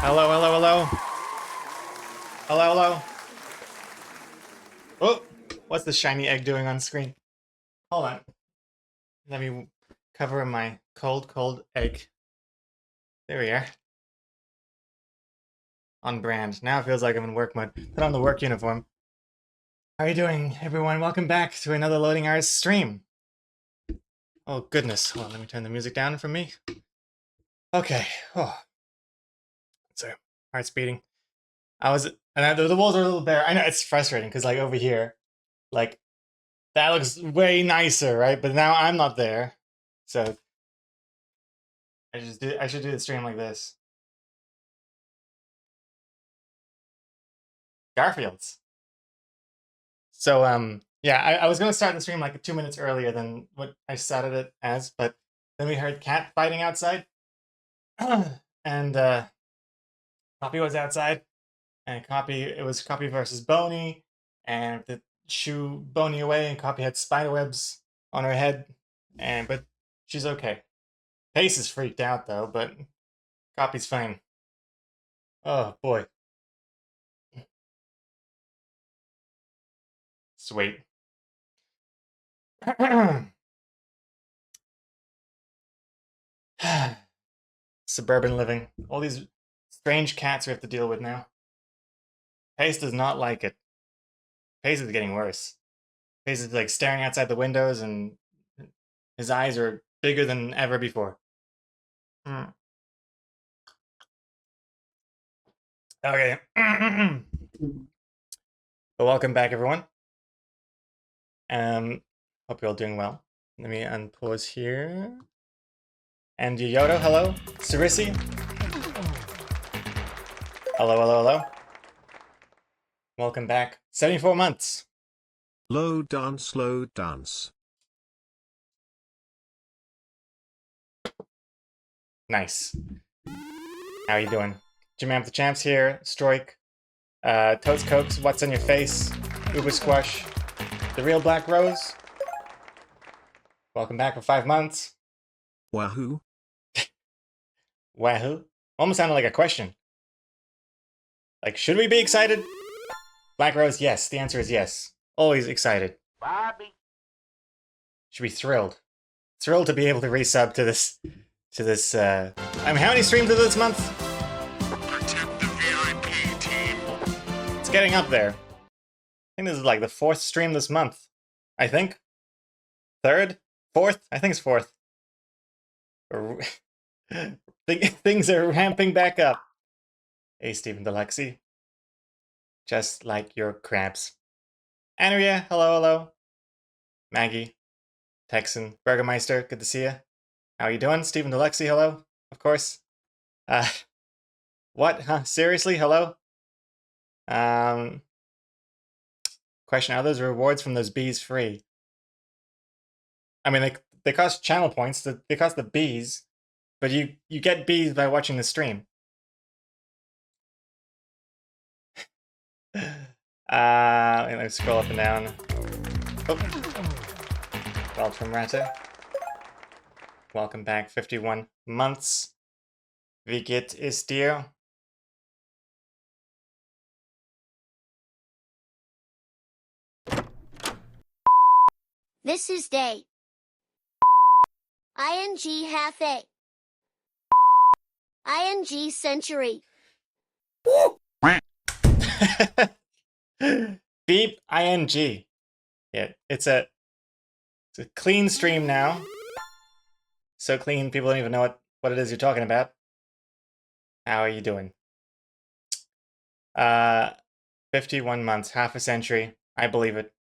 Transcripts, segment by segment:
Hello, hello, hello. Hello, hello. Oh, what's the shiny egg doing on screen? Hold on. Let me cover my cold egg. There we are. On brand. Now it feels like I'm in work mode. Put on the work uniform. How are you doing, everyone? Welcome back to another Loading Hours stream. Oh, goodness. Hold on, let me turn the music down for me. Okay. Oh. Sorry. Heart's beating. The walls are a little bare. I know it's frustrating because, like, over here, like, that looks way nicer, right? But now I'm not there. So I should do the stream like this. Garfield's. So yeah, I was gonna start the stream like 2 minutes earlier than what I started it as, but then we heard cat fighting outside. And Copy was outside, and it was Copy versus Boney, and the shoo Boney away, and Copy had spider webs on her head, but she's okay. Pace is freaked out though, but Copy's fine. Oh boy. Sweet. Suburban living. All these strange cats we have to deal with now. Pace does not like it. Pace is getting worse. Pace is like staring outside the windows, and his eyes are bigger than ever before. Okay. But welcome back, everyone. Hope you're all doing well. Let me unpause here. And Yoyoto, hello. Sarisi. Hello, hello, hello. Welcome back. 74 months. Low dance, low dance. Nice. How you doing? Jimam the Champs here. Stroik. Toast Cokes, What's on Your Face? Uber Squash. The Real Black Rose. Welcome back for 5 months. Wahoo. Wahoo? Almost sounded like a question. Like, should we be excited? Black Rose, yes. The answer is yes. Always excited. Bobby. Should be thrilled. Thrilled to be able to resub to this. I mean, how many streams are this month? Protect the VIP team. It's getting up there. I think this is like the 4th stream this month. I think. 3rd? 4th? I think it's 4th. Things are ramping back up. Hey, Stephen Delexi. Just like your crabs. Andrea, hello, hello. Maggie, Texan, Burgermeister, good to see you. How you doing? Stephen Delexi, hello, of course. What? Huh? Seriously? Hello? Question, are those rewards from those bees free? I mean, they cost channel points, they cost the bees, but you get bees by watching the stream. Let me scroll up and down. Oh. Welcome, Rata. Welcome back, 51 months. Wie geht es dir? This is day. ING half a. ING century. Beep ing. Yeah, it's a clean stream now. So clean, people don't even know what it is you're talking about. How are you doing? 51 months, half a century. I believe it.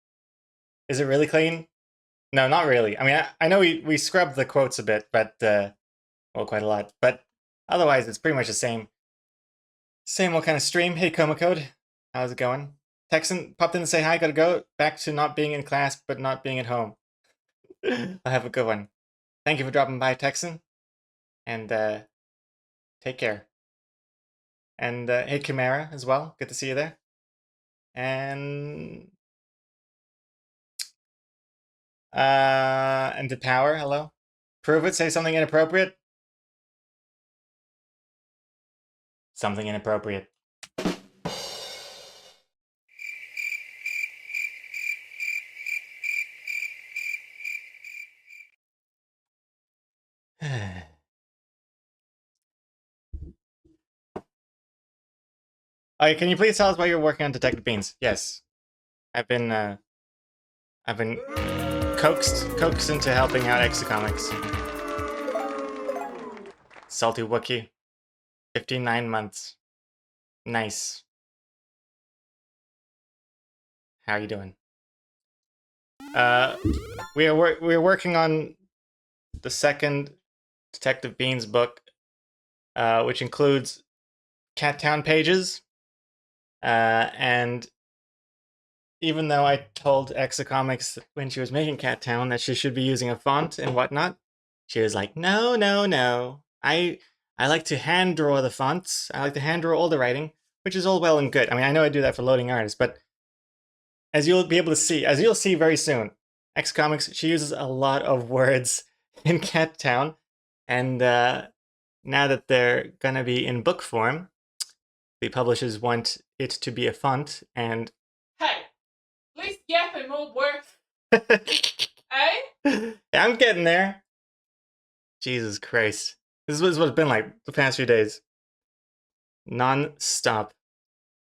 Is it really clean? No, not really. I mean, I know we scrubbed the quotes a bit, but well, quite a lot. But otherwise, it's pretty much the same. Same old kind of stream. Hey, Coma Code, how's it going? Texan popped in to say hi. Gotta go back to not being in class, but not being at home. I'll have a good one. Thank you for dropping by, Texan, and take care. And hey, Chimera as well. Good to see you there. And to Power, hello. Prove it. Say something inappropriate. something inappropriate. Okay, can you please tell us why you're working on Detective Beans? Yes, I've been coaxed into helping out Exocomics. Salty Wookie, 59 months. Nice. How you doing? We're working on the second Detective Beans book, which includes Cat Town pages, and even though I told Exocomics when she was making Cat Town that she should be using a font and whatnot, she was like, "No, no, no. I like to hand draw the fonts. I like to hand draw all the writing, which is all well and good. I mean, I know I do that for loading artists, but as you'll be able to see, as you'll see very soon, Exocomics, she uses a lot of words in Cat Town, and now that they're gonna be in book form, the publishers want it to be a font, and Hey, at least yapping won't work, eh? I'm getting there. Jesus Christ. This is what it's been like the past few days. Non-stop.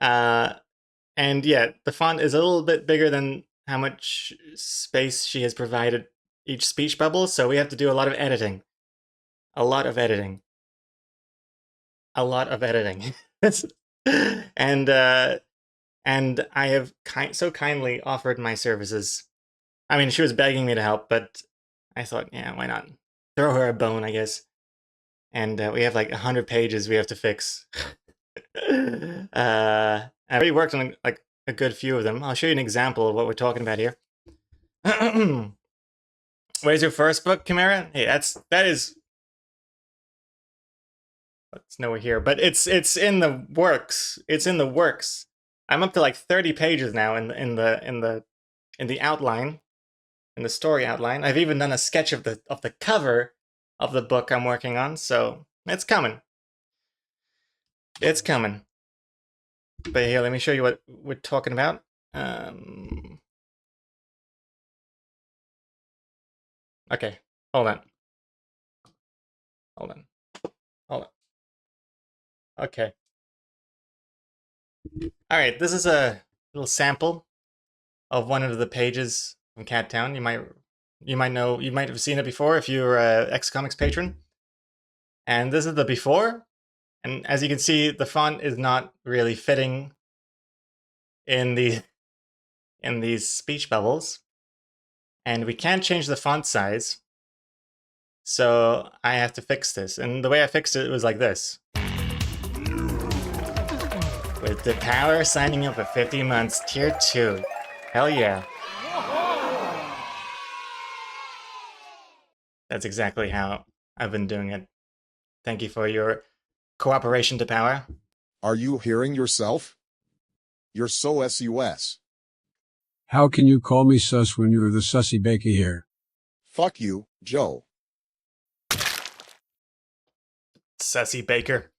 And yeah, the font is a little bit bigger than how much space she has provided each speech bubble, so we have to do a lot of editing. A lot of editing. A lot of editing. and I have so kindly offered my services. I mean, she was begging me to help, but I thought, yeah, why not? Throw her a bone, I guess. And we have like 100 pages we have to fix. I already worked on like a good few of them. I'll show you an example of what we're talking about here. Where's your first book, Chimera? Hey, that is. It's nowhere here, but it's in the works. It's in the works. I'm up to like 30 pages now in the outline, in the story outline. I've even done a sketch of the cover of the book I'm working on, so it's coming. It's coming. But here, let me show you what we're talking about. Okay, hold on. Hold on. Hold on. Okay. All right, this is a little sample of one of the pages from Cat Town. You might know, you might have seen it before if you're a Exocomics patron. And this is the before. And as you can see, the font is not really fitting in these speech bubbles. And we can't change the font size. So I have to fix this. And the way I fixed it was like this. With the power signing up for 50 months, tier 2. Hell yeah. That's exactly how I've been doing it. Thank you for your cooperation to power. Are you hearing yourself? You're so sus. How can you call me sus when you're the sussy baker here? Fuck you, Joe. Sussy Baker.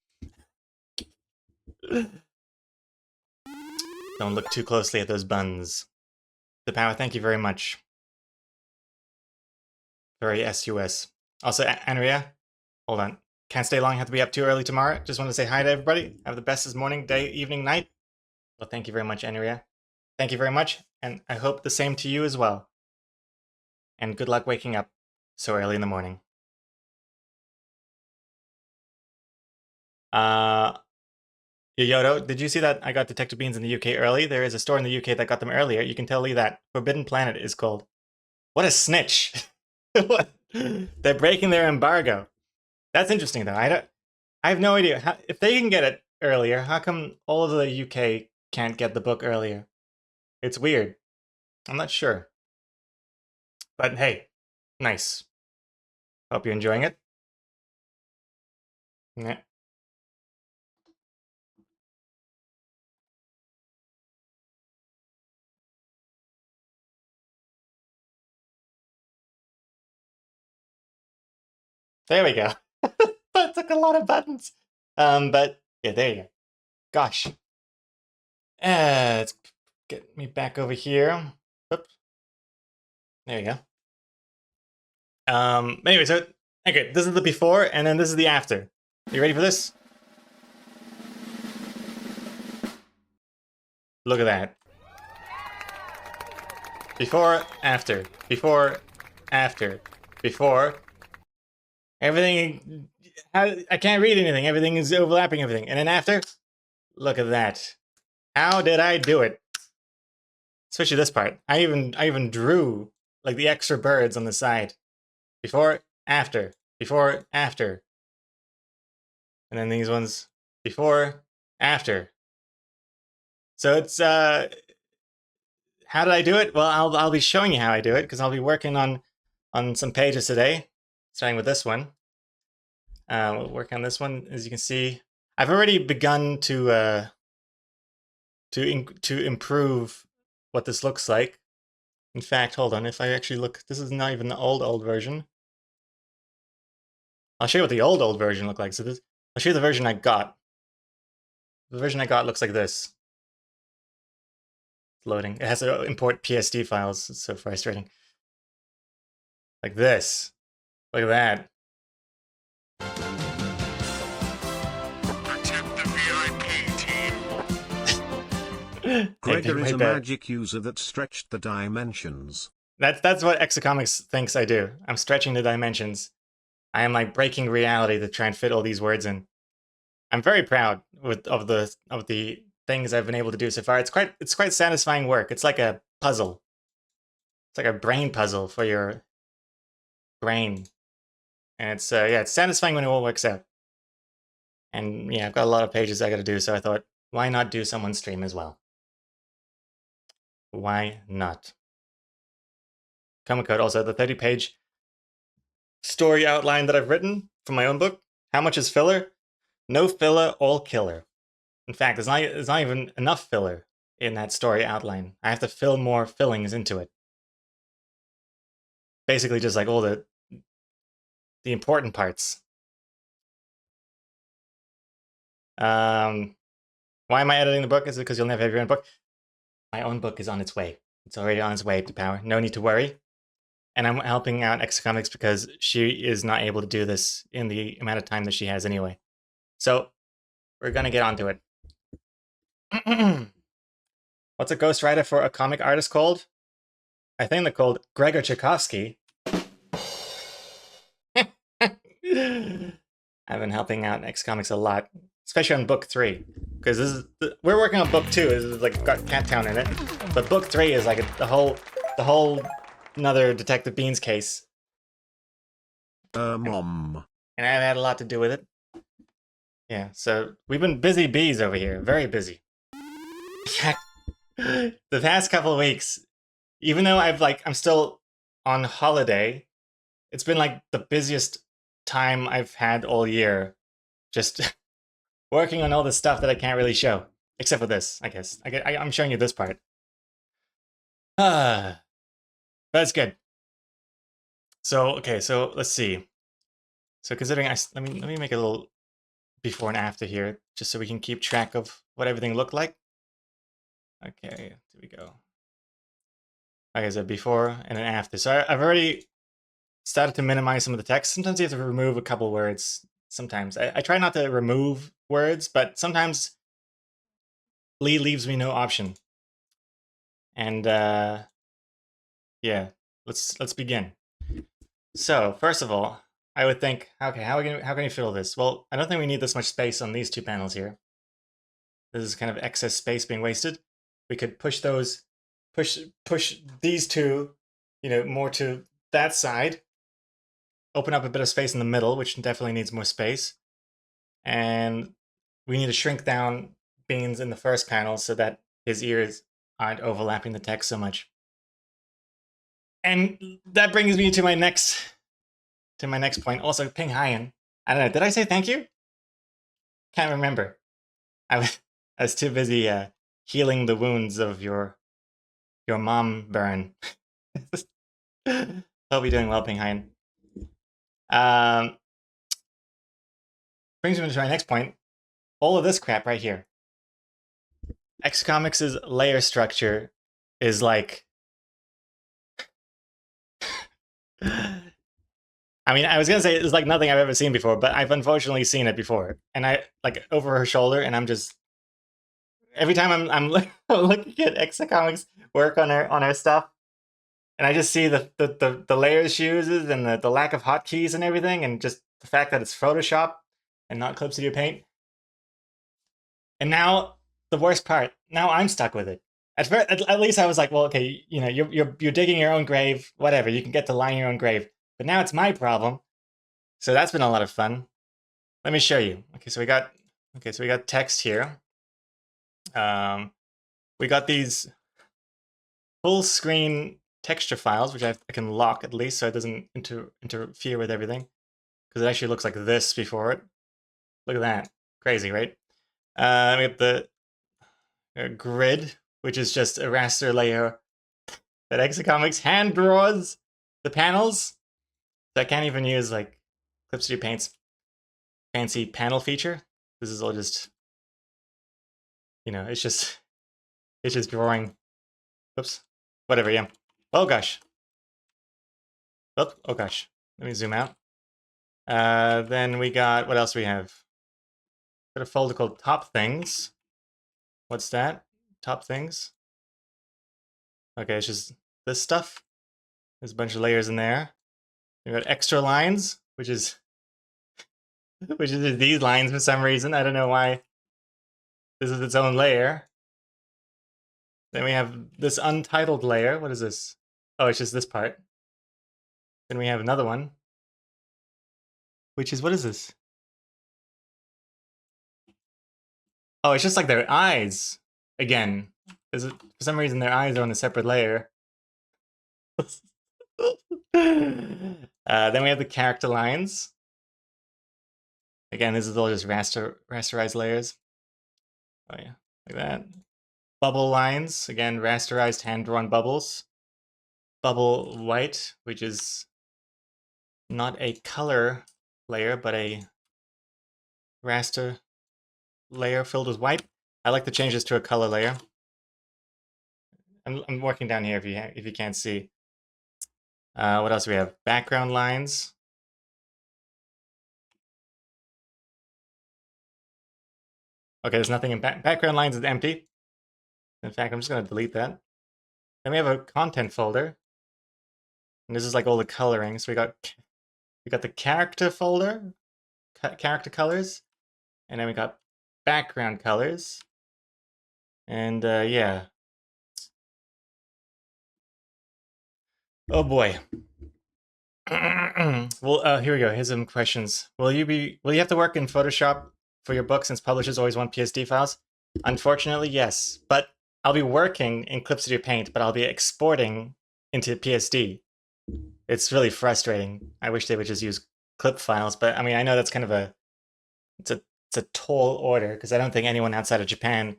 Don't look too closely at those buns. The power, thank you very much. Very SUS. Also, Andrea, hold on. Can't stay long, have to be up too early tomorrow. Just want to say hi to everybody. Have the best this morning, day, evening, night. Well, thank you very much, Andrea. Thank you very much, and I hope the same to you as well. And good luck waking up so early in the morning. Yoyoto, did you see that I got Detective Beans in the UK early? There is a store in the UK that got them earlier. You can tell Lee that. Forbidden Planet is called. What a snitch! What? They're breaking their embargo. That's interesting, though. I have no idea. If they can get it earlier, how come all of the UK can't get the book earlier? It's weird. I'm not sure. But hey, nice. Hope you're enjoying it. Yeah. There we go. That took a lot of buttons. But Yeah, there you go. Gosh. Let's get me back over here. Oop. There you go. Anyway, so okay, this is the before, and then this is the after. You ready for this? Look at that. Before, after. Before, after. Before. Everything. I can't read anything. Everything is overlapping everything. And then after, look at that. How did I do it? Especially this part. I even drew like the extra birds on the side. Before, after. Before, after. And then these ones. Before, after. So it's how did I do it? Well, I'll be showing you how I do it because I'll be working on some pages today, starting with this one. We'll work on this one. As you can see, I've already begun to improve what this looks like. In fact, hold on. If I actually look, this is not even the old version. I'll show you what the old version looked like. So this, I'll show you the version I got. The version I got looks like this. Loading. It has to import PSD files. It's so frustrating. Like this. Look at that. Protect the VIP team. Hey, Gregor is a right there. magic user that stretched the dimensions. That's what Exocomics thinks I do. I'm stretching the dimensions. I am like breaking reality to try and fit all these words in. I'm very proud of the things I've been able to do so far. It's quite satisfying work. It's like a puzzle. It's like a brain puzzle for your brain. And it's yeah, it's satisfying when it all works out. And yeah, I've got a lot of pages I got to do, so I thought, why not do someone's stream as well? Why not? Comic Code, also the 30-page story outline that I've written for my own book. How much is filler? No filler, all killer. In fact, there's not even enough filler in that story outline. I have to fill more fillings into it. Basically, just like all the important parts. Why am I editing the book? Is it because you'll never have your own book? My own book is on its way. It's already on its way to power. No need to worry. And I'm helping out Exocomics because she is not able to do this in the amount of time that she has anyway. So we're gonna get onto it. What's a ghostwriter for a comic artist called? I think they're called Gregor Tchaikovsky. I've been helping out Exocomics a lot, especially on book 3, because this is we're working on book 2. It's like got Cat Town in it, but book 3 is like the whole another Detective Beans case, Mom. and I've had a lot to do with it. Yeah, so we've been busy bees over here, very busy. The past couple of weeks, even though I'm still on holiday, it's been like the busiest time I've had all year, just working on all the stuff that I can't really show, except for this, I guess. I'm showing you this part. That's good. So okay, so let's see. So considering let me make a little before and after here, just so we can keep track of what everything looked like. Okay, there we go. Okay, so before and then after. So I've already started to minimize some of the text. Sometimes you have to remove a couple words. Sometimes I try not to remove words, but sometimes Lee leaves me no option. And yeah, let's begin. So first of all, I would think, okay, how can you fill this? Well, I don't think we need this much space on these 2 panels here. This is kind of excess space being wasted. We could push these 2, more to that side. Open up a bit of space in the middle, which definitely needs more space. And we need to shrink down Beans in the first panel so that his ears aren't overlapping the text so much. And that brings me to my next point. Also, Ping Haiyan. I don't know. Did I say thank you? Can't remember. I was too busy healing the wounds of your mom burn. Hope you're doing well, Ping Haiyan. Brings me to my next point. all of this crap right here. XComics' layer structure is like... I mean, I was gonna say it's like nothing I've ever seen before, but I've unfortunately seen it before. And I, like, over her shoulder, and I'm just... Every time I'm looking at XComics work on her stuff, and I just see the layers she uses and the lack of hotkeys and everything, and just the fact that it's Photoshop and not Clip Studio Paint. And now, the worst part, now I'm stuck with it. At least I was like, well, okay, you know, you're digging your own grave, whatever, you can get to line your own grave. But now it's my problem. So that's been a lot of fun. Let me show you. Okay, so we got text here. We got these full screen texture files, which I can lock at least so it doesn't interfere with everything. Because it actually looks like this before it. Look at that. Crazy, right? We have the grid, which is just a raster layer that XComics hand draws the panels. So I can't even use like Clip Studio Paint's fancy panel feature. This is all just, you know, it's just drawing. Oops. Whatever, yeah. Oh gosh. Oh gosh. Let me zoom out. Then we got, what else do we have? Got a folder called Top Things. What's that? Top Things? Okay, it's just this stuff. There's a bunch of layers in there. We got extra lines, which is these lines for some reason. I don't know why this is its own layer. Then we have this untitled layer. What is this? Oh, it's just this part. Then we have another one, which is, what is this? Oh, it's just like their eyes again. For some reason, their eyes are on a separate layer. Then we have the character lines. Again, this is all just rasterized layers. Oh yeah, like that. Bubble lines, again, rasterized hand-drawn bubbles. Bubble white, which is not a color layer, but a raster layer filled with white. I like to change this to a color layer. I'm working down here if you can't see. What else do we have? Background lines. Okay, there's nothing in background lines is empty. In fact, I'm just going to delete that. Then we have a content folder. And this is like all the coloring. So we got the character folder, character colors, and then we got background colors. And yeah. Oh boy. Well, here we go. Here's some questions. Will you have to work in Photoshop for your book since publishers always want PSD files? Unfortunately, yes. But I'll be working in Clip Studio Paint, but I'll be exporting into PSD. It's really frustrating. I wish they would just use clip files, but I mean, I know that's kind of it's a tall order because I don't think anyone outside of Japan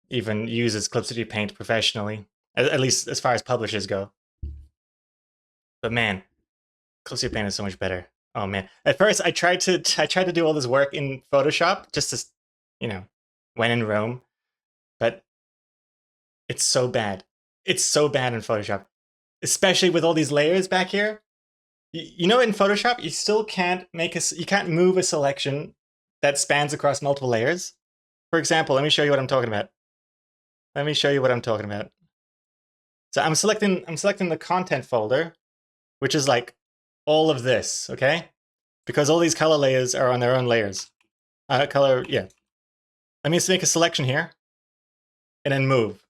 even uses Clip Studio Paint professionally, at least as far as publishers go. But man, Clip Studio Paint is so much better. Oh man! At first, I tried to do all this work in Photoshop just to, you know, when in Rome, but it's so bad. It's so bad in Photoshop, especially with all these layers back here. You know, in Photoshop, you still can't you can't move a selection that spans across multiple layers. For example, let me show you what I'm talking about. Let me show you what I'm talking about. So I'm selecting the content folder, which is like all of this, okay? Because all these color layers are on their own layers. Yeah. Let me just make a selection here, and then move.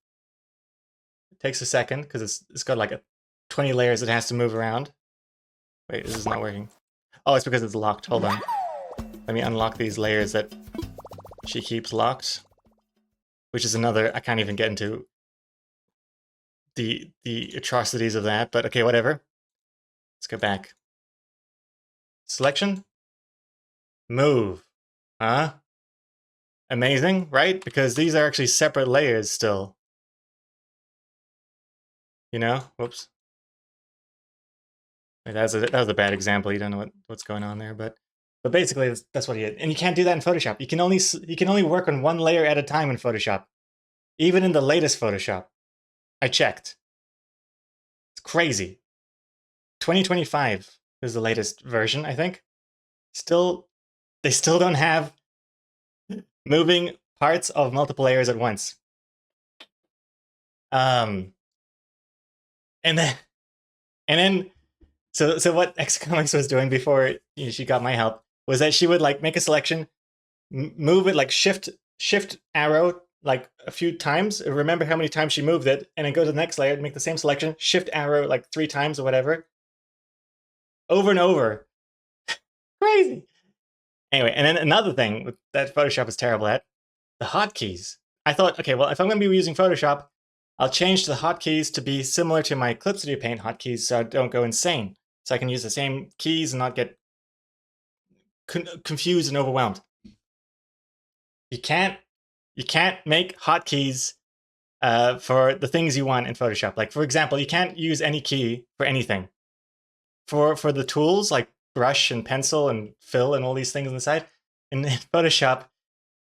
It takes a second because it's got like 20 layers it has to move around. Wait, this is not working. Oh, it's because it's locked. Hold on. Let me unlock these layers that she keeps locked, which is another. I can't even get into the atrocities of that, but okay, whatever. Let's go back. Selection. Move. Huh? Amazing, right? Because these are actually separate layers still. You know? Whoops. Wait, that was a bad example. You don't know what's going on there, but But basically, that's what he did. And you can't do that in Photoshop. You can only work on one layer at a time in Photoshop. Even in the latest Photoshop. I checked. It's crazy. 2025 is the latest version, I think. They still don't have moving parts of multiple layers at once. And then so what XComics was doing before she got my help was that she would like make a selection, move it like shift arrow like a few times, remember how many times she moved it, and then go to the next layer, make the same selection, shift arrow like 3 times or whatever, over and over. Crazy. Anyway, and then another thing that Photoshop is terrible at, the hotkeys. I thought, okay, well, if I'm going to be using Photoshop, I'll change the hotkeys to be similar to my Clip Studio Paint hotkeys so I don't go insane. So I can use the same keys and not get confused and overwhelmed. You can't make hotkeys for the things you want in Photoshop. Like, for example, you can't use any key for anything. For the tools like brush and pencil and fill and all these things on the side, in Photoshop,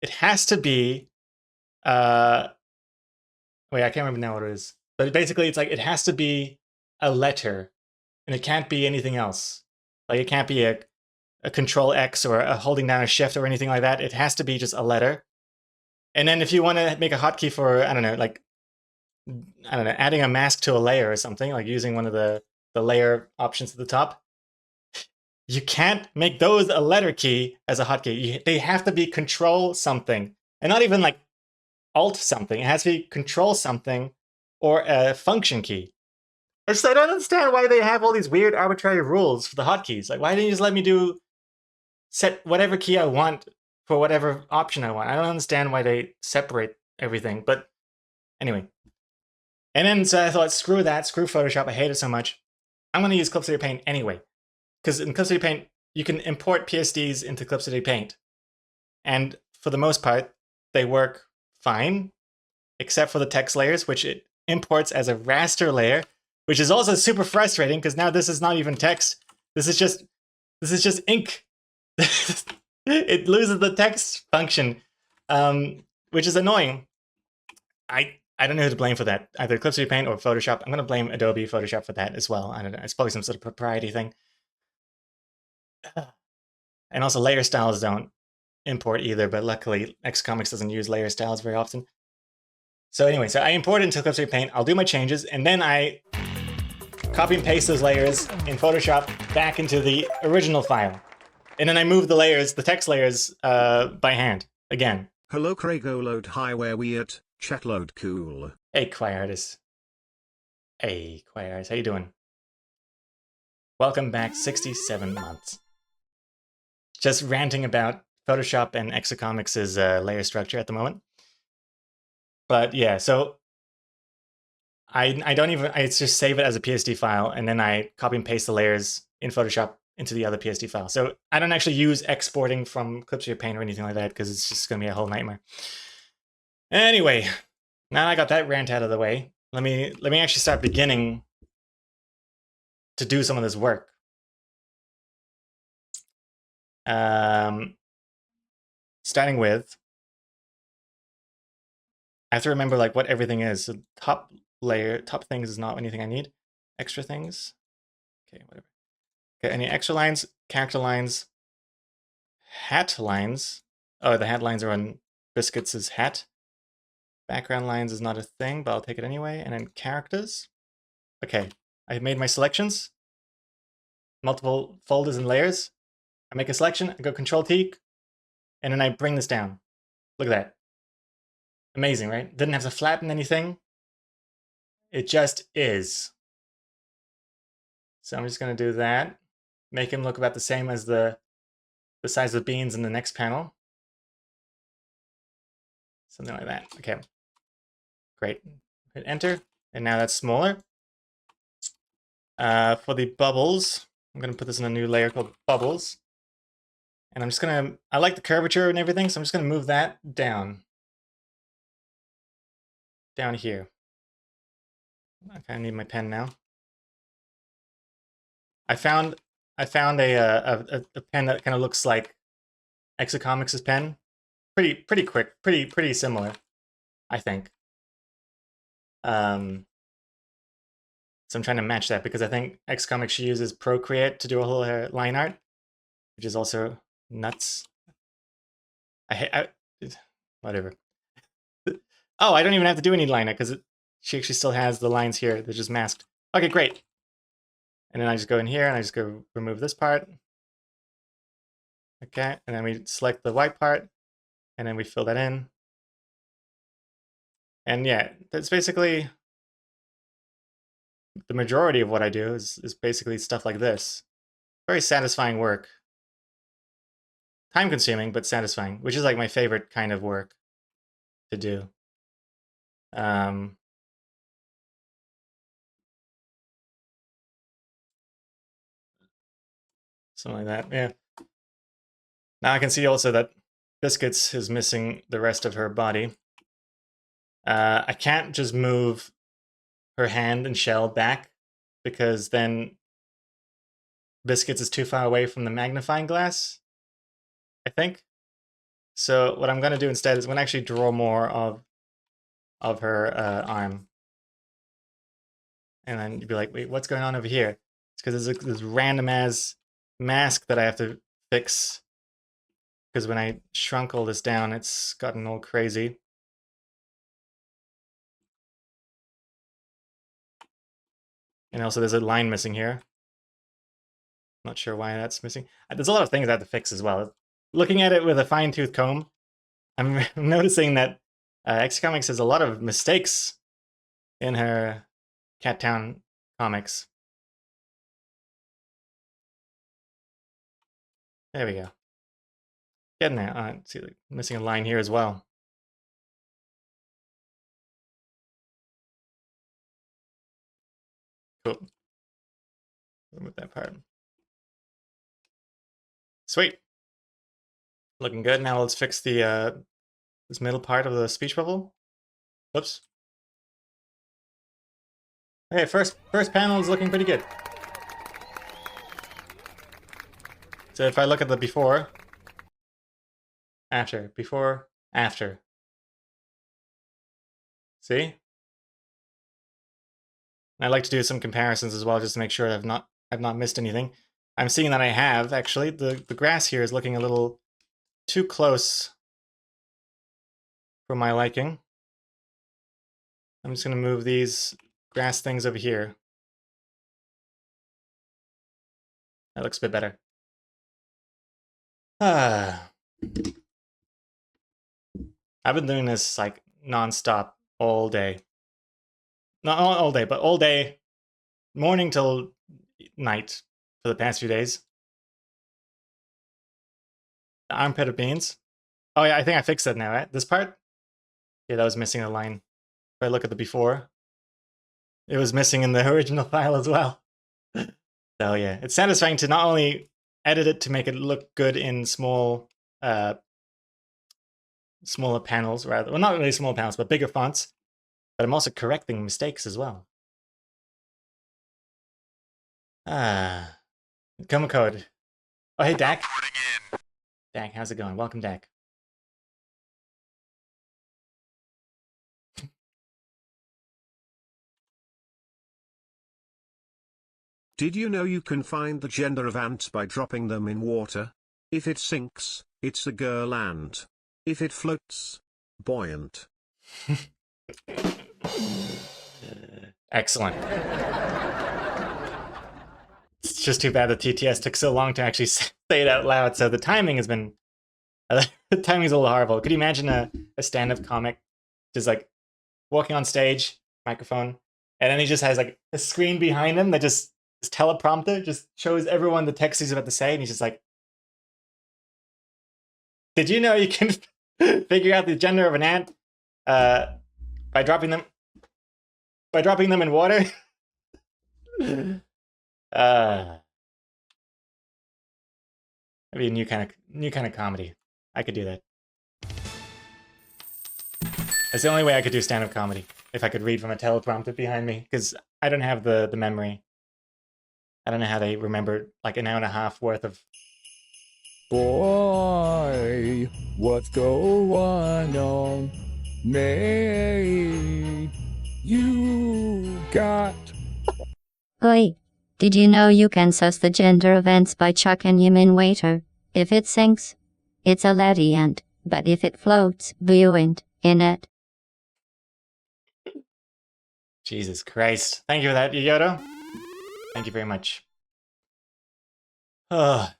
it has to be wait, I can't remember now what it is. But basically, it's like it has to be a letter, and it can't be anything else. Like it can't be a Control X or a holding down a Shift or anything like that. It has to be just a letter. And then if you want to make a hotkey for, I don't know, adding a mask to a layer or something, like using one of the layer options at the top, you can't make those a letter key as a hotkey. They have to be Control something, and not even like Alt something. It has to be Control something or a function key. I don't understand why they have all these weird arbitrary rules for the hotkeys. Like, why didn't you just let me set whatever key I want for whatever option I want? I don't understand why they separate everything. But anyway. And then so I thought, screw that, screw Photoshop. I hate it so much. I'm going to use Clip Studio Paint anyway. Because in Clip Studio Paint, you can import PSDs into Clip Studio Paint. And for the most part, they work fine, except for the text layers, which it imports as a raster layer, which is also super frustrating because now this is not even text. This is just ink. It loses the text function, which is annoying. I don't know who to blame for that. Either Clip Studio Paint or Photoshop. I'm going to blame Adobe Photoshop for that as well. I don't know. It's probably some sort of propriety thing. And also layer styles don't import either, but luckily XComics doesn't use layer styles very often. So anyway, so I import it into Clip Studio Paint, I'll do my changes, and then I copy and paste those layers in Photoshop back into the original file. And then I move the layers, the text layers, by hand, again. Hello Craigo load hi where we at, chat load cool. Hey Quiartist. Hey Quiartist, how you doing? Welcome back 67 months. Just ranting about Photoshop and XComics' layer structure at the moment. But yeah, so I just save it as a PSD file, and then I copy and paste the layers in Photoshop into the other PSD file. So I don't actually use exporting from Clip Studio Paint or anything like that, because it's just going to be a whole nightmare. Anyway, now I got that rant out of the way, let me actually start beginning to do some of this work. Starting with, I have to remember like what everything is. So top things is not anything I need. Extra things, okay, whatever. Okay, any extra lines, character lines, hat lines. Oh, the hat lines are on Biscuits' hat. Background lines is not a thing, but I'll take it anyway. And then characters. Okay, I've made my selections. Multiple folders and layers. I make a selection, I go Control-T, and then I bring this down. Look at that. Amazing, right? Didn't have to flatten anything. It just is. So I'm just going to do that. Make him look about the same as the size of the beans in the next panel. Something like that. Okay. Great. Hit enter. And now that's smaller. For the bubbles, I'm going to put this in a new layer called bubbles. And I'm just going to, I like the curvature and everything, so I'm just going to move that down. Down here. I kind of need my pen now. I found I found a pen that kind of looks like Exocomics' pen. Pretty quick, pretty similar, I think. So I'm trying to match that because I think Xcomics uses Procreate to do a whole line art, which is also nuts. Whatever. Oh, I don't even have to do any line art because she actually still has the lines here. They're just masked. Okay, great. And then I just go in here and I just go remove this part. Okay, and then we select the white part and then we fill that in. And yeah, that's basically the majority of what I do is basically stuff like this. Very satisfying work. Time consuming, but satisfying, which is like my favorite kind of work to do. Something like that, yeah. Now I can see also that Biscuits is missing the rest of her body. I can't just move her hand and shell back because then Biscuits is too far away from the magnifying glass, I think. So what I'm going to do instead is I'm going to actually draw more of her arm. And then you'd be like, wait, what's going on over here? It's because there's this random ass mask that I have to fix. Because when I shrunk all this down, it's gotten all crazy. And also there's a line missing here. Not sure why that's missing. There's a lot of things I have to fix as well. Looking at it with a fine-tooth comb, I'm noticing that Xcomics has a lot of mistakes in her Cat Town comics. There we go. Getting there. See, like, missing a line here as well. Cool. Remove that part. Sweet. Looking good. Now let's fix the this middle part of the speech bubble. Whoops. Okay, first panel is looking pretty good. So if I look at the before, after, before, after. See? And I like to do some comparisons as well, just to make sure I've not missed anything. I'm seeing that I have actually. The grass here is looking a little too close for my liking. I'm just gonna move these grass things over here. That looks a bit better. I've been doing this like non-stop all day. Not all day, but all day, morning till night for the past few days. The armpit of beans. Oh yeah, I think I fixed that now, right? This part? Yeah, that was missing a line. If I look at the before, it was missing in the original file as well. So yeah, it's satisfying to not only edit it to make it look good in smaller panels, rather. Well, not really small panels, but bigger fonts. But I'm also correcting mistakes as well. Coma Code. Oh, hey, Dak. Dak, how's it going? Welcome, Dak. Did you know you can find the gender of ants by dropping them in water? If it sinks, it's a girl ant. If it floats, buoyant. Excellent. It's just too bad the TTS took so long to actually say it out loud, so the timing has been... the timing's a little horrible. Could you imagine a stand-up comic just like walking on stage, microphone, and then he just has like a screen behind him that just, this teleprompter just shows everyone the text he's about to say, and he's just like, did you know you can figure out the gender of an ant by dropping them in water? Maybe a new kind of comedy. I could do that. That's the only way I could do stand-up comedy, if I could read from a teleprompter behind me, because I don't have the memory I don't know how they remember like an hour and a half worth of. Boy, what's going on? Mate, you got. Oi, did you know you can suss the gender of ants by chucking him in water? If it sinks, it's a laddie ant, but if it floats, buoyant, in it. Jesus Christ. Thank you for that, Yodo. Thank you very much. Ugh.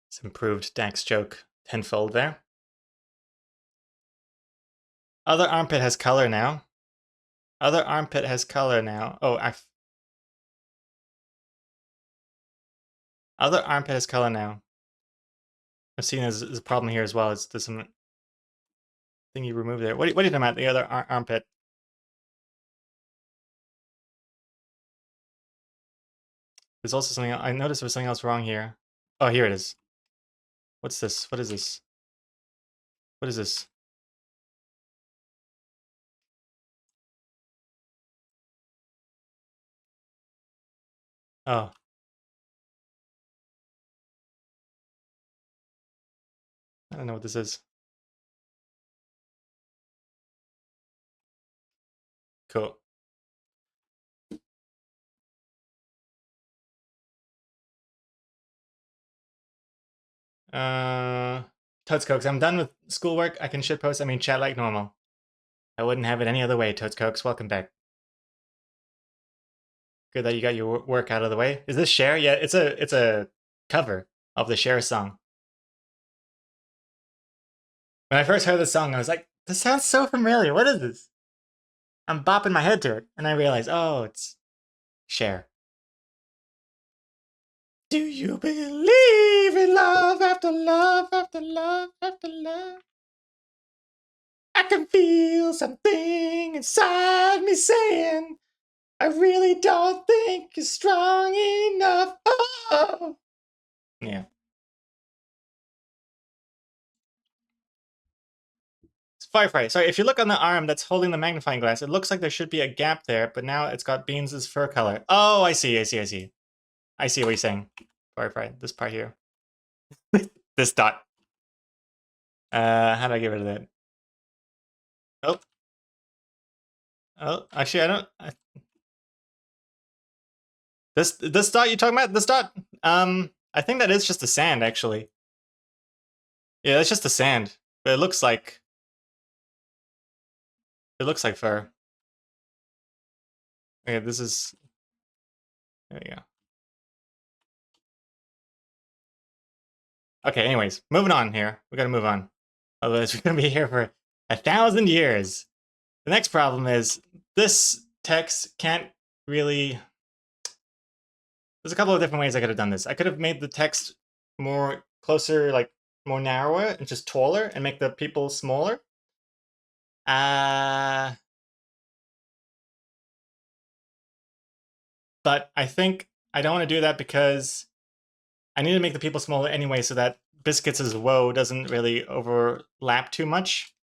It's improved Dax joke tenfold there. Other armpit has color now. Other armpit has color now. Oh, Other armpit has color now. I've seen there's a problem here as well. There's some thing you removed there. What are you talking about? The other armpit. There's also something I noticed there was something else wrong here. Oh, here it is. What's this? What is this? What is this? Oh. I don't know what this is. Cool. Totes Cokes, I'm done with schoolwork. I can shitpost, I mean chat like normal. I wouldn't have it any other way, Totes Cokes. Welcome back. Good that you got your work out of the way. Is this Cher? Yeah, it's a cover of the Cher song. When I first heard the song, I was like, this sounds so familiar. What is this? I'm bopping my head to it, and I realized, oh, it's Cher. Do you believe in love after love after love after love? I can feel something inside me saying, I really don't think you're strong enough. Oh! Yeah. It's Firefly. Sorry, if you look on the arm that's holding the magnifying glass, it looks like there should be a gap there, but now it's got Beans' fur color. Oh, I see. I see what you're saying. Firefly, this part here. This dot. How do I get rid of that? Oh. Oh, actually, I don't. This dot you talking about? This dot? I think that is just the sand, actually. Yeah, that's just the sand. But it looks like fur. Okay, this is. There you go. Okay, anyways, moving on here. We gotta move on. Otherwise, we're gonna be here for 1,000 years. The next problem is this text can't really. There's a couple of different ways I could have done this. I could have made the text more closer, like more narrower and just taller, and make the people smaller. But I think I don't want to do that because I need to make the people smaller anyway so that Biscuits' woe doesn't really overlap too much.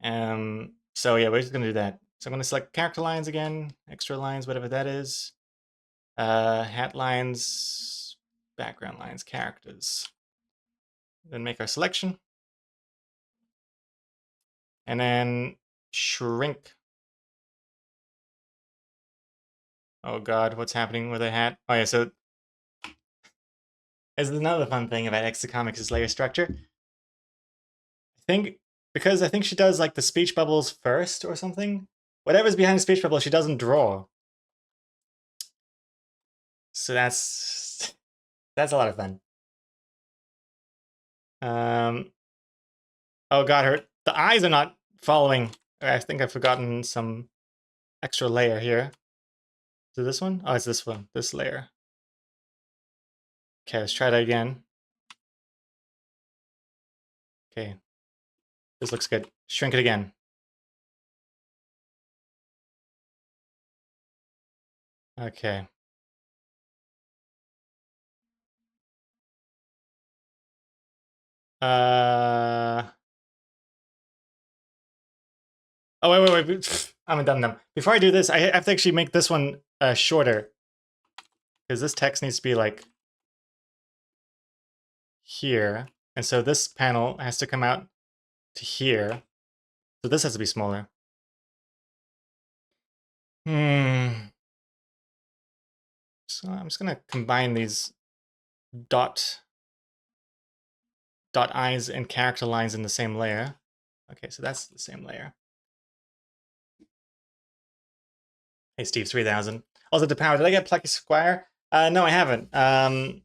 So yeah, we're just gonna do that. So I'm gonna select character lines again, extra lines, whatever that is. Hat lines, background lines, characters. Then make our selection. And then shrink. Oh god, what's happening with a hat? Oh yeah, so there's another fun thing about Extra Comics' layer structure. Because I think she does like the speech bubbles first or something. Whatever's behind the speech bubble, she doesn't draw. So that's a lot of fun. Oh god, the eyes are not following. I think I've forgotten some extra layer here. Is it this one? Oh, it's this one. This layer. Okay, let's try that again. Okay. This looks good. Shrink it again. Okay. Oh, wait. I'm a dum-dum. Before I do this, I have to actually make this one shorter. Because this text needs to be like here. And so this panel has to come out to here. So this has to be smaller. So I'm just gonna combine these dot eyes and character lines in the same layer. Okay, so that's the same layer. Hey Steve 3000. Also to power, did I get Plucky Squire? No, I haven't. I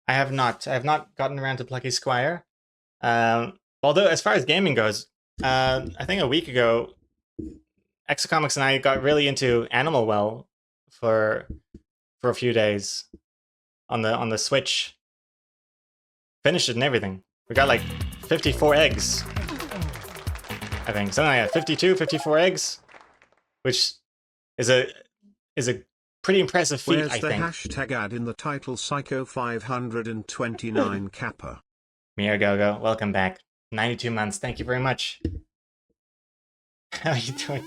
have not. I have not gotten around to Plucky Squire. Although as far as gaming goes, I think a week ago, Exocomics and I got really into Animal Well for a few days on the Switch. Finished it and everything. We got like 54 eggs. I think something like that. 52, 54 eggs, which is a pretty impressive feat. Where's I the think. hashtag ad in the title Psycho 529 Kappa? Miyagogo, welcome back. 92 months. Thank you very much. How are you doing?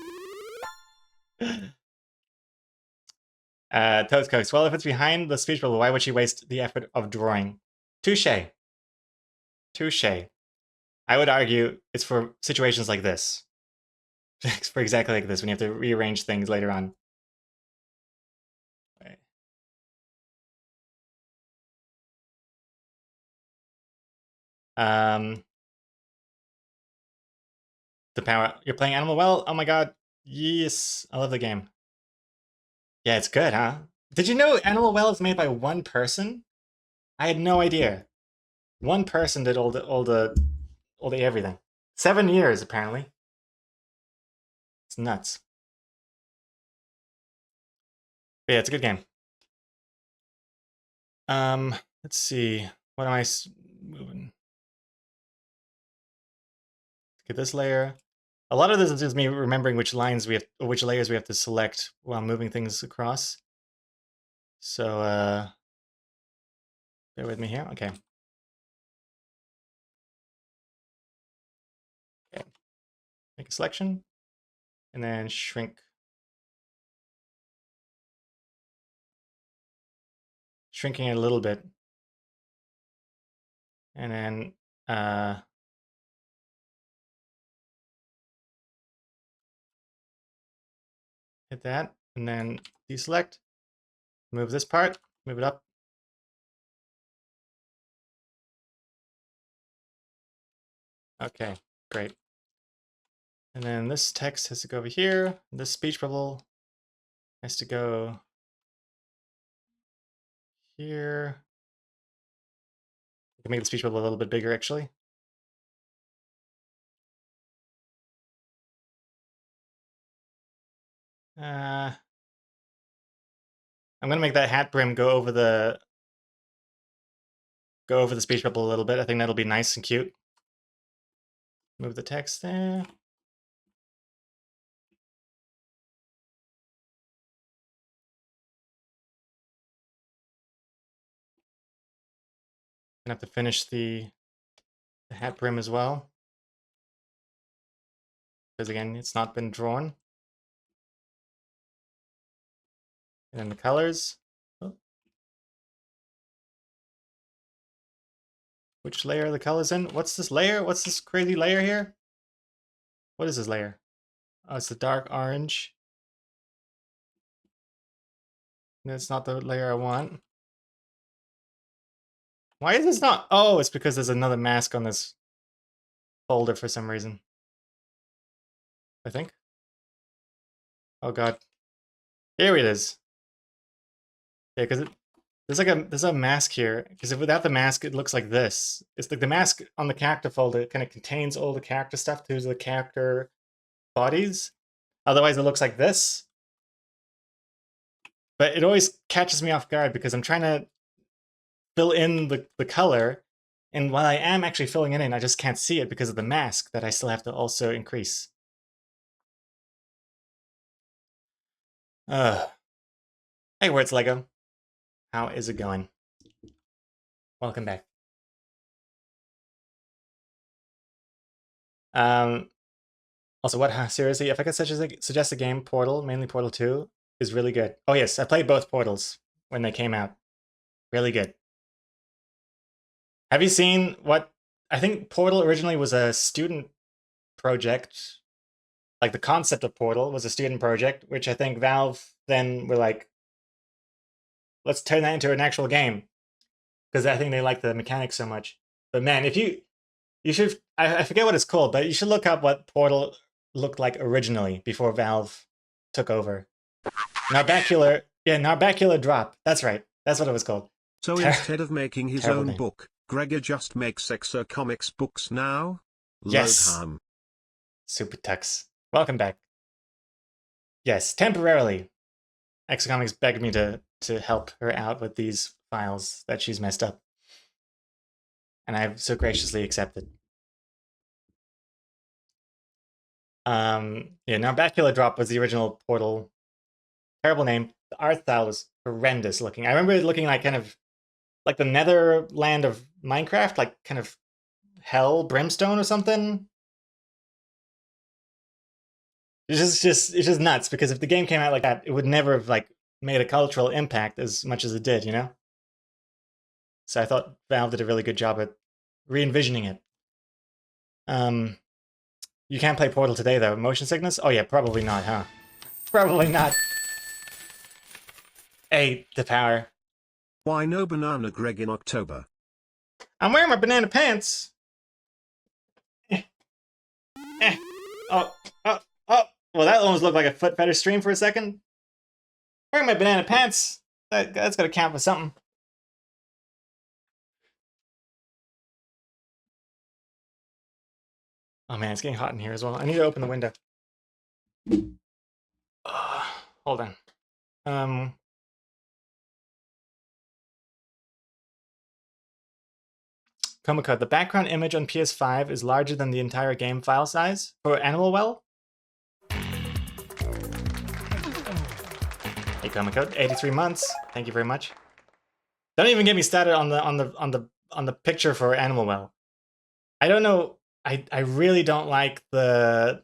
Toast Cooks. Well, if it's behind the speech bubble, why would she waste the effort of drawing? Touche. Touche. I would argue it's for situations like this. For exactly like this, when you have to rearrange things later on. Right. The power. You're playing Animal Well? Oh my god. Yes. I love the game. Yeah, it's good, huh? Did you know Animal Well is made by one person? I had no idea. One person did all the everything. 7 years apparently. It's nuts. But yeah, it's a good game. Let's see. What am I moving? Get this layer. A lot of this is just me remembering which layers we have to select while moving things across. So bear with me here. Okay. Okay. Make a selection and then shrink. Shrinking it a little bit. And then hit that, and then deselect, move this part, move it up. Okay, great. And then this text has to go over here. This speech bubble has to go here. I can make the speech bubble a little bit bigger, actually. I'm gonna make that hat brim go over the speech bubble a little bit. I think that'll be nice and cute. Move the text there. Gonna have to finish the hat brim as well, because again, it's not been drawn. And then the colors. Oh. Which layer are the colors in? What's this layer? What's this crazy layer here? What is this layer? Oh, it's the dark orange. That's not the layer I want. Why is this not? Oh, it's because there's another mask on this folder for some reason. I think. Oh god. Here it is. Yeah, because there's a mask here. Because without the mask, it looks like this. It's like the mask on the character folder kind of contains all the character stuff to the character bodies. Otherwise, it looks like this. But it always catches me off guard because I'm trying to fill in the color. And while I am actually filling it in, I just can't see it because of the mask that I still have to also increase. Hey, Words Lego. How is it going? Welcome back. Also, what? Huh, seriously, if I could suggest a game, Portal, mainly Portal 2, is really good. Oh yes, I played both Portals when they came out. Really good. Have you seen what? I think Portal originally was a student project. Like the concept of Portal was a student project, which I think Valve then were like, let's turn that into an actual game. Because I think they like the mechanics so much. But man, if you should, I forget what it's called, but you should look up what Portal looked like originally before Valve took over. Narbacular Drop. That's right. That's what it was called. So instead of making his Terrible own name. book, Gregor just makes Exo Comics books now? Yes. Loadham. Super Tux. Welcome back. Yes, temporarily. Exocomics begged me to help her out with these files that she's messed up. And I've so graciously accepted. Narbacular Drop was the original Portal. Terrible name. The art style was horrendous looking. I remember it looking like kind of like the Netherland of Minecraft, like kind of hell, brimstone or something. It's just nuts, because if the game came out like that, it would never have like made a cultural impact as much as it did, you know? So I thought Valve did a really good job at re-envisioning it. You can't play Portal today though. Motion sickness? Oh yeah, probably not, huh? Probably not. Hey, the power. Why no banana Greg in October? I'm wearing my banana pants. Oh. Well, that almost looked like a foot fetish stream for a second. Wearing my banana pants. That's gotta count for something. Oh man, it's getting hot in here as well. I need to open the window. Hold on. Komiko, the background image on PS5 is larger than the entire game file size for Animal Well. Hey Komiko, 83 months. Thank you very much. Don't even get me started on the picture for Animal Well. I don't know. I really don't like the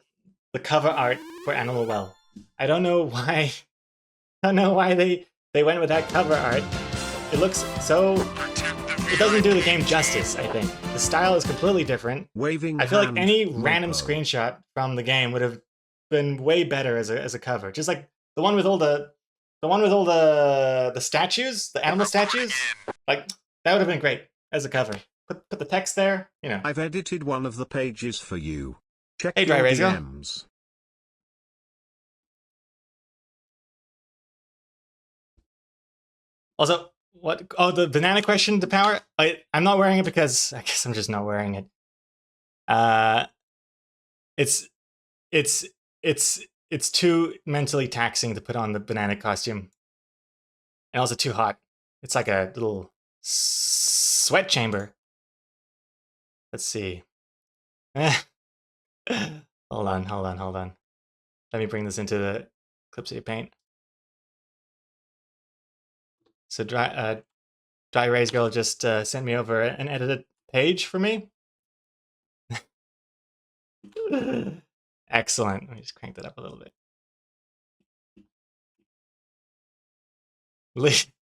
cover art for Animal Well. I don't know why. I don't know why they went with that cover art. It looks so. It doesn't do the game justice, I think. The style is completely different. Waving I feel like hand, any random Mopo. screenshot from the game would have been way better as a cover. Just like the one with all the statues, the animal statues. Like that would have been great as a cover. Put the text there, you know. I've edited one of the pages for you. Check Hey, your Dry Razor. DMs. Also, what? Oh, the banana question, the power. I'm not wearing it because I guess I'm just not wearing it. It's too mentally taxing to put on the banana costume, and also too hot. It's like a little sweat chamber. Let's see. Hold on. Let me bring this into the Clipsy Paint. So Dry Rays Girl just sent me over an edited page for me. Excellent. Let me just crank that up a little bit. Lee?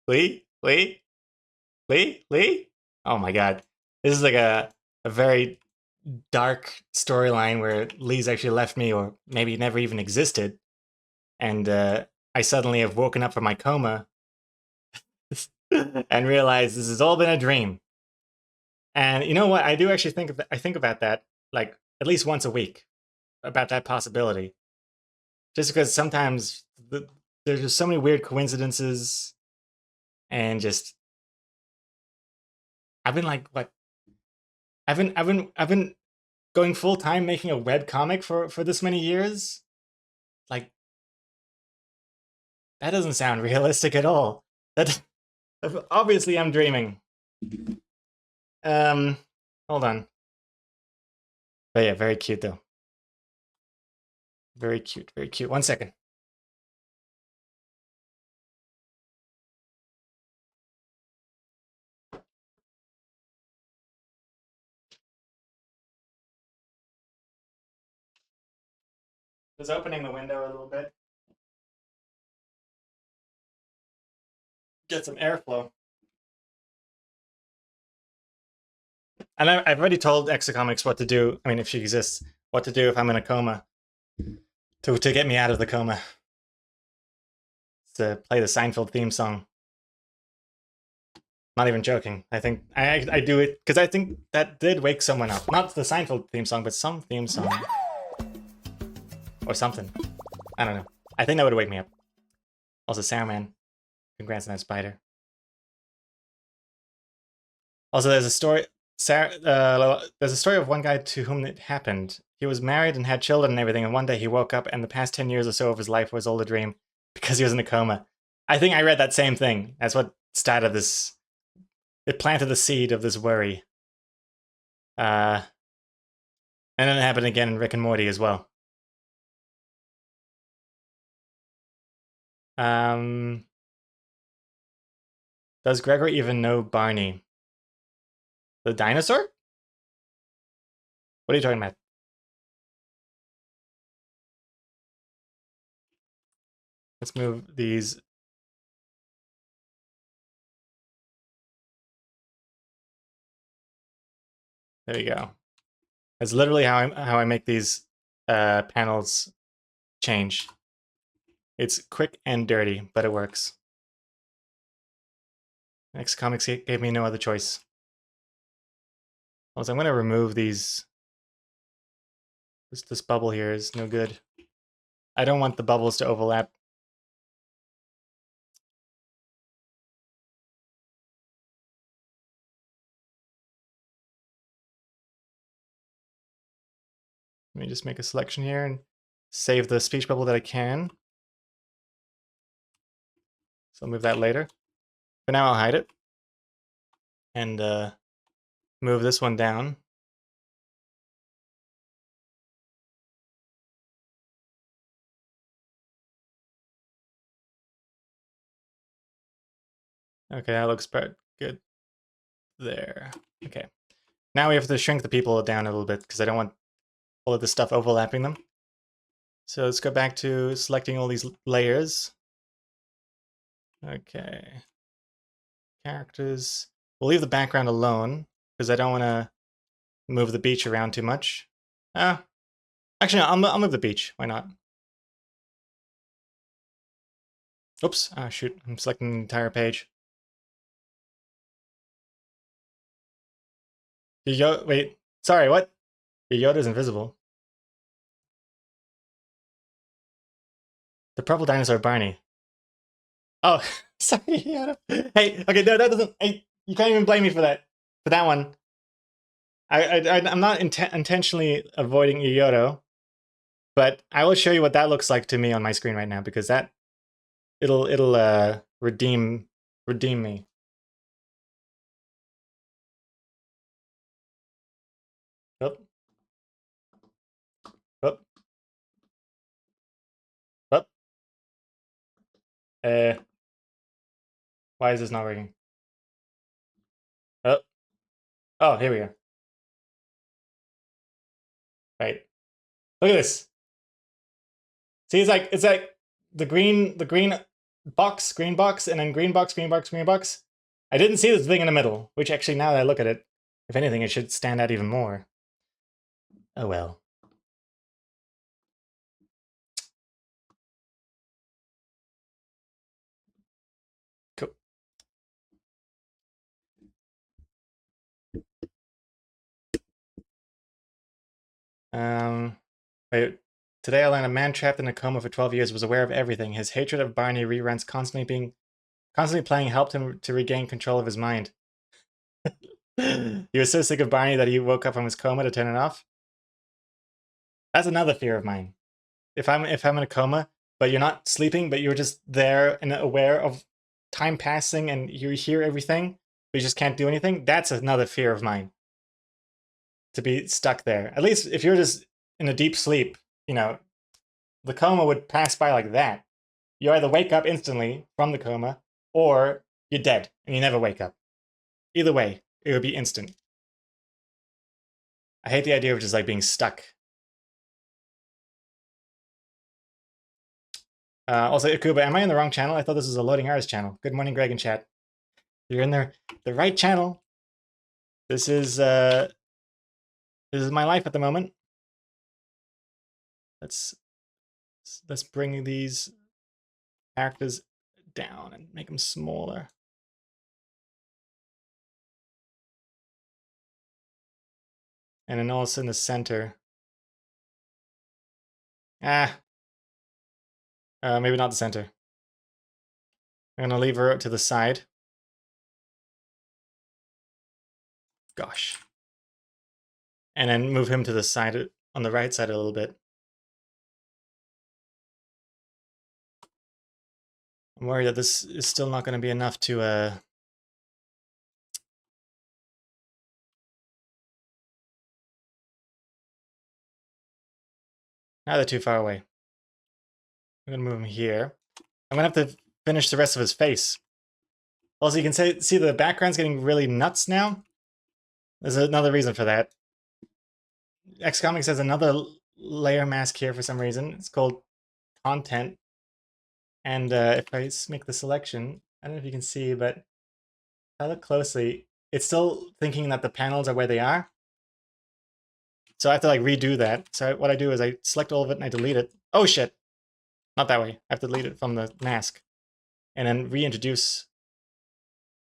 Oh my god. This is like a very dark storyline where Lee's actually left me, or maybe never even existed. And I suddenly have woken up from my coma and realized this has all been a dream. And you know what? I do actually think about that like at least once a week, about that possibility. Just because sometimes there's just so many weird coincidences, and just I've been like, what? I've been going full time making a web comic for this many years. Like that doesn't sound realistic at all. That obviously I'm dreaming. Hold on. But yeah, very cute though. Very cute, very cute. 1 second. Just opening the window a little bit. Get some airflow. And I've already told Exocomics what to do. I mean, if she exists, what to do if I'm in a coma. To get me out of the coma. To play the Seinfeld theme song. Not even joking. I think I do it because I think that did wake someone up. Not the Seinfeld theme song, but some theme song. Or something. I don't know. I think that would wake me up. Also, Saruman. Congrats on that spider. Also, there's a story. There's a story of one guy to whom it happened. He was married and had children and everything, and one day he woke up and the past 10 years or so of his life was all a dream because he was in a coma. I think I read that same thing. That's what started this. It planted the seed of this worry. And then it happened again in Rick and Morty as well. Does Gregory even know Barney? The dinosaur? What are you talking about? Let's move these. There we go. That's literally how I make these panels change. It's quick and dirty, but it works. Exocomics gave me no other choice. Also, I'm going to remove these. This bubble here is no good. I don't want the bubbles to overlap. Let me just make a selection here and save the speech bubble that I can. So I'll move that later. For now, I'll hide it. And move this one down. Okay, that looks good. There. Okay. Now we have to shrink the people down a little bit because I don't want all of this stuff overlapping them. So let's go back to selecting all these layers. Okay. Characters. We'll leave the background alone because I don't want to move the beach around too much. Actually, no, I'll move the beach. Why not? Oops. Ah, shoot. I'm selecting the entire page. Wait. Sorry, what? Your Yoda's invisible. The purple dinosaur Barney. Oh, sorry, Yoda. Hey, okay, no, that doesn't. Hey, you can't even blame me for that. For that one. I'm not intentionally avoiding Yoda, but I will show you what that looks like to me on my screen right now because that it'll redeem me. Up. Up. Up. Why is this not working? Oh, here we go. Right. Look at this. See, it's like the green box, and then green box. I didn't see this thing in the middle, which actually now that I look at it, if anything, it should stand out even more. Oh well. Cool. Wait. Today I learned a man trapped in a coma for 12 years was aware of everything. His hatred of Barney reruns constantly playing helped him to regain control of his mind. He was so sick of Barney that he woke up from his coma to turn it off. That's another fear of mine. If I'm in a coma, but you're not sleeping, but you're just there and aware of time passing and you hear everything, but you just can't do anything, that's another fear of mine. To be stuck there. At least if you're just in a deep sleep, you know, the coma would pass by like that. You either wake up instantly from the coma, or you're dead and you never wake up. Either way, it would be instant. I hate the idea of just like being stuck. Also, Ikuba, am I in the wrong channel? I thought this was a Loading Artist channel. Good morning, Greg and chat. You're in the right channel. This is my life at the moment. Let's bring these characters down and make them smaller. And then also in the center. Maybe not the center. I'm gonna leave her out to the side. Gosh. And then move him to the side, on the right side a little bit. I'm worried that this is still not gonna be enough to, now they're too far away. I'm gonna move him here. I'm gonna have to finish the rest of his face. Also, you can see the background's getting really nuts now. There's another reason for that. XComics has another layer mask here for some reason. It's called Content. And if I make the selection, I don't know if you can see, but if I look closely, it's still thinking that the panels are where they are. So I have to like redo that. So what I do is I select all of it and I delete it. Oh shit! Not that way. I have to delete it from the mask. And then reintroduce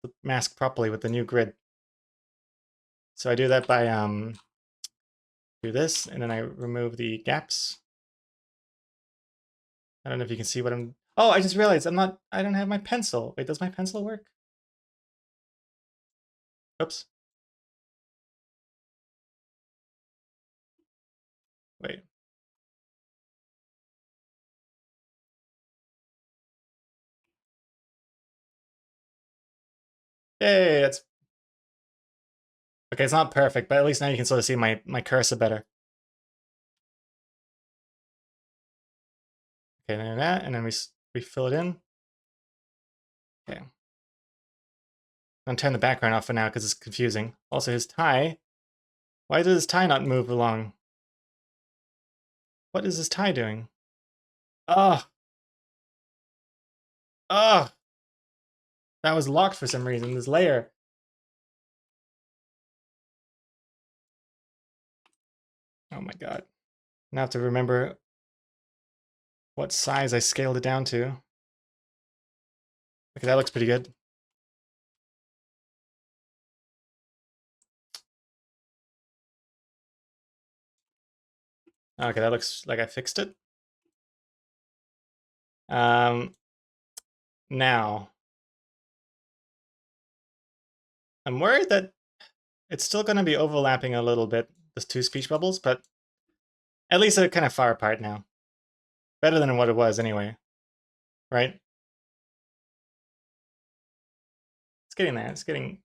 the mask properly with the new grid. So I do that by do this, and then I remove the gaps. I don't know if you can see what I'm... Oh, I just realized I don't have my pencil. Wait, does my pencil work? Oops. Wait. Yay, that's... Okay, it's not perfect, but at least now you can sort of see my cursor better. Okay, then that, and then we fill it in. Okay. I'm gonna turn the background off for now because it's confusing. Also, his tie. Why does his tie not move along? What is his tie doing? Oh. Oh. That was locked for some reason, this layer. Oh my god. Now I have to remember what size I scaled it down to. Okay, that looks pretty good. Okay, that looks like I fixed it. Now, I'm worried that it's still going to be overlapping a little bit, those two speech bubbles, but at least they're kind of far apart now. Better than what it was anyway, right? It's getting there. It's getting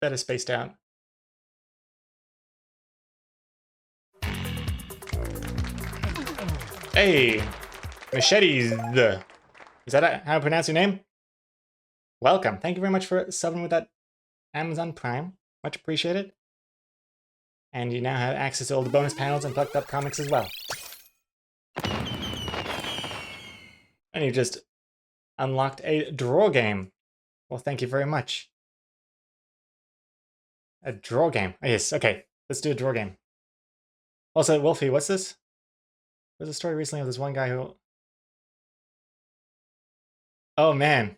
better spaced out. Hey, Machetes. Is that how I pronounce your name? Welcome. Thank you very much for subbing with that Amazon Prime. Much appreciated. And you now have access to all the bonus panels and plucked up comics as well. And you just unlocked a draw game. Well, thank you very much. A draw game. Oh, yes, okay. Let's do a draw game. Also, Wolfie, what's this? There's a story recently of this one guy who... Oh, man.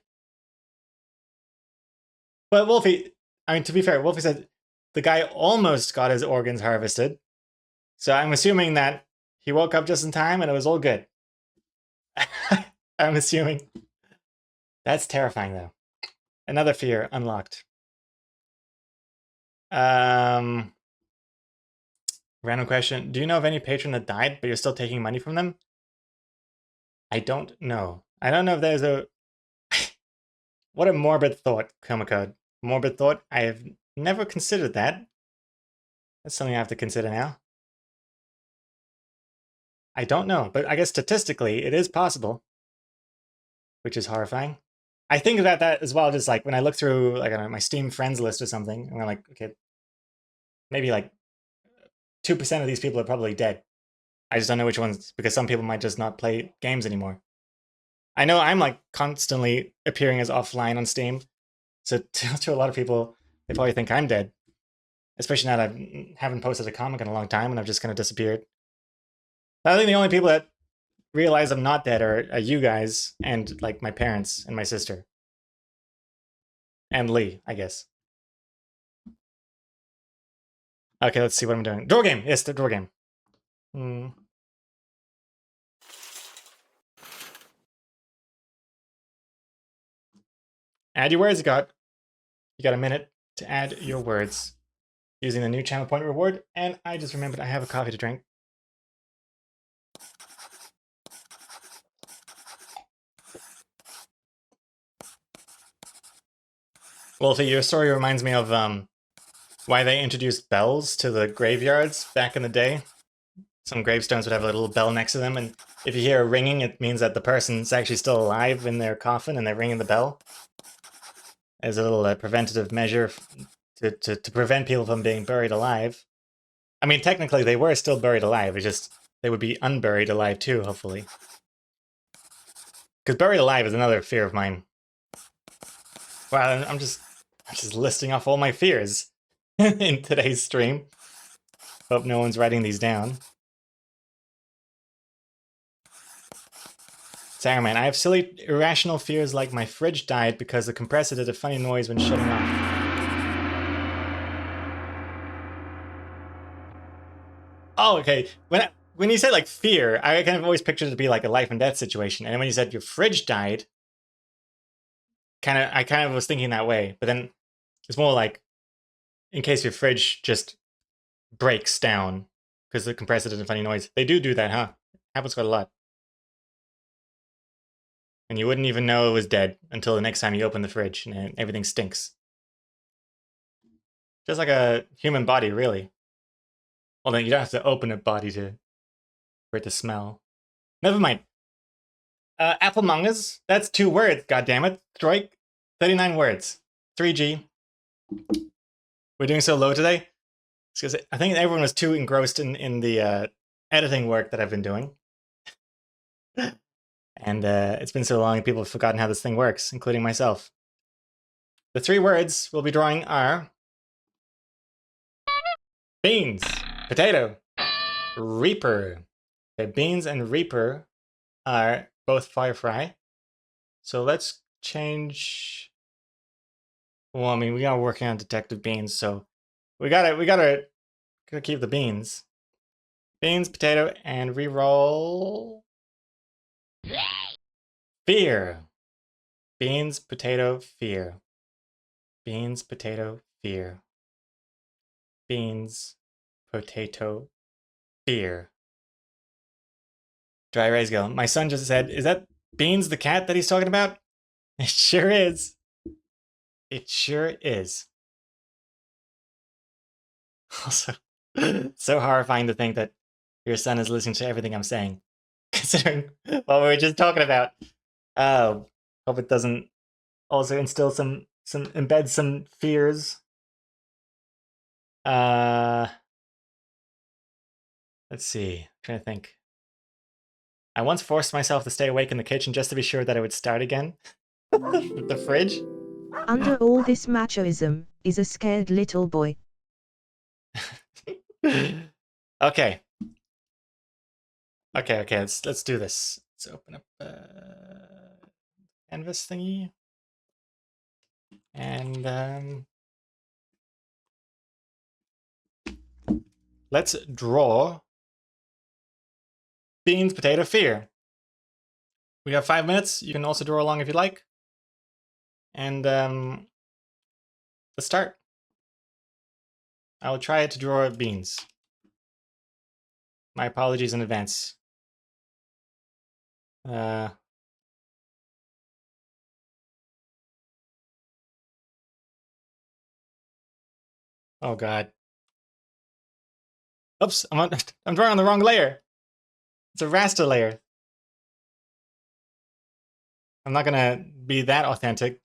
But Wolfie, I mean, to be fair, Wolfie said the guy almost got his organs harvested. So I'm assuming that he woke up just in time and it was all good. I'm assuming. That's terrifying, though. Another fear unlocked. Random question. Do you know of any patron that died, but you're still taking money from them? I don't know. I don't know if there's a... What a morbid thought, Komacode. Morbid thought. I have never considered that. That's something I have to consider now. I don't know, but I guess statistically it is possible. Which is horrifying. I think about that as well, just like when I look through like my Steam friends list or something, and I'm like, okay, maybe like 2% of these people are probably dead. I just don't know which ones, because some people might just not play games anymore. I know I'm like constantly appearing as offline on Steam, so to a lot of people, they probably think I'm dead. Especially now that I haven't posted a comic in a long time and I've just kind of disappeared. I think the only people that realize I'm not dead are you guys and like my parents and my sister. And Lee, I guess. Okay, let's see what I'm doing. Draw game! Yes, the draw game. Add your words, you got a minute to add your words using the new channel point reward, and I just remembered I have a coffee to drink. Wolfie, your story reminds me of why they introduced bells to the graveyards back in the day. Some gravestones would have a little bell next to them, and if you hear a ringing, it means that the person's actually still alive in their coffin and they're ringing the bell. As a little preventative measure to prevent people from being buried alive. I mean, technically they were still buried alive, it's just they would be unburied alive too, hopefully. Because buried alive is another fear of mine. Wow, I'm just listing off all my fears in today's stream. Hope no one's writing these down. Saruman, I have silly, irrational fears like my fridge died because the compressor did a funny noise when shutting off. Oh, okay. When you said like fear, I kind of always pictured it to be like a life and death situation. And then when you said your fridge died, I kind of was thinking that way. But then it's more like in case your fridge just breaks down because the compressor did a funny noise. They do that, huh? Happens quite a lot. And you wouldn't even know it was dead until the next time you open the fridge and everything stinks. Just like a human body, really. Well, then you don't have to open a body for it to smell. Never mind. Applemongas, that's 2 words, goddammit. Strike, 39 words. 3G. We're doing so low today? Because I think everyone was too engrossed in the editing work that I've been doing. And it's been so long, people have forgotten how this thing works, including myself. The 3 words we'll be drawing are beans, potato, reaper. Okay, beans and reaper are both fire fry. So let's change. Well, I mean, we are working on Detective Beans, so we gotta keep the beans. Beans, potato, and reroll. Fear. Beans, potato, fear. Beans, potato, fear. Beans, potato, fear. Dry Rays Gill. My son just said, is that Beans the cat that he's talking about? It sure is. It sure is. Also, so horrifying to think that your son is listening to everything I'm saying. Considering what we were just talking about. Oh, hope it doesn't also instill embed some fears. Let's see. I'm trying to think. I once forced myself to stay awake in the kitchen just to be sure that it would start again. The fridge? Under all this machoism is a scared little boy. Okay. Okay, let's do this. Let's open up canvas thingy. And let's draw Beans, potato, fear. We have 5 minutes. You can also draw along if you like. And let's start. I will try to draw beans. My apologies in advance. Oh god. Oops, I'm drawing on the wrong layer. It's a raster layer. I'm not gonna be that authentic.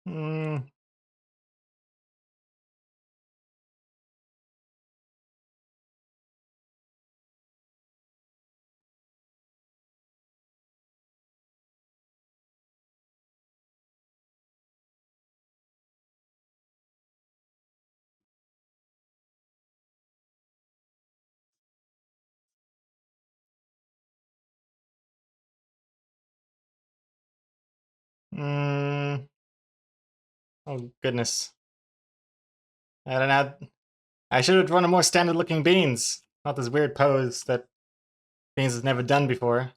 Hmm. Mm, oh goodness. I don't know. I should have drawn a more standard looking Beans. Not this weird pose that Beans has never done before.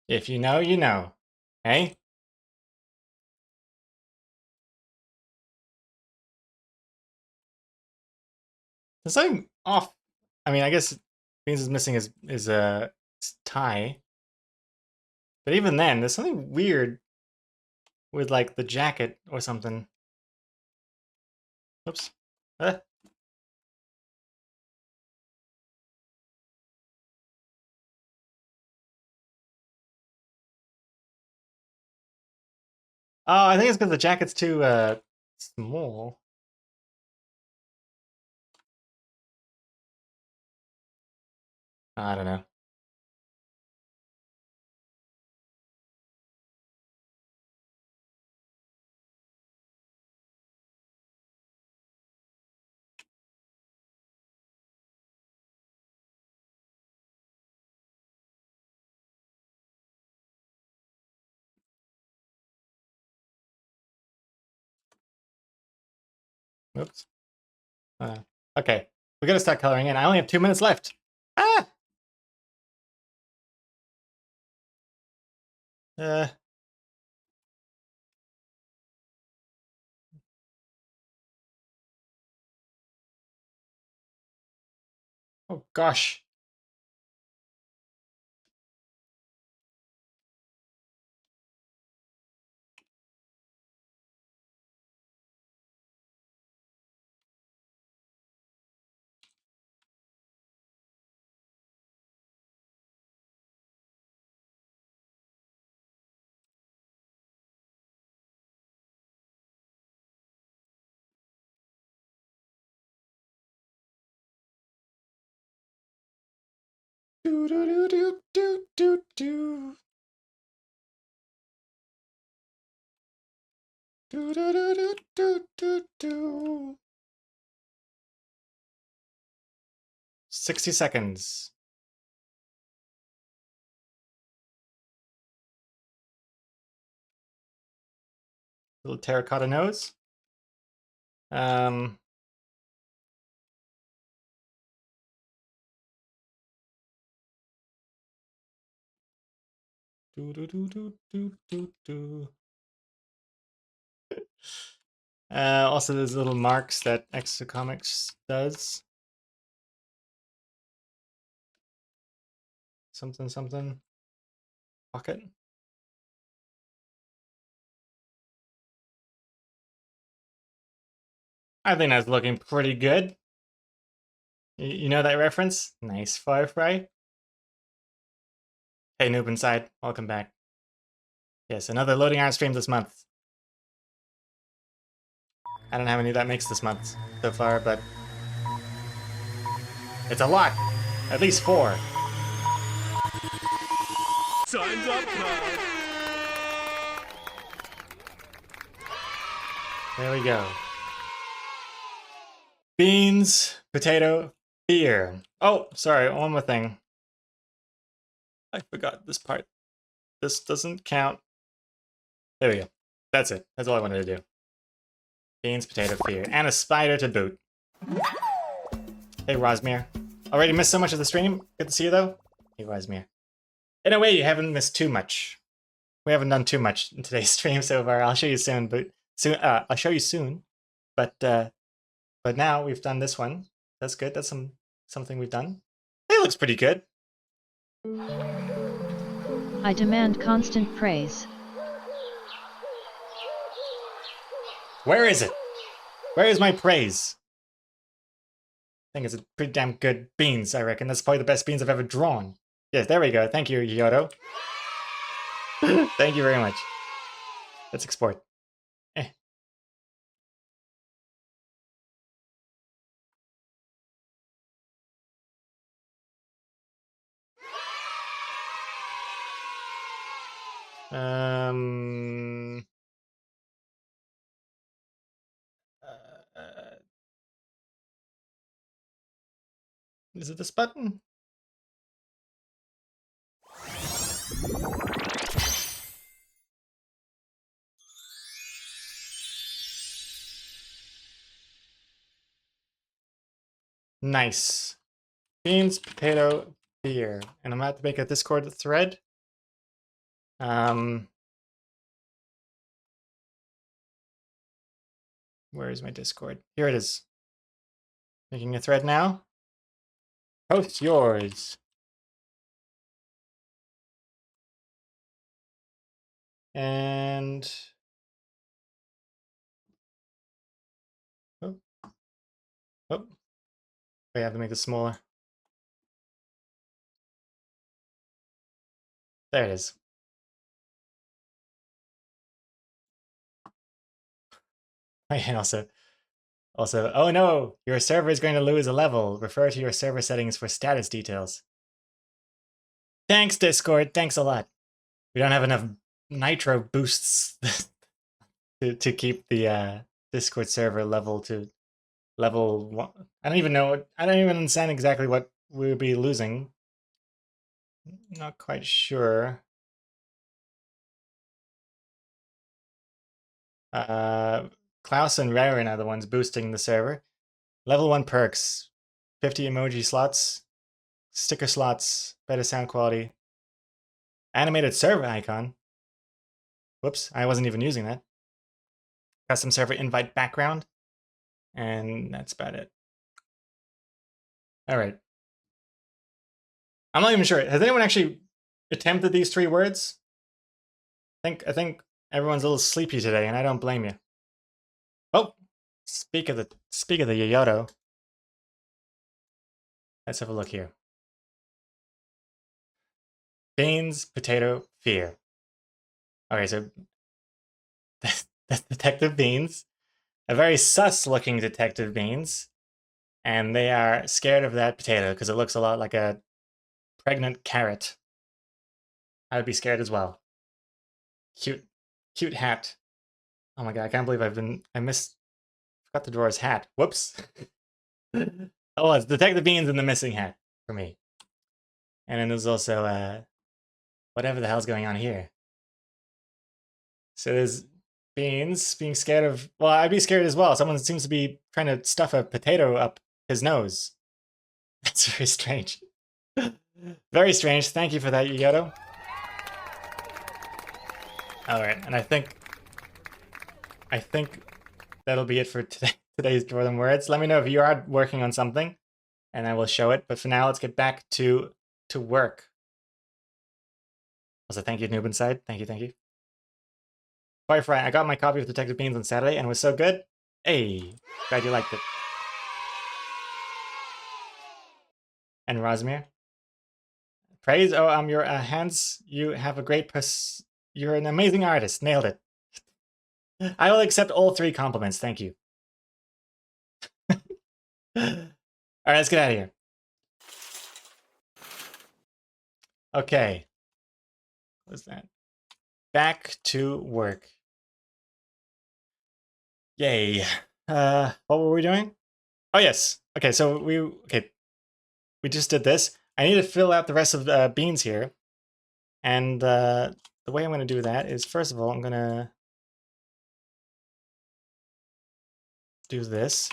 If you know, you know. Hey? There's something off. I mean, I guess Beans is missing his tie. But even then, there's something weird with like the jacket or something. Oops. Ah. Oh, I think it's because the jacket's too small. I don't know. Oops. Okay, we gotta start coloring in. I only have 2 minutes left. Ah! Uh. Oh gosh. Do do do do do do do. Do do do do do do do. 60 seconds. Little terracotta nose. Um. Do do do do do do do. Also, there's little marks that Extra Comics does. Something something. Pocket. I think that's looking pretty good. You know that reference? Nice, Firefly. Hey, Noob Inside, welcome back. Yes, another loading iron stream this month. I don't know how many that makes this month so far, but it's a lot. At least 4. Time's up now. There we go. Beans, potato, beer. Oh, sorry, one more thing. I forgot this part. This doesn't count. There we go. That's it. That's all I wanted to do. Beans, potato, beer, and a spider to boot. Hey, Rosmere. Already missed so much of the stream. Good to see you, though. Hey, Rosmere. In a way, you haven't missed too much. We haven't done too much in today's stream so far. I'll show you soon, but I'll show you soon. But now we've done this one. That's good. That's something we've done. It looks pretty good. I demand constant praise. Where is it? Where is my praise? I think it's a pretty damn good beans, I reckon. That's probably the best beans I've ever drawn. Yes, there we go. Thank you, Yodo. Thank you very much. Let's export. Eh. Um... Is it this button? Nice. Beans, potato, beer. And I'm about to make a Discord thread. Where is my Discord? Here it is. Making a thread now. Post yours. And oh, I have to make this smaller. There it is. And also, oh no, your server is going to lose a level. Refer to your server settings for status details. Thanks, Discord. Thanks a lot. We don't have enough nitro boosts to keep the Discord server level to level 1. I don't even know. I don't even understand exactly what we'll be losing. Not quite sure. Klaus and Raren are the ones boosting the server. Level 1 perks, 50 emoji slots, sticker slots, better sound quality, animated server icon. Whoops, I wasn't even using that. Custom server invite background, and that's about it. All right. I'm not even sure. Has anyone actually attempted these 3 words? I think everyone's a little sleepy today, and I don't blame you. Oh, speak of the Yoyoto. Let's have a look here. Beans, potato, fear. Okay, so that's Detective Beans. A very sus-looking Detective Beans. And they are scared of that potato because it looks a lot like a pregnant carrot. I would be scared as well. Cute hat. Oh my god, I can't believe forgot to draw his hat. Whoops. Oh, it's Detective Beans and the missing hat for me. And then there's also whatever the hell's going on here. So there's Beans being scared of, well, I'd be scared as well. Someone seems to be trying to stuff a potato up his nose. That's very strange. Very strange. Thank you for that, Yodo. All right, and I think that'll be it for today's Draw Them Words. Let me know if you are working on something, and I will show it. But for now, let's get back to work. Also, thank you, Noob Inside. Thank you. Firefly, I got my copy of Detective Beans on Saturday, and it was so good. Hey, glad you liked it. And Rosmir. Praise, oh, your hands, you have a great you're an amazing artist. Nailed it. I will accept all 3 compliments. Thank you. All right, let's get out of here. Okay. What's that? Back to work. Yay. What were we doing? Oh, yes. Okay, so we just did this. I need to fill out the rest of the beans here. And the way I'm going to do that is, first of all, I'm going to do this.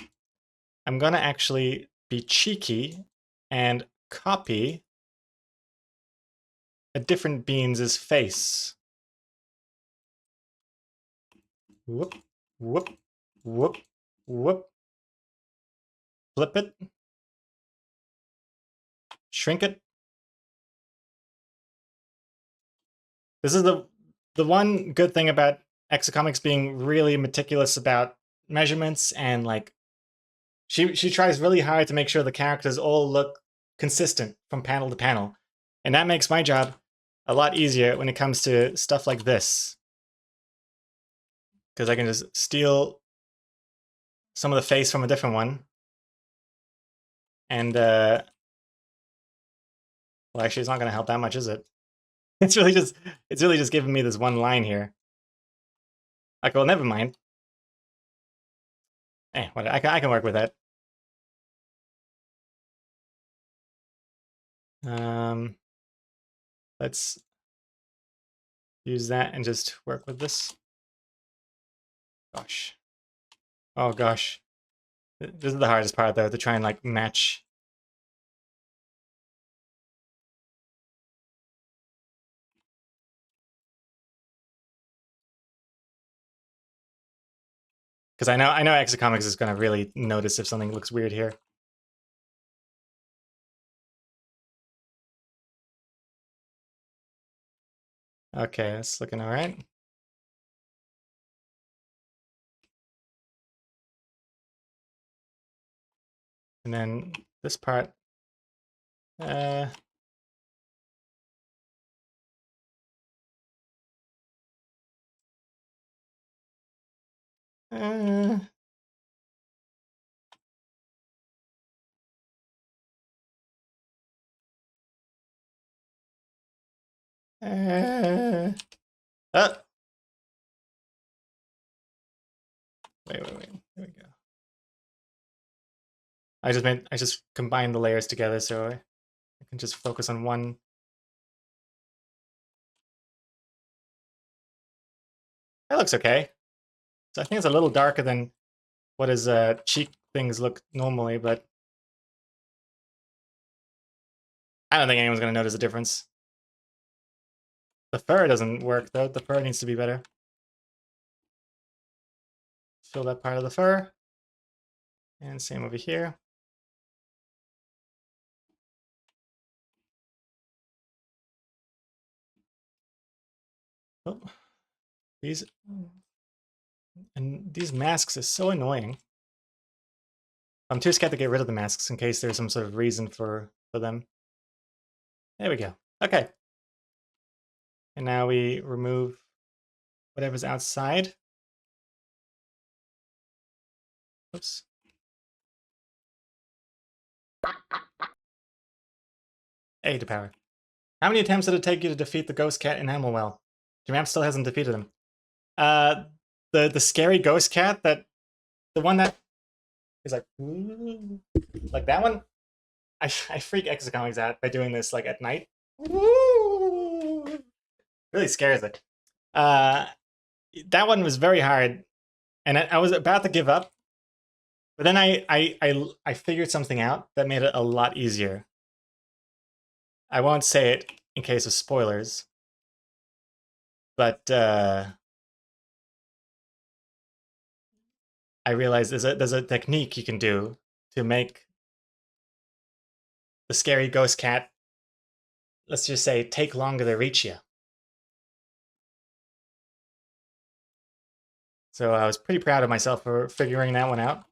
I'm going to actually be cheeky and copy a different beans' face. Whoop, whoop, whoop, whoop. Flip it. Shrink it. This is the one good thing about Exocomics being really meticulous about measurements and like she tries really hard to make sure the characters all look consistent from panel to panel. And that makes my job a lot easier when it comes to stuff like this. Because I can just steal some of the face from a different one. And well, actually it's not gonna help that much, is it? It's really just giving me this one line here. Okay, well, never mind. What, I can work with that. Let's use that and just work with this. Gosh. Oh gosh. This is the hardest part though, to try and like match. Because I know Exacomics is gonna really notice if something looks weird here. Okay, that's looking all right. And then this part, oh. Wait. There we go. I just combined the layers together so I can just focus on one. That looks okay. So I think it's a little darker than what his cheek things look normally, but I don't think anyone's gonna notice a difference. The fur doesn't work though. The fur needs to be better. Fill that part of the fur. And same over here. Oh, these masks are so annoying. I'm too scared to get rid of the masks in case there's some sort of reason for them. There we go. Okay. And now we remove whatever's outside. Oops. A to power. How many attempts did it take you to defeat the ghost cat in Animalwell? Jamamp still hasn't defeated him. The scary ghost cat, the one that is like that one. I freak Exacomics out by doing this like at night. Really scares it. That one was very hard, and I was about to give up, but then I figured something out that made it a lot easier. I won't say it in case of spoilers, but I realized there's a technique you can do to make the scary ghost cat, let's just say, take longer to reach you. So I was pretty proud of myself for figuring that one out.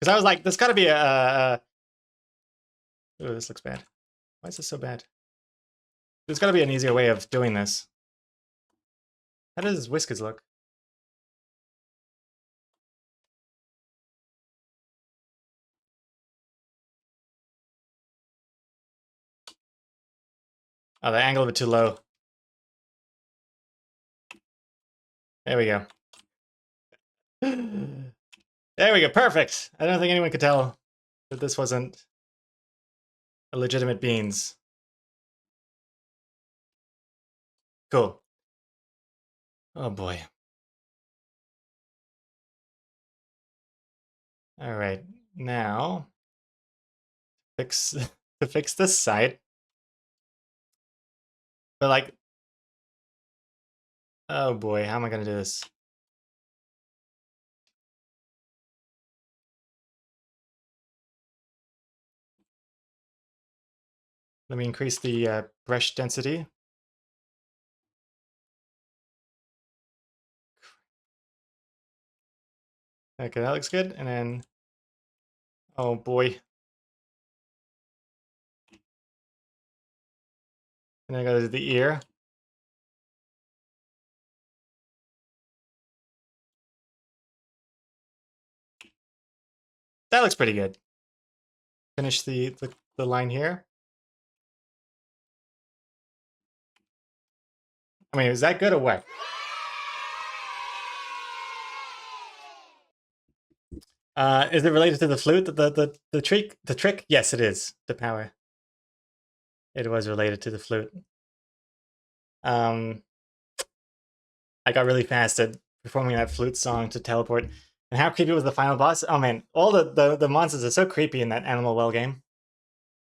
Because I was like, there's got to be a... Oh, this looks bad. Why is this so bad? There's got to be an easier way of doing this. How does his whiskers look? Oh, the angle of it too low. There we go. There we go, perfect! I don't think anyone could tell that this wasn't a legitimate beans. Cool. Oh boy. Alright, now to fix this side. But like, oh boy, how am I gonna do this? Let me increase the brush density. Okay, that looks good. And then, oh boy. And then I go to the ear. That looks pretty good. Finish the line here. I mean, is that good or what? Is it related to the flute? The trick? The trick? Yes, it is. The power. It was related to the flute. I got really fast at performing that flute song to teleport. And how creepy was the final boss? Oh man, all the monsters are so creepy in that Animal Well game.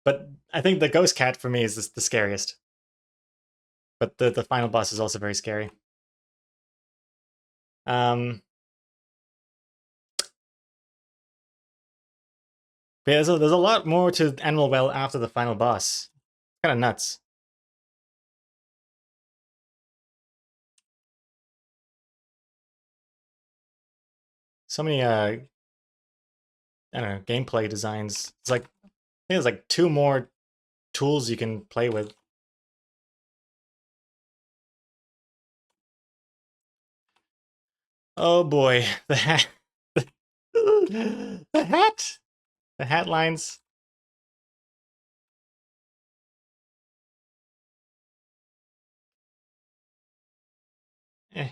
But I think the ghost cat for me is the scariest. But the final boss is also very scary. Yeah, there's a lot more to Animal Well after the final boss. Kind of nuts. So many I don't know, gameplay designs. It's like, I think there's like 2 more tools you can play with. Oh boy, the hat. The hat! The hat lines. Eh.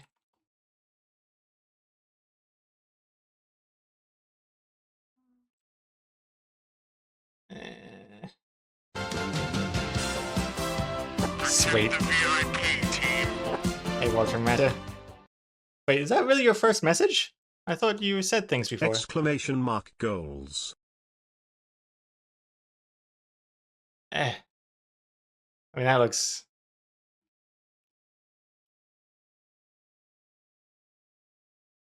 Eh. Sweet. Hey, Walter Meta. Wait, is that really your first message? I thought you said things before. Exclamation mark goals. Eh. I mean, that looks...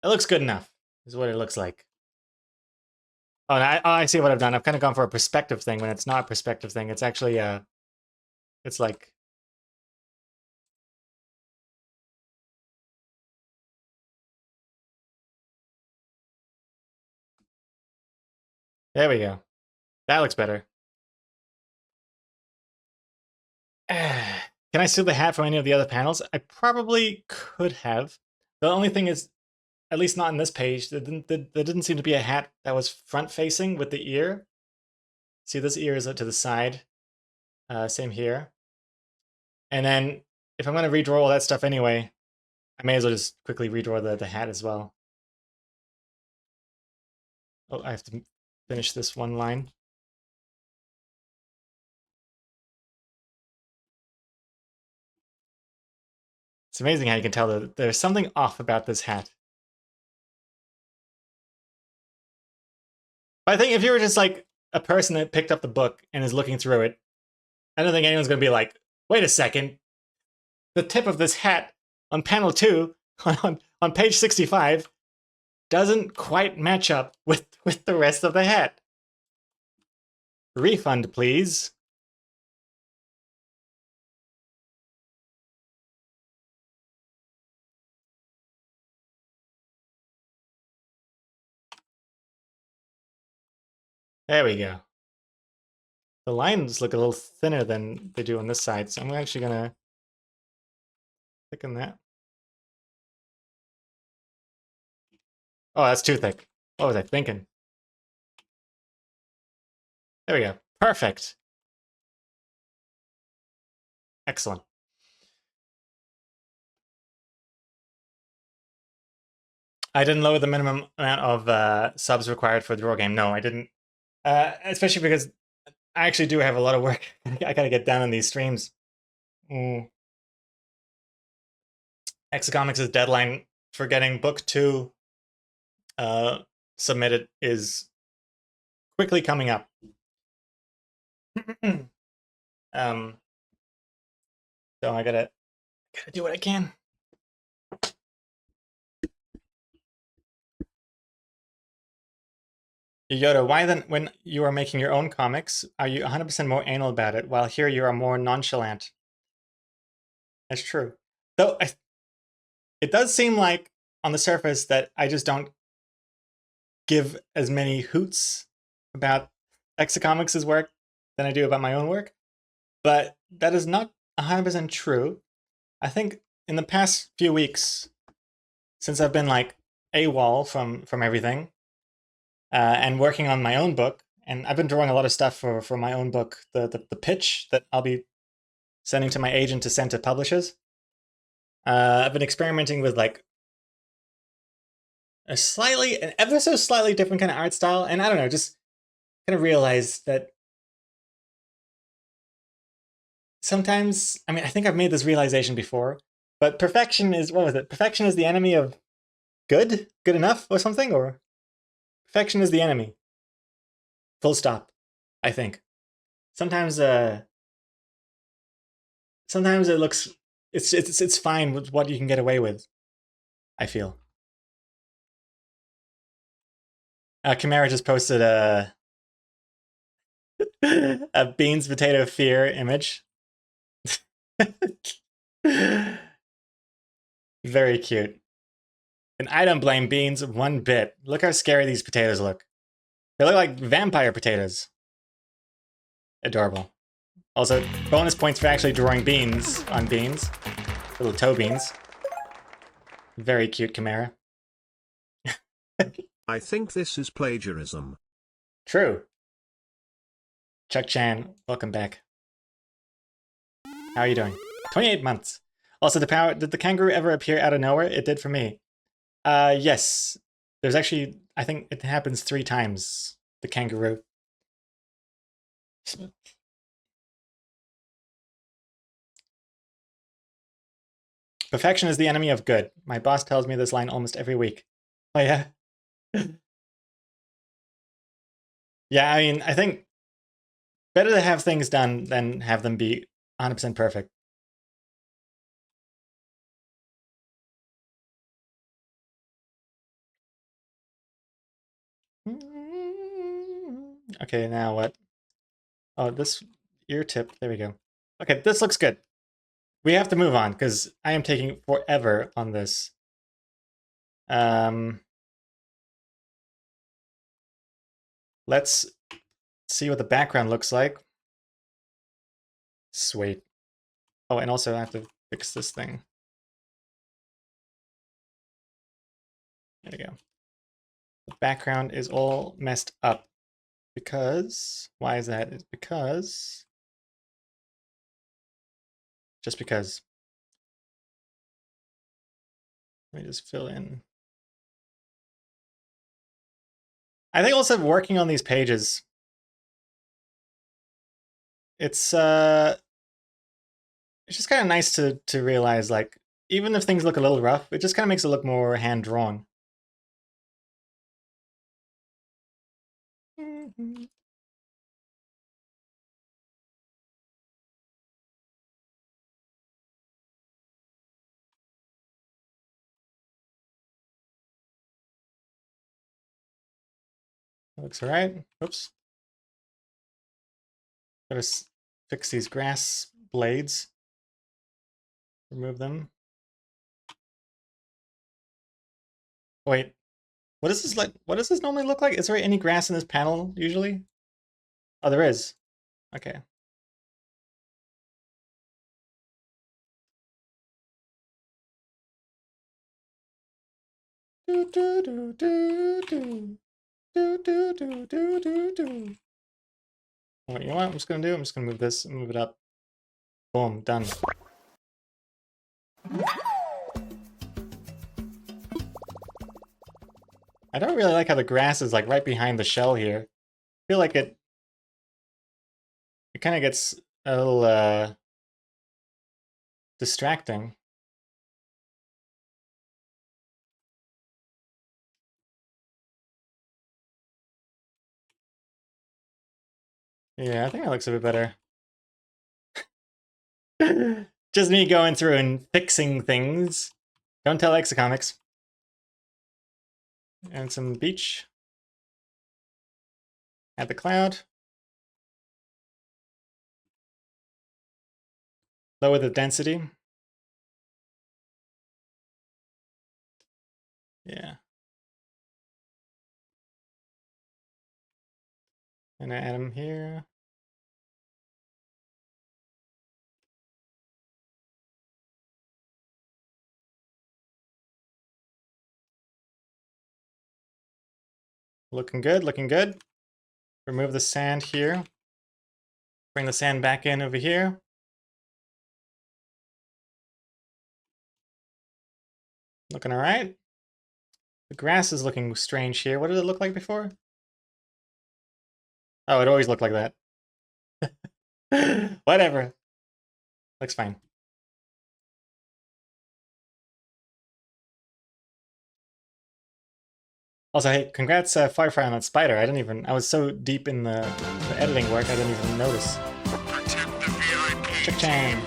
It looks good enough, is what it looks like. Oh, and I see what I've done. I've kind of gone for a perspective thing when it's not a perspective thing. It's actually, it's like... There we go. That looks better. Can I steal the hat from any of the other panels? I probably could have. The only thing is, at least not in this page, there didn't seem to be a hat that was front-facing with the ear. See, this ear is to the side. Same here. And then, if I'm going to redraw all that stuff anyway, I may as well just quickly redraw the hat as well. Oh, I have to finish this one line. It's amazing how you can tell that there's something off about this hat. But I think if you were just like a person that picked up the book and is looking through it, I don't think anyone's going to be like, wait a second, the tip of this hat on panel 2 on page 65 doesn't quite match up with the rest of the hat. Refund, please. There we go. The lines look a little thinner than they do on this side, so I'm actually gonna thicken that. Oh, that's too thick. What was I thinking? There we go. Perfect. Excellent. I didn't lower the minimum amount of subs required for the draw game. No, I didn't. Especially because I actually do have a lot of work I gotta get done on these streams. Exocomics' deadline for getting book 2 submitted is quickly coming up. So I gotta do what I can. Yoda, why then, when you are making your own comics, are you 100% more anal about it, while here you are more nonchalant? That's true. Though, it does seem like, on the surface, that I just don't give as many hoots about Exacomics' work than I do about my own work, but that is not 100% true. I think in the past few weeks, since I've been like AWOL from everything, and working on my own book, and I've been drawing a lot of stuff for my own book, the pitch that I'll be sending to my agent to send to publishers. I've been experimenting with like an ever so slightly different kind of art style, and I don't know, just kind of realized that sometimes, I mean, I think I've made this realization before, but perfection is, what was it? Perfection is the enemy of good? Good enough or something? Or perfection is the enemy. Full stop, I think. Sometimes it looks, it's fine with what you can get away with, I feel. Chimera just posted a Beans Potato Fear image. Very cute. And I don't blame Beans one bit. Look how scary these potatoes look. They look like vampire potatoes. Adorable. Also, bonus points for actually drawing beans on beans. Little toe beans. Very cute Chimera. I think this is plagiarism. True. Chuck Chan, welcome back. How are you doing? 28 months. Also, did the kangaroo ever appear out of nowhere? It did for me. Yes. There's actually, I think it happens 3 times, the kangaroo. Perfection is the enemy of good. My boss tells me this line almost every week. Oh yeah? Yeah, I mean, I think better to have things done than have them be 100% perfect. Okay, now what? Oh, this ear tip. There we go. Okay, this looks good. We have to move on because I am taking forever on this. Let's see what the background looks like. Sweet. Oh, and also I have to fix this thing. There we go. The background is all messed up because, why is that? It's because, just because. Let me just fill in. I think also working on these pages, it's just kind of nice to realize, like, even if things look a little rough, it just kind of makes it look more hand-drawn. Looks alright. Oops. Gotta fix these grass blades. Remove them. Wait. What is this like? What does this normally look like? Is there any grass in this panel usually? Oh, there is. Okay. Do do do do do. Do do do do do do. Well, you know what I'm just gonna do? I'm just gonna move this and move it up. Boom, done. I don't really like how the grass is like right behind the shell here. I feel like it kind of gets a little distracting. Yeah, I think that looks a bit better. Just me going through and fixing things. Don't tell Exacomics. And some beach. Add the cloud. Lower the density. Yeah. And I add them here. Looking good, looking good. Remove the sand here. Bring the sand back in over here. Looking all right. The grass is looking strange here. What did it look like before? Oh, it always looked like that. Whatever. Looks fine. Also, hey, congrats Firefly on that spider. I was so deep in the editing work, I didn't even notice. Chick-chang.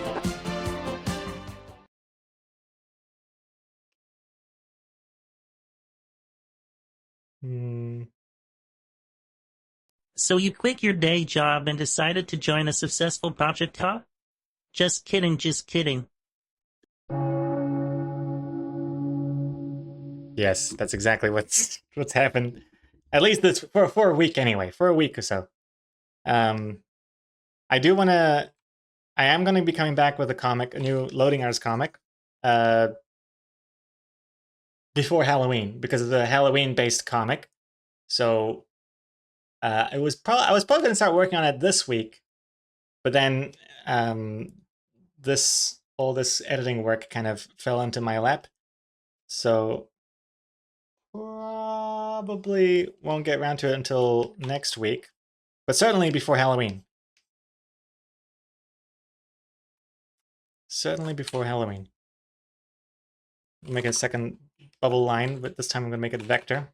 So you quit your day job and decided to join a successful project, huh? Just kidding, just kidding. Yes, that's exactly what's happened. At least this for a week anyway, for a week or so. I am gonna be coming back with a new Loading Hours comic, before Halloween, because of the Halloween-based comic. So I was probably gonna start working on it this week, but then all this editing work kind of fell into my lap. So probably won't get around to it until next week, but certainly before Halloween. Certainly before Halloween. Make a second bubble line, but this time I'm going to make it vector.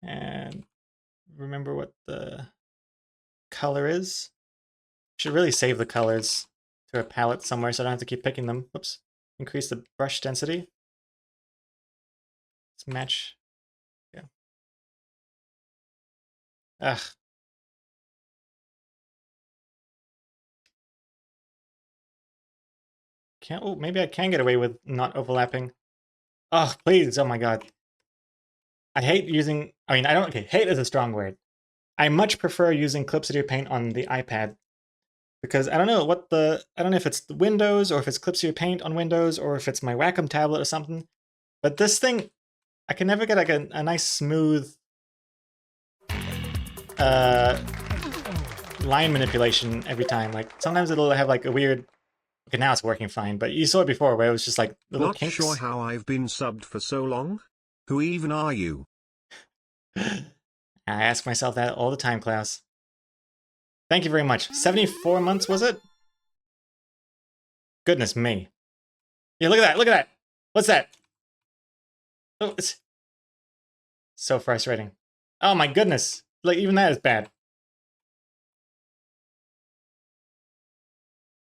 And remember what the color is. Should really save the colors to a palette somewhere so I don't have to keep picking them. Whoops. Increase the brush density. Let's match. Yeah. Ugh. Oh, maybe I can get away with not overlapping. Oh, please. Oh my god. I hate using, okay, hate is a strong word. I much prefer using Clip Studio Paint on the iPad. Because I don't know if it's the Windows or if it's Clip Studio Paint on Windows or if it's my Wacom tablet or something. But this thing, I can never get like a nice smooth line manipulation every time. Like sometimes it'll have like a weird. Okay, now it's working fine, but you saw it before where it was just like little Not kinks. sure how I've been subbed for so long. Who even are you? I ask myself that all the time, Klaus. Thank you very much. 74 months, was it? Goodness me. Yeah, look at that, look at that. What's that? Oh, it's so frustrating. Oh my goodness. Like, even that is bad.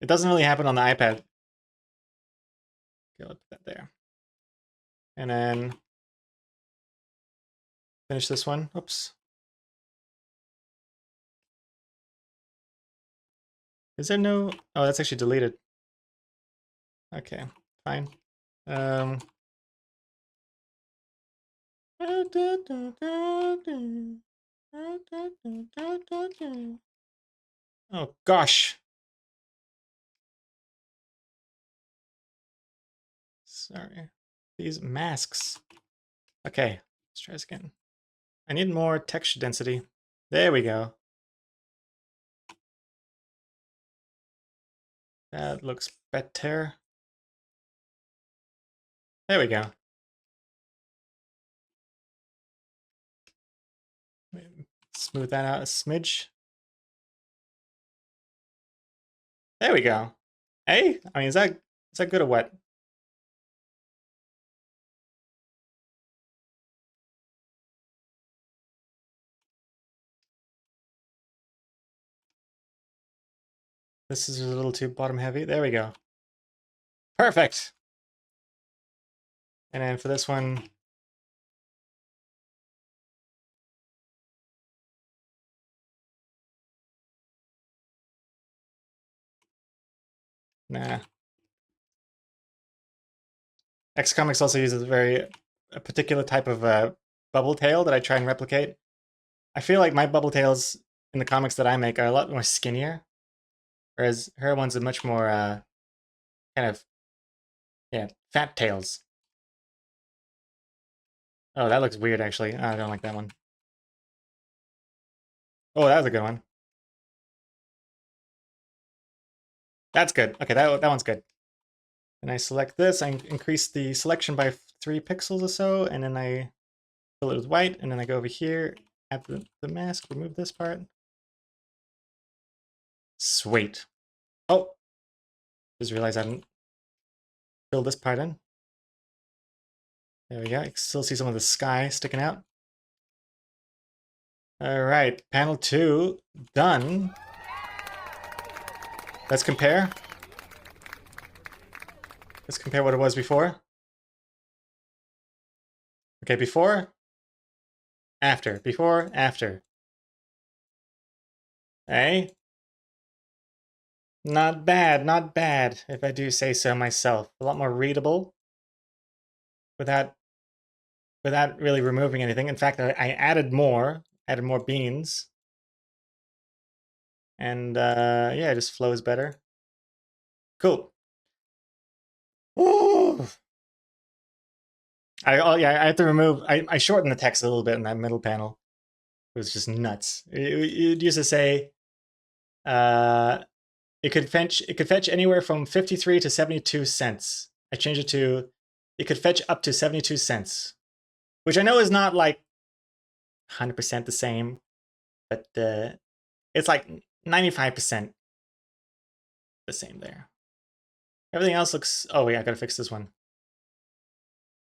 It doesn't really happen on the iPad. Okay, let's put that there. And then finish this one. Oops. Is there no... Oh, that's actually deleted. Okay, fine. Oh, gosh. Sorry. These masks. Okay, let's try this again. I need more texture density. There we go. That looks better. There we go. Smooth that out a smidge. There we go. Hey, I mean, is that good or what? This is a little too bottom heavy. There we go. Perfect. And then for this one, nah. XComics also uses a particular type of bubble tail that I try and replicate. I feel like my bubble tails in the comics that I make are a lot more skinnier, whereas her ones are much more kind of, yeah, fat tails. Oh, that looks weird actually. I don't like that one. Oh, that was a good one. That's good. Okay, that one's good. And I select this, I increase the selection by 3 pixels or so, and then I fill it with white, and then I go over here, add the mask, remove this part. Sweet. Oh! Just realized I didn't fill this part in. There we go, I can still see some of the sky sticking out. Alright, panel 2, done. Let's compare. Let's compare what it was before. Okay, before, after, before, after. Hey? Not bad, if I do say so myself. A lot more readable without really removing anything. In fact, I added more beans. And yeah, it just flows better. Cool. Ooh. I have to remove, I shortened the text a little bit in that middle panel. It was just nuts. It used to say, it could fetch anywhere from 53 to 72 cents. I changed it to, it could fetch up to 72 cents, which I know is not like 100% the same, but it's like 95% the same there. Everything else looks, oh yeah, I gotta fix this one.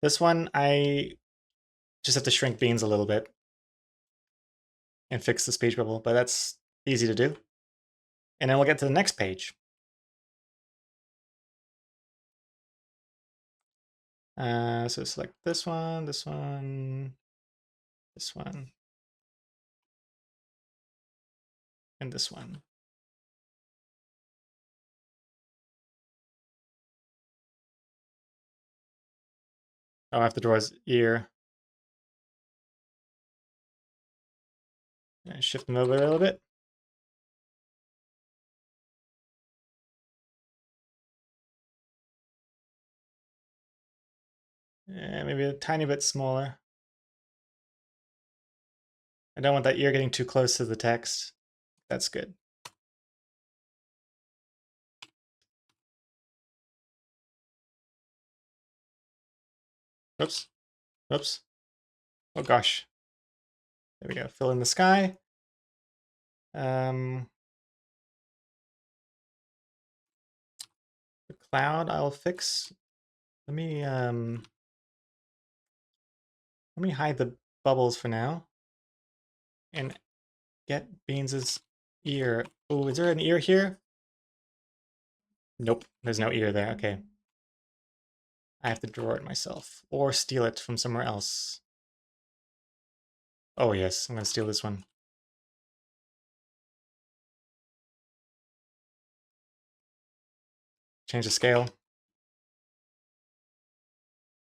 This one, I just have to shrink beans a little bit and fix the speech bubble, but that's easy to do. And then we'll get to the next page. So select this one, this one, this one, and this one. Oh, I have to draw his ear. And shift him over a little bit. And maybe a tiny bit smaller. I don't want that ear getting too close to the text. That's good. Oops. Oops. Oh gosh. There we go. Fill in the sky. The cloud I'll fix. Let me hide the bubbles for now. And get Beans's ear. Oh, is there an ear here? Nope, there's no ear there. Okay. I have to draw it myself or steal it from somewhere else. Oh yes, I'm gonna steal this one. Change the scale.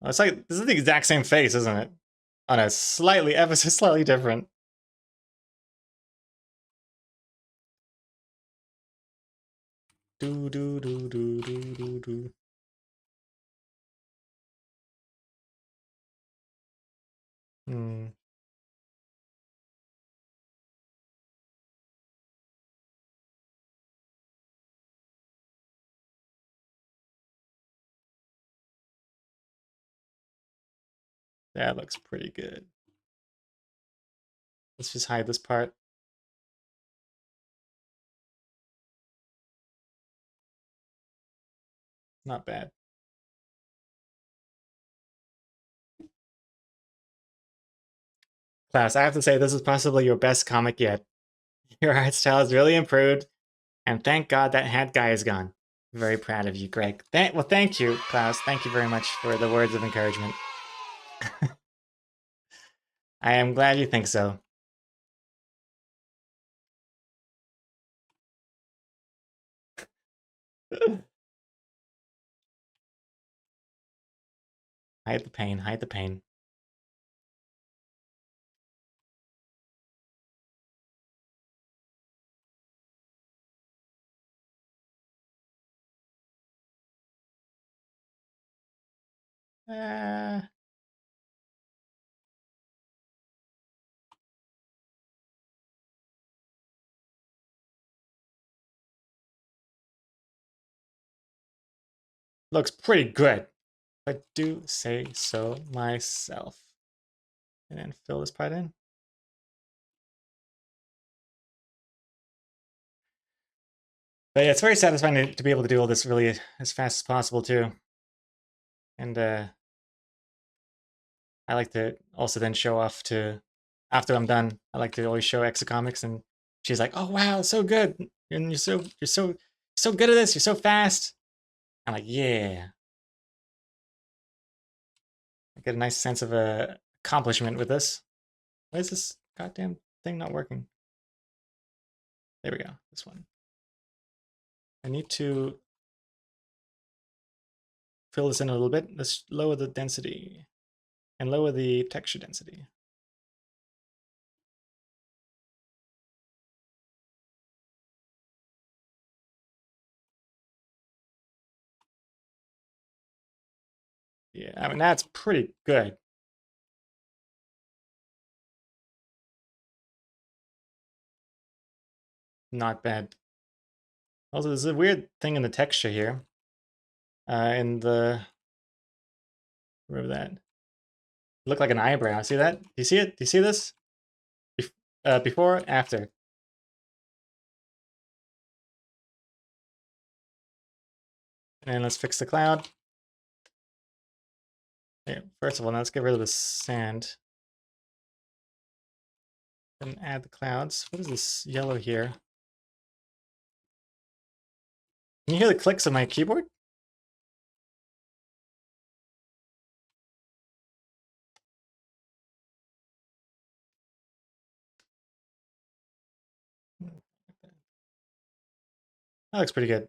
Oh, it's like, this is the exact same face, isn't it? Oh no, slightly, ever so slightly different. Do do do do do do do. Hmm. That looks pretty good. Let's just hide this part. Not bad. Klaus, I have to say, this is possibly your best comic yet. Your art style has really improved, and thank God that hat guy is gone. Very proud of you, Greg. Well, thank you, Klaus. Thank you very much for the words of encouragement. I am glad you think so. Hide the pain, hide the pain. Uh, looks pretty good. If I do say so myself. And then fill this part in. But yeah, it's very satisfying to be able to do all this really as fast as possible too. And I like to also then show off to, after I'm done, I like to always show Exocomics, and she's like, "Oh wow, so good, and you're so good at this. You're so fast." I'm like, "Yeah." I get a nice sense of accomplishment with this. Why is this goddamn thing not working? There we go. This one. I need to fill this in a little bit. Let's lower the density and lower the texture density. Yeah, I mean, that's pretty good. Not bad. Also, there's a weird thing in the texture here. In the... Remember that? Look like an eyebrow. See that? Do you see it? Do you see this? Before, after. And let's fix the cloud. Okay, first of all, let's get rid of the sand. Then add the clouds. What is this yellow here? Can you hear the clicks of my keyboard? That looks pretty good.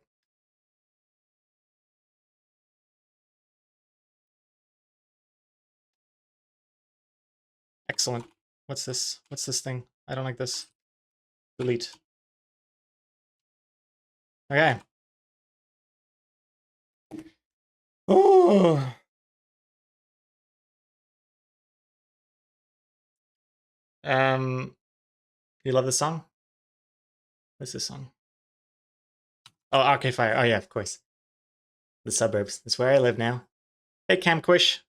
Excellent. What's this? What's this thing? I don't like this. Delete. Okay. Oh. You love this song? What's this song? Oh, Arcade Fire. Oh yeah, of course. The suburbs. That's where I live now. Hey, Camquish.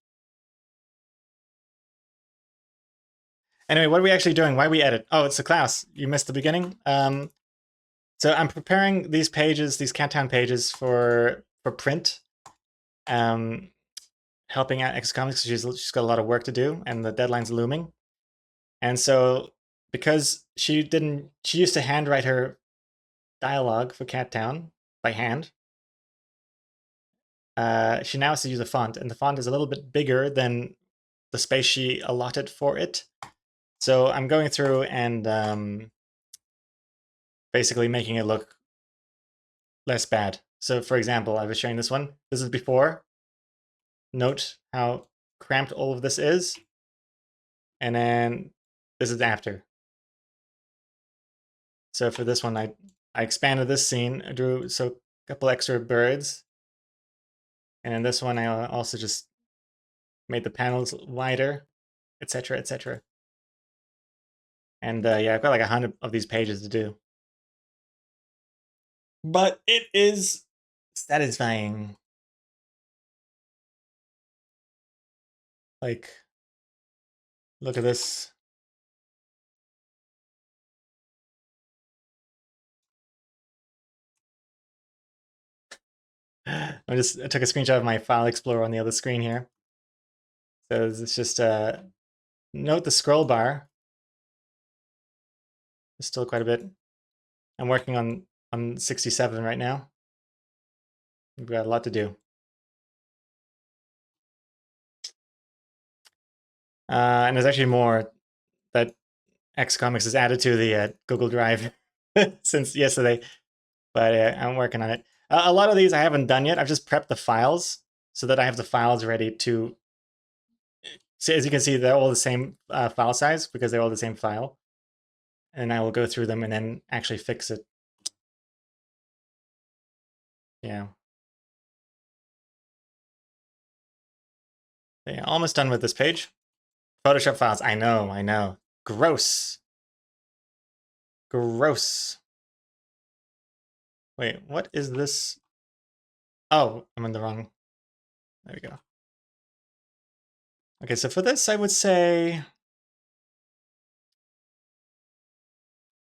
Anyway, what are we actually doing? Why we edit? Oh, it's the class. You missed the beginning. So I'm preparing these pages, these Cattown pages for print. Helping out Exocomics. She's got a lot of work to do, and the deadline's looming. And so, because she used to handwrite her dialogue for Cattown by hand. She now has to use a font, and the font is a little bit bigger than the space she allotted for it. So I'm going through and basically making it look less bad. So for example, I was showing this one. This is before. Note how cramped all of this is. And then this is after. So for this one, I expanded this scene. I drew a couple extra birds. And in this one, I also just made the panels wider, etc., etc. And yeah, I've got like 100 of these pages to do. But it is satisfying. Like, look at this. I took a screenshot of my file explorer on the other screen here. So it's just note the scroll bar. There's still quite a bit. I'm working on 67 right now. We've got a lot to do. And there's actually more that Exocomics has added to the Google Drive since yesterday, but I'm working on it. A lot of these I haven't done yet. I've just prepped the files so that I have the files ready to... So as you can see, they're all the same file size because they're all the same file. And I will go through them and then actually fix it. Yeah. Yeah, almost done with this page. Photoshop files. I know. Gross. Gross. Wait, what is this? Oh, I'm in the wrong. There we go. Okay, so for this, I would say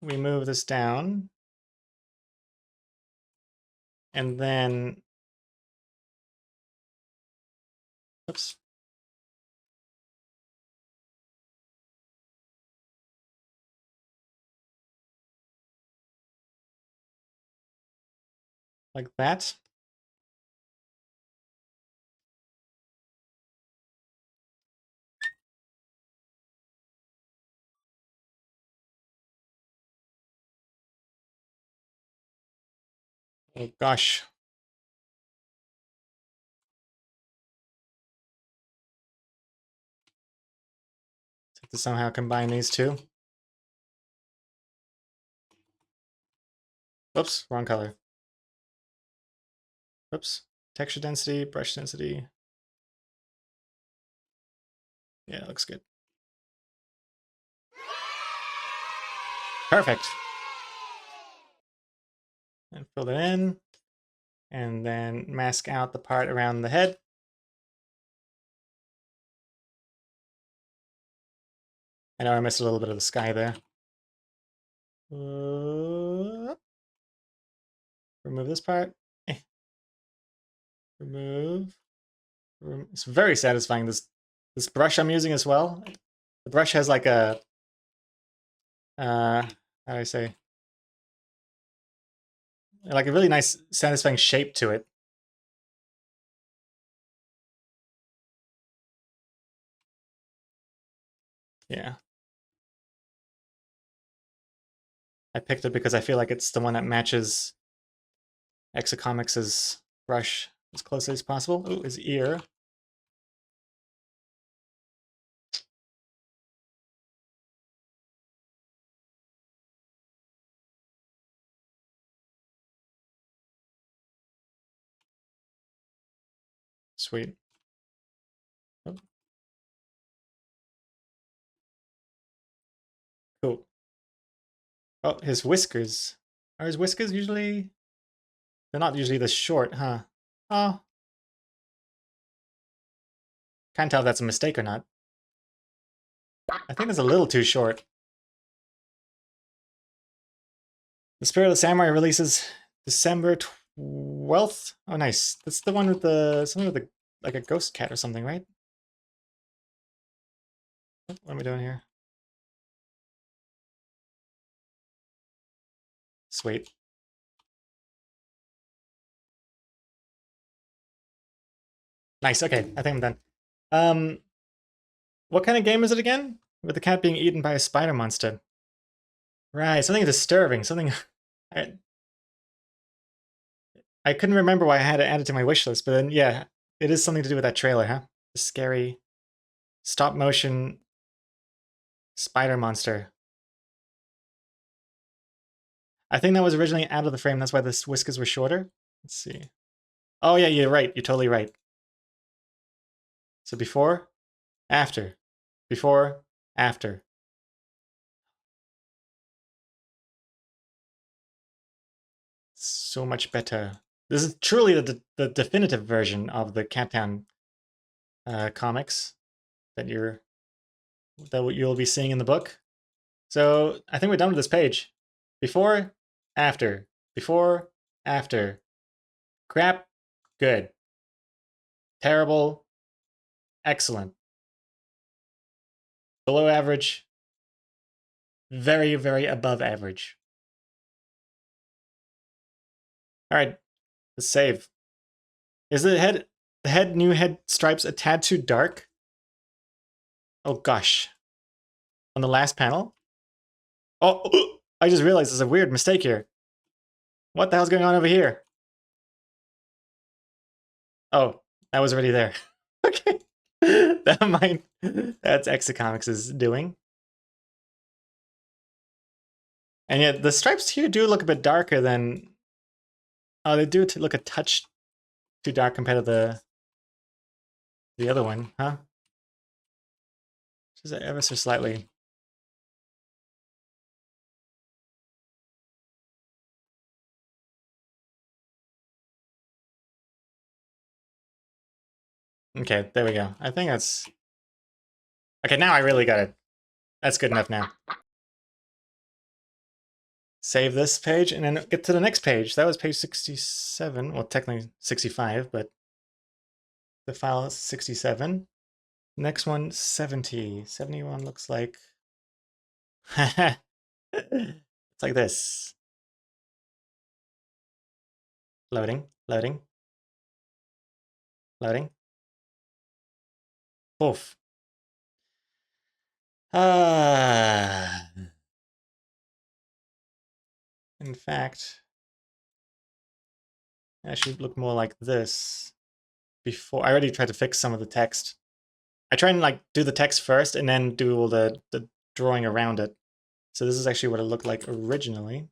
we move this down. And then, oops. Like that. Oh gosh. To somehow combine these two. Oops, wrong color. Oops, texture density, brush density. Yeah, looks good. Perfect. And fill that in. And then mask out the part around the head. I know I missed a little bit of the sky there. Remove this part. Remove. It's very satisfying. This brush I'm using as well. The brush has like a how do I say? Like a really nice, satisfying shape to it. Yeah. I picked it because I feel like it's the one that matches Exocomics' brush as closely as possible. Ooh, his ear. Sweet. Oh. Cool. Oh, his whiskers. Are his whiskers usually... They're not usually this short, huh? Oh. Can't tell if that's a mistake or not. I think it's a little too short. The Spirit of the Samurai releases December 12th. Oh, nice. That's the one with the... something with the... like a ghost cat or something, right? What am I doing here? Sweet. Nice, okay, I think I'm done. What kind of game is it again? With the cat being eaten by a spider monster. Right, something disturbing, something... I couldn't remember why I had to add it to my wish list, but then, yeah, it is something to do with that trailer, huh? The scary stop-motion spider monster. I think that was originally out of the frame, that's why the whiskers were shorter. Let's see. Oh yeah, you're right, you're totally right. So before, after, before, after. So much better. This is truly the definitive version of the Cattown comics that you'll be seeing in the book. So I think we're done with this page. Before, after, before, after. Crap, good. Terrible, excellent. Below average, very, very above average. All right, let's save. Is the new head stripes a tad too dark? Oh gosh. On the last panel? Oh, I just realized there's a weird mistake here. What the hell's going on over here? Oh, that was already there. Okay. Never mind. That's Exocomics' doing. And yet the stripes here do look a bit darker than... Oh, they do look a touch too dark compared to the other one, huh? Just ever so slightly. Okay, there we go. I think that's... Okay, now I really got it. That's good enough now. Save this page and then get to the next page. That was page 67. Well, technically 65, but the file is 67. Next one, 70. 71 looks like... It's like this. Loading, loading. Loading. Oof. In fact, I should look more like this. Before I already tried to fix some of the text. I try and like do the text first and then do all the drawing around it. So this is actually what it looked like originally.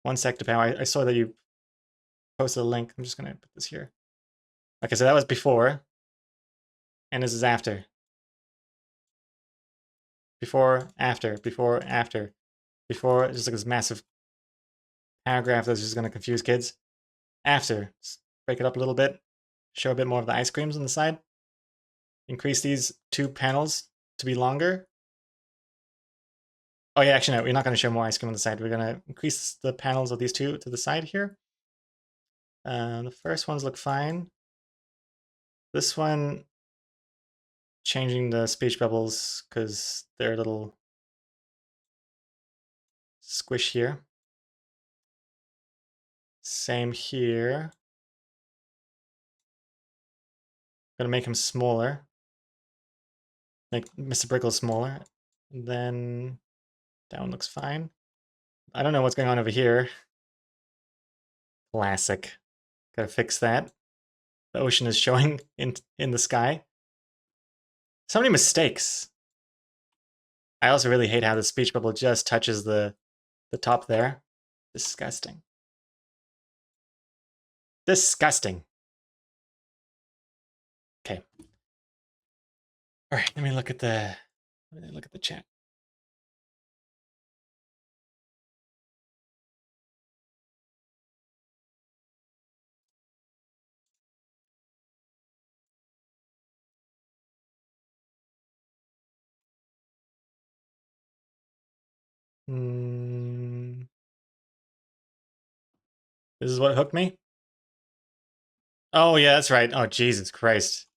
One sec to power. I saw that you posted a link. I'm just gonna put this here. Okay, so that was before. And this is after. Before, after, before, after. Before, just like this massive paragraph that's just gonna confuse kids. After. Just break it up a little bit. Show a bit more of the ice creams on the side. Increase these two panels to be longer. Oh yeah, actually no, we're not going to show more ice cream on the side. We're going to increase the panels of these two to the side here. The first ones look fine. This one, changing the speech bubbles because they're a little squish here. Same here. Gonna make him smaller. Make Mr. Brickle smaller. And then that one looks fine. I don't know what's going on over here. Classic. Gotta fix that. The ocean is showing in the sky. So many mistakes. I also really hate how the speech bubble just touches the top there. Disgusting. Disgusting. Okay. All right, let me look at the chat. This is what hooked me? Oh, yeah, that's right. Oh, Jesus Christ.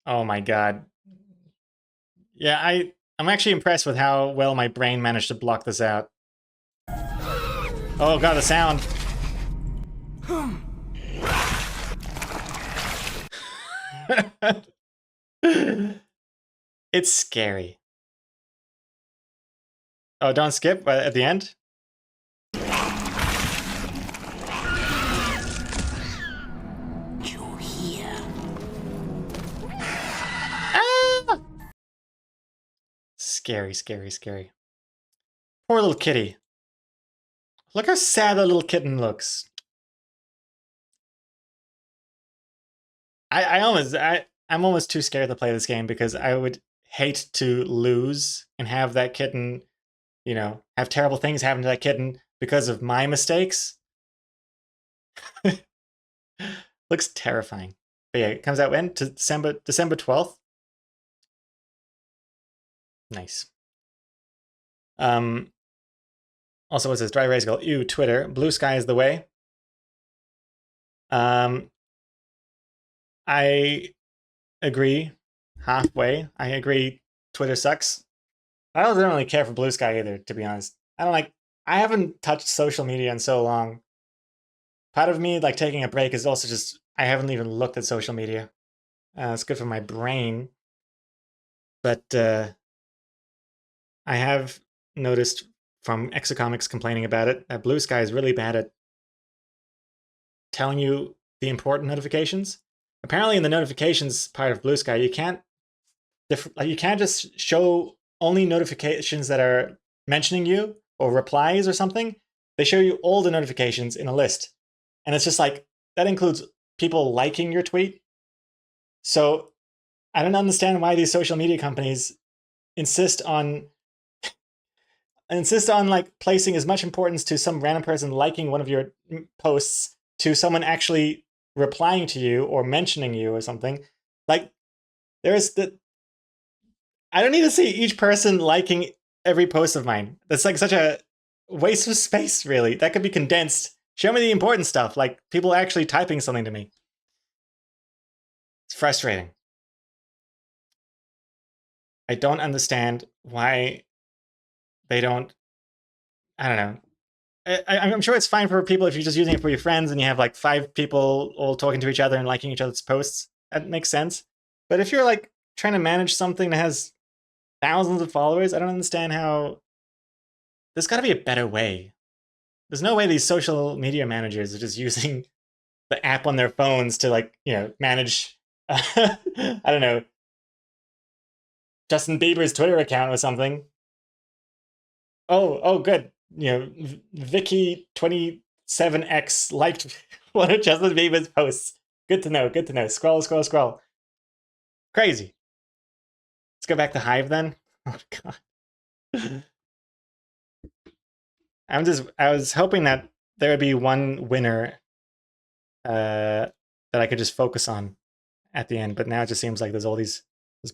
Oh my God. Yeah, I'm actually impressed with how well my brain managed to block this out. Oh God, the sound. It's scary. Oh, don't skip at the end? You hear? Ah! Scary, scary, scary. Poor little kitty. Look how sad that little kitten looks. I'm almost too scared to play this game because I would hate to lose and have that kitten, you know, have terrible things happen to that kitten because of my mistakes. Looks terrifying. But yeah, it comes out when? December 12th? Nice. Also, what's this? Dry Race Girl. Ew, Twitter. Blue sky is the way. I agree halfway. I agree Twitter sucks. I also don't really care for Blue Sky either, to be honest. I haven't touched social media in so long. Part of me, like, taking a break is also just, I haven't even looked at social media. It's good for my brain. But I have noticed from Exocomics complaining about it that Blue Sky is really bad at telling you the important notifications. Apparently in the notifications part of Blue Sky, you can't just show only notifications that are mentioning you or replies or something. they show you all the notifications in a list. And it's just like, that includes people liking your tweet. So I don't understand why these social media companies insist on like placing as much importance to some random person liking one of your posts to someone actually replying to you or mentioning you or something. Like, I don't need to see each person liking every post of mine. That's like such a waste of space, really. That could be condensed. Show me the important stuff, like people actually typing something to me. It's frustrating. I don't understand why they don't, I don't know. I'm sure it's fine for people if you're just using it for your friends and you have like 5 people all talking to each other and liking each other's posts. That makes sense. But if you're like trying to manage something that has thousands of followers, I don't understand how. There's got to be a better way. There's no way these social media managers are just using the app on their phones to, like, you know, manage, I don't know, Justin Bieber's Twitter account or something. Oh, good. You know, Vicky27X liked one of Justin Bieber's posts. Good to know, good to know. Scroll, scroll, scroll. Crazy. Let's go back to Hive then. Oh, God. I was hoping that there would be one winner that I could just focus on at the end, but now it just seems like there's all this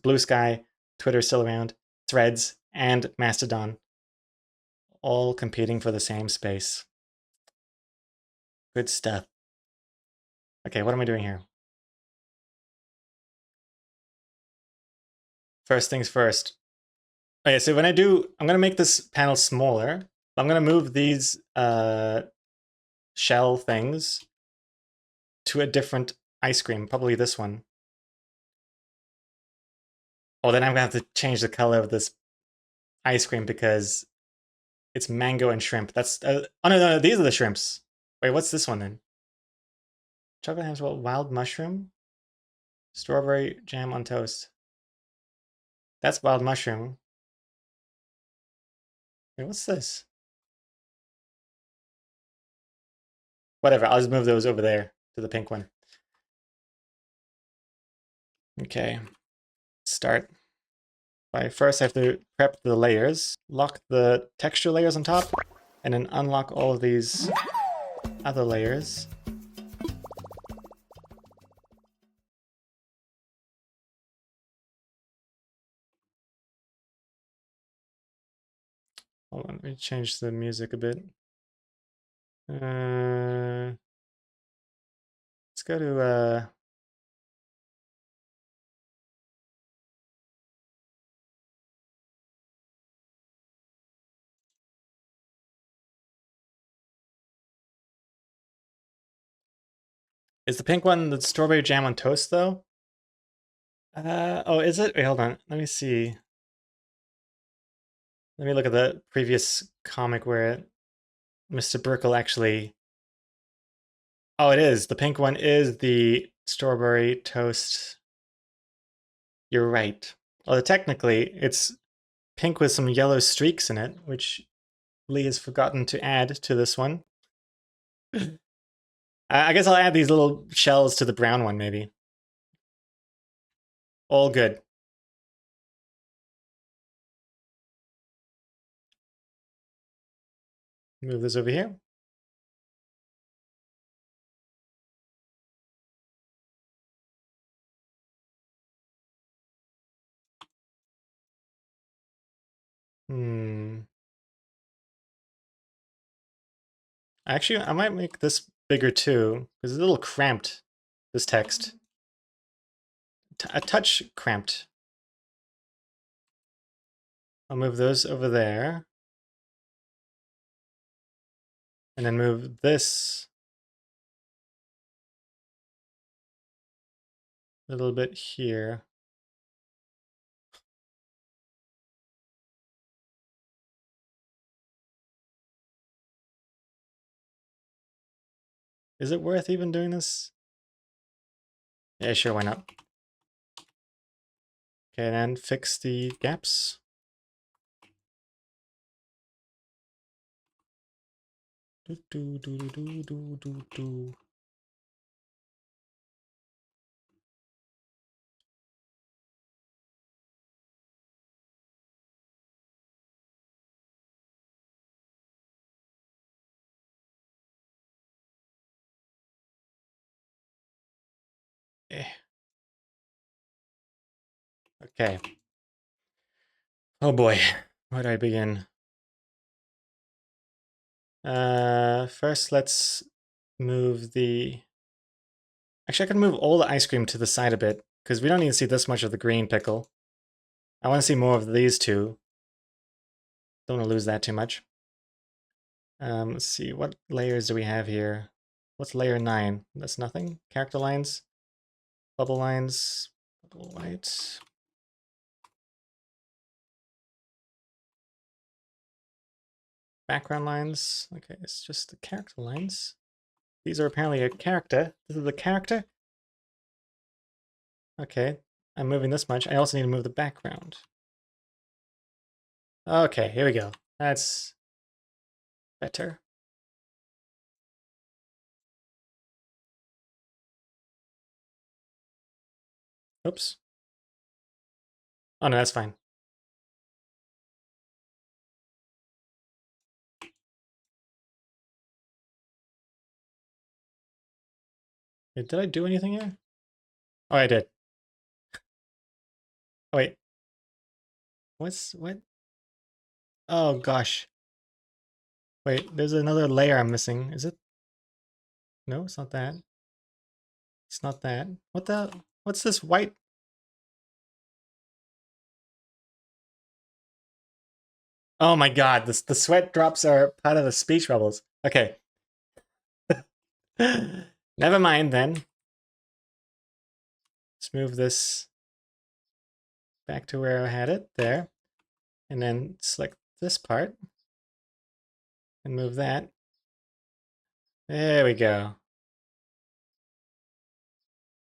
Blue Sky, Twitter still around, Threads, and Mastodon, all competing for the same space. Good stuff. Okay, what am I doing here? First things first. Okay, so when I'm gonna make this panel smaller. I'm gonna move these shell things to a different ice cream, probably this one. Oh, then I'm gonna have to change the color of this ice cream because it's mango and shrimp. That's oh no, these are the shrimps. Wait, what's this one then? Chocolate ham swirl, wild mushroom, strawberry jam on toast. That's wild mushroom. Wait, what's this? Whatever, I'll just move those over there to the pink one. Okay, start. First I have to prep the layers, lock the texture layers on top, and then unlock all of these other layers. Hold on, let me change the music a bit. Let's go to is the pink one the strawberry jam on toast though? Oh, is it? Wait, hold on. Let me see. Let me look at the previous comic where Mr. Burkle actually. Oh, it is. The pink one is the strawberry toast. You're right. Although technically, it's pink with some yellow streaks in it, which Lee has forgotten to add to this one. I guess I'll add these little shells to the brown one, maybe. All good. Move this over here. Actually, I might make this bigger too, because it's a little cramped, this text. A touch cramped. I'll move those over there. And then move this a little bit here. Is it worth even doing this? Yeah, sure, why not? Okay, then fix the gaps. Do, do, do, do, do, do, do. Eh. Okay. Oh boy, where do I begin? First let's move the... Actually, I can move all the ice cream to the side a bit, because we don't need to see this much of the green pickle. I want to see more of these two. Don't want to lose that too much. Let's see, what layers do we have here? What's layer 9? That's nothing. Character lines, bubble lines, bubble white. Background lines. Okay, it's just the character lines. These are apparently a character. This is the character. Okay, I'm moving this much. I also need to move the background. Okay, here we go. That's better. Oops. Oh no, that's fine. Did I do anything here? Oh, I did. Oh, wait. What? Oh gosh. Wait, there's another layer I'm missing. Is it? No, it's not that. It's not that. What's this white? Oh my god, the sweat drops are part of the speech bubbles. Okay. Never mind then. Let's move this back to where I had it, there. And then select this part. And move that. There we go.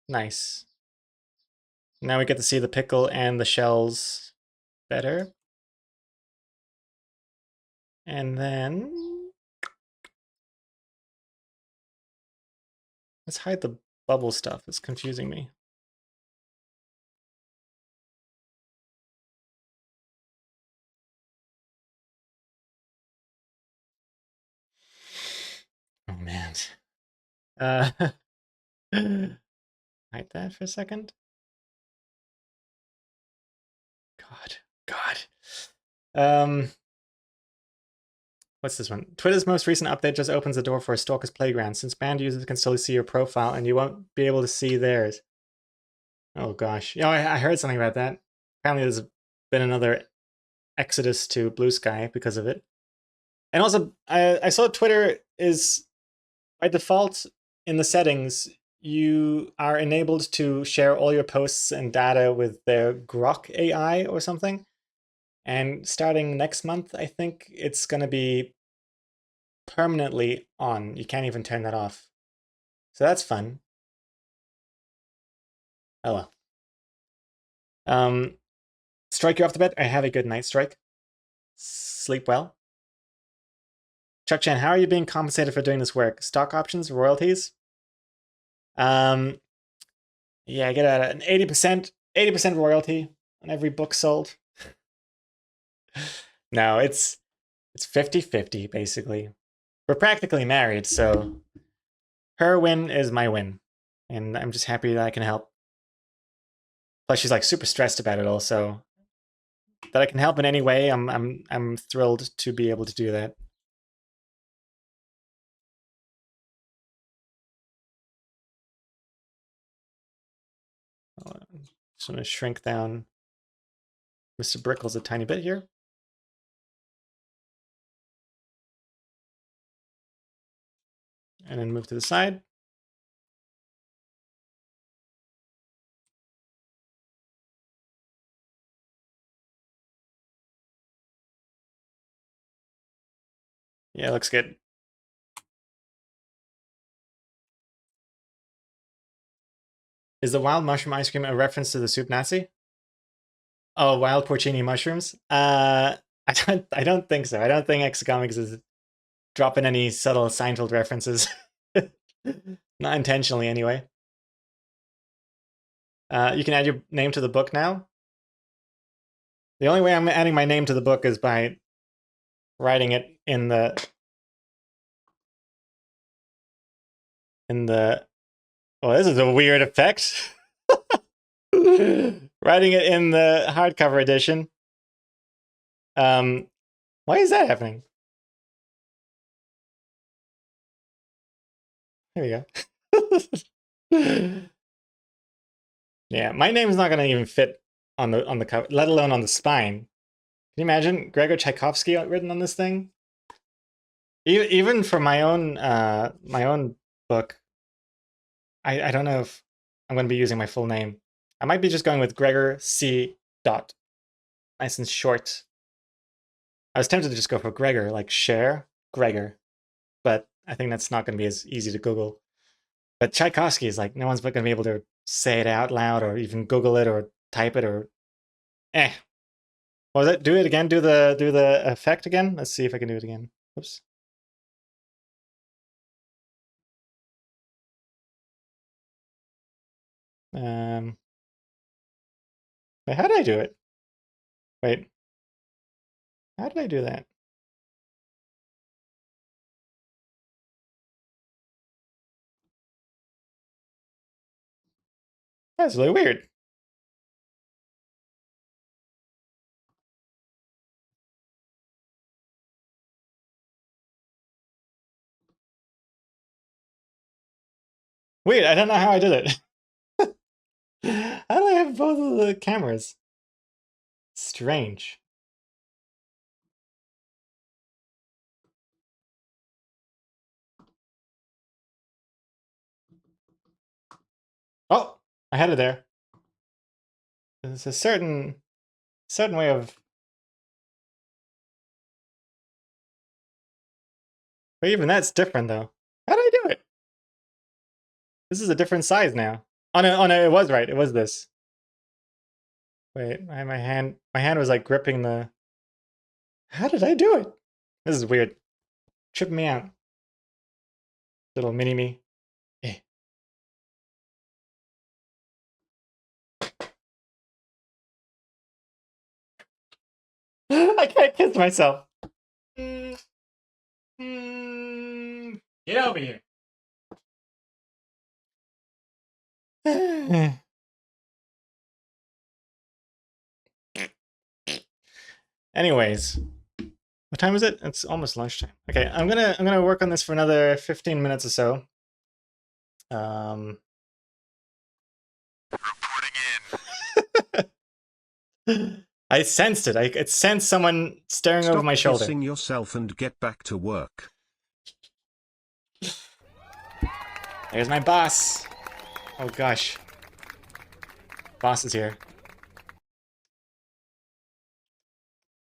Nice. Now we get to see the pickle and the shells better. And then... let's hide the bubble stuff. It's confusing me. Oh man. Hide that for a second. God. What's this one? Twitter's most recent update just opens the door for a Stalker's Playground. Since banned users can still see your profile and you won't be able to see theirs. Oh gosh. Yeah, I heard something about that. Apparently there's been another exodus to Blue Sky because of it. And also, I saw Twitter is, by default, in the settings, you are enabled to share all your posts and data with their Grok AI or something. And starting next month, I think it's going to be permanently on. You can't even turn that off. So that's fun. Oh well. Strike you off the bed. I have a good night's strike. Sleep well. Chuck Chan, how are you being compensated for doing this work? Stock options, royalties? Yeah, I get an 80% royalty on every book sold. No, it's 50-50 basically. We're practically married, so her win is my win, and I'm just happy that I can help. Plus, she's like super stressed about it all, so that I can help in any way, I'm thrilled to be able to do that. Just want to shrink down Mr. Brickles a tiny bit here. And then move to the side. Yeah, looks good. Is the wild mushroom ice cream a reference to the soup Nazi? Oh, wild porcini mushrooms? I don't think so. I don't think X Comics is drop in any subtle Seinfeld references. Not intentionally, anyway. You can add your name to the book now. The only way I'm adding my name to the book is by writing it in the oh, this is a weird effect. Writing it in the hardcover edition. Why is that happening? There we go. Yeah, my name is not going to even fit on the cover, let alone on the spine. Can you imagine Gregor Tchaikovsky written on this thing? Even for my own book, I don't know if I'm going to be using my full name. I might be just going with Gregor C. Dot. Nice and short. I was tempted to just go for Gregor, like Cher, Gregor. But I think that's not going to be as easy to Google. But Tchaikovsky is like, no one's going to be able to say it out loud or even Google it or type it or What was it? Do it again. Do the effect again. Let's see if I can do it again. Oops. Wait, how did I do it? Wait. How did I do that? That's really weird. Weird, I don't know how I did it. How do I have both of the cameras? Strange. Oh, I had it there. There's a certain way of. But even that's different though. How did I do it? This is a different size now. Oh no, it was right. It was this. Wait, my hand was like gripping the. How did I do it? This is weird. Tripping me out. Little mini me. Eh. I can't kiss myself. Get over here. Anyways, what time is it? It's almost lunchtime. Okay, I'm gonna work on this for another 15 minutes or so. Reporting in. I sensed it. I sensed someone staring Stop over my shoulder. Stop kissing yourself and get back to work. There's my boss. Oh gosh. Boss is here.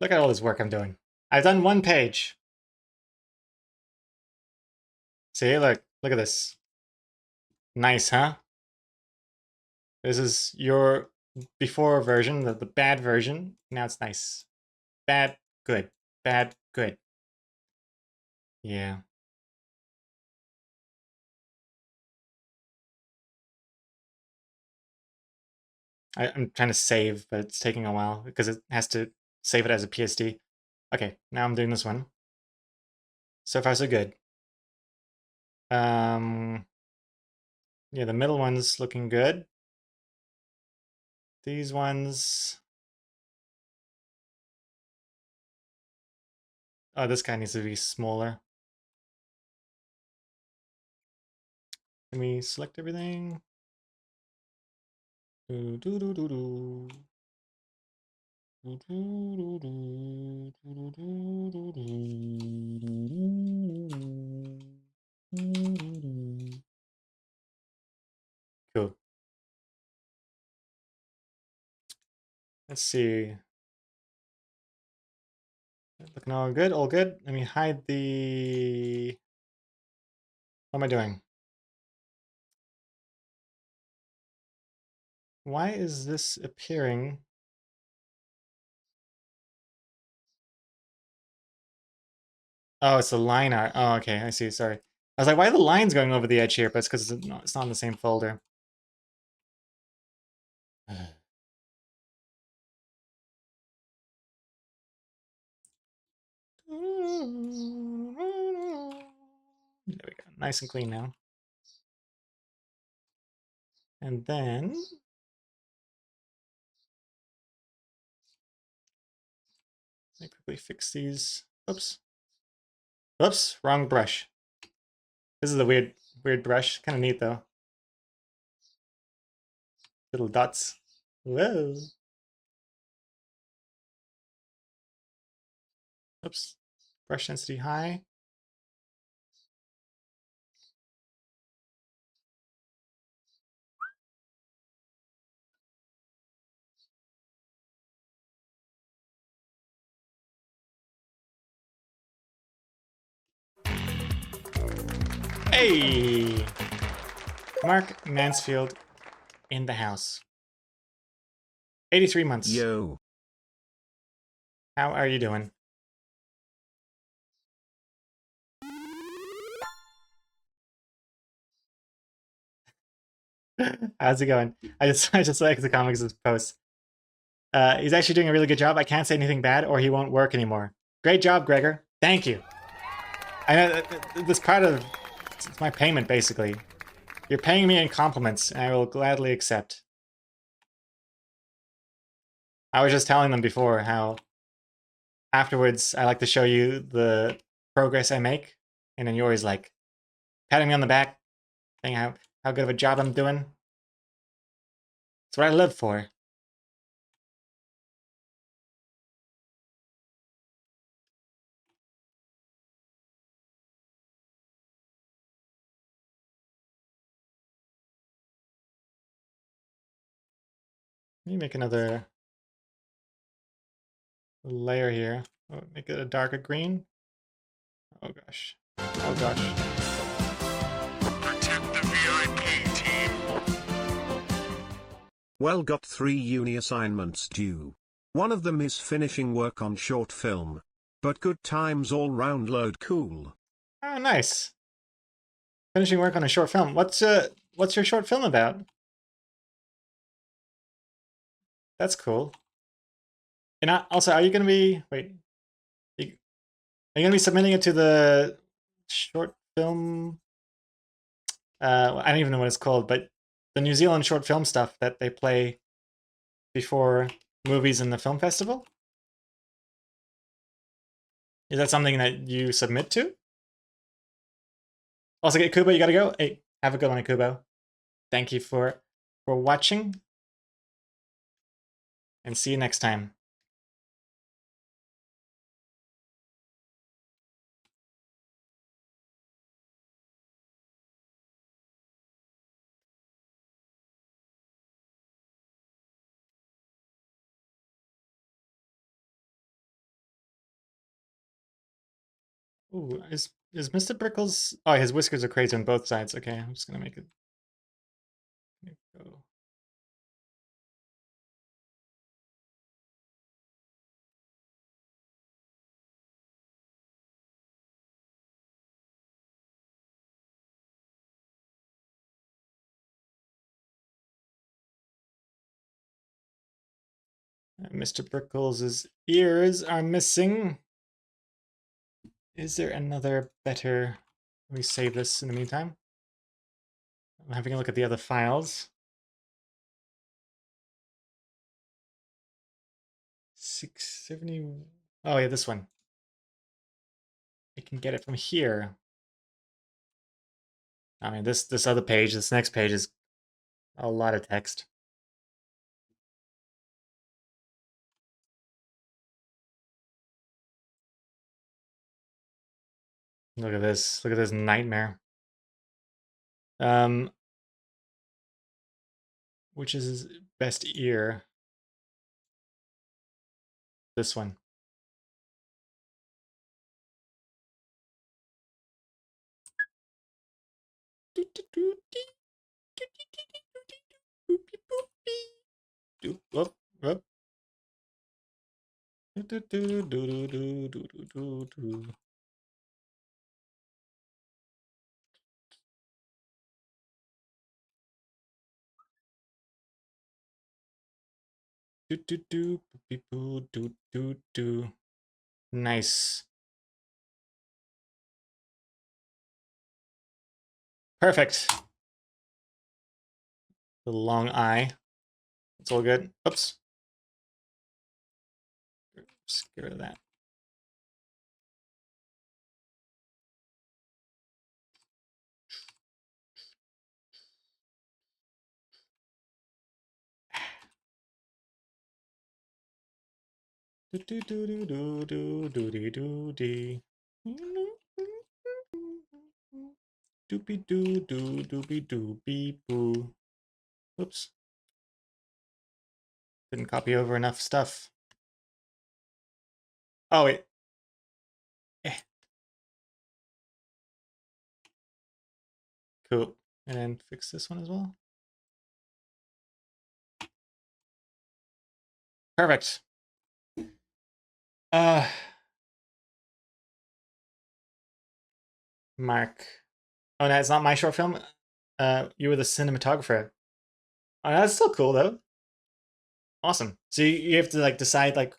Look at all this work I'm doing. I've done one page. See, look at this. Nice, huh? This is your before version, the bad version. Now it's nice. Bad, good. Bad, good. Yeah. I'm trying to save, but it's taking a while because it has to save it as a PSD. Okay, now I'm doing this one. So far, so good. Yeah, the middle one's looking good. These ones... Oh, this guy needs to be smaller. Let me select everything. Cool. Let's see. Looking all good, all good. Let me hide the... What am I doing? Why is this appearing? Oh, it's the line art. Oh, okay, I see. Sorry. I was like, why are the lines going over the edge here? But it's because it's not in the same folder. There we go. Nice and clean now. And then I quickly fix these. Oops. Oops, wrong brush. This is a weird brush. Kind of neat though. Little dots. Whoa. Oops. Brush density high. Hey! Mark Mansfield in the house. 83 months. Yo. How are you doing? How's it going? I just like the comics post. He's actually doing a really good job. I can't say anything bad or he won't work anymore. Great job, Gregor. Thank you. I know this part of it's my payment, basically. You're paying me in compliments, and I will gladly accept. I was just telling them before how afterwards I like to show you the progress I make, and then you're always like patting me on the back, saying how good of a job I'm doing. That's what I live for. Let me make another layer here. Oh, make it a darker green. Oh gosh. Oh gosh. Protect the VIP team. Well, got 3 uni assignments due. One of them is finishing work on short film. But good times all round, load cool. Oh, nice. Finishing work on a short film. What's your short film about? That's cool. And also, are you going to be... Wait. Are you going to be submitting it to the short film... I don't even know what it's called, but the New Zealand short film stuff that they play before movies in the film festival? Is that something that you submit to? Also, Kubo, you gotta go. Hey, have a good one, Kubo. Thank you for watching. And see you next time. Ooh, is Mr. Brickles... Oh, his whiskers are crazy on both sides. Okay, I'm just gonna make it... Go. Mr. Brickles' ears are missing. Is there another better... Let me save this in the meantime. I'm having a look at the other files. 670... Oh yeah, this one. I can get it from here. I mean, this other page, this next page is a lot of text. Look at this. Look at this nightmare. Which is his best ear? This one. Whoop, whoop. Do do do beep boo do do do. Nice. Perfect. The long eye. It's all good. Oops. Just get rid of that. Do do do do do do do do do dee. Doopy doo doo doopy doopy boo. Oops. Didn't copy over enough stuff. Oh wait. Cool. And then fix this one as well. Perfect. Mark. Oh, no, it's not my short film. You were the cinematographer. Oh, that's still cool though. Awesome. So you have to like decide like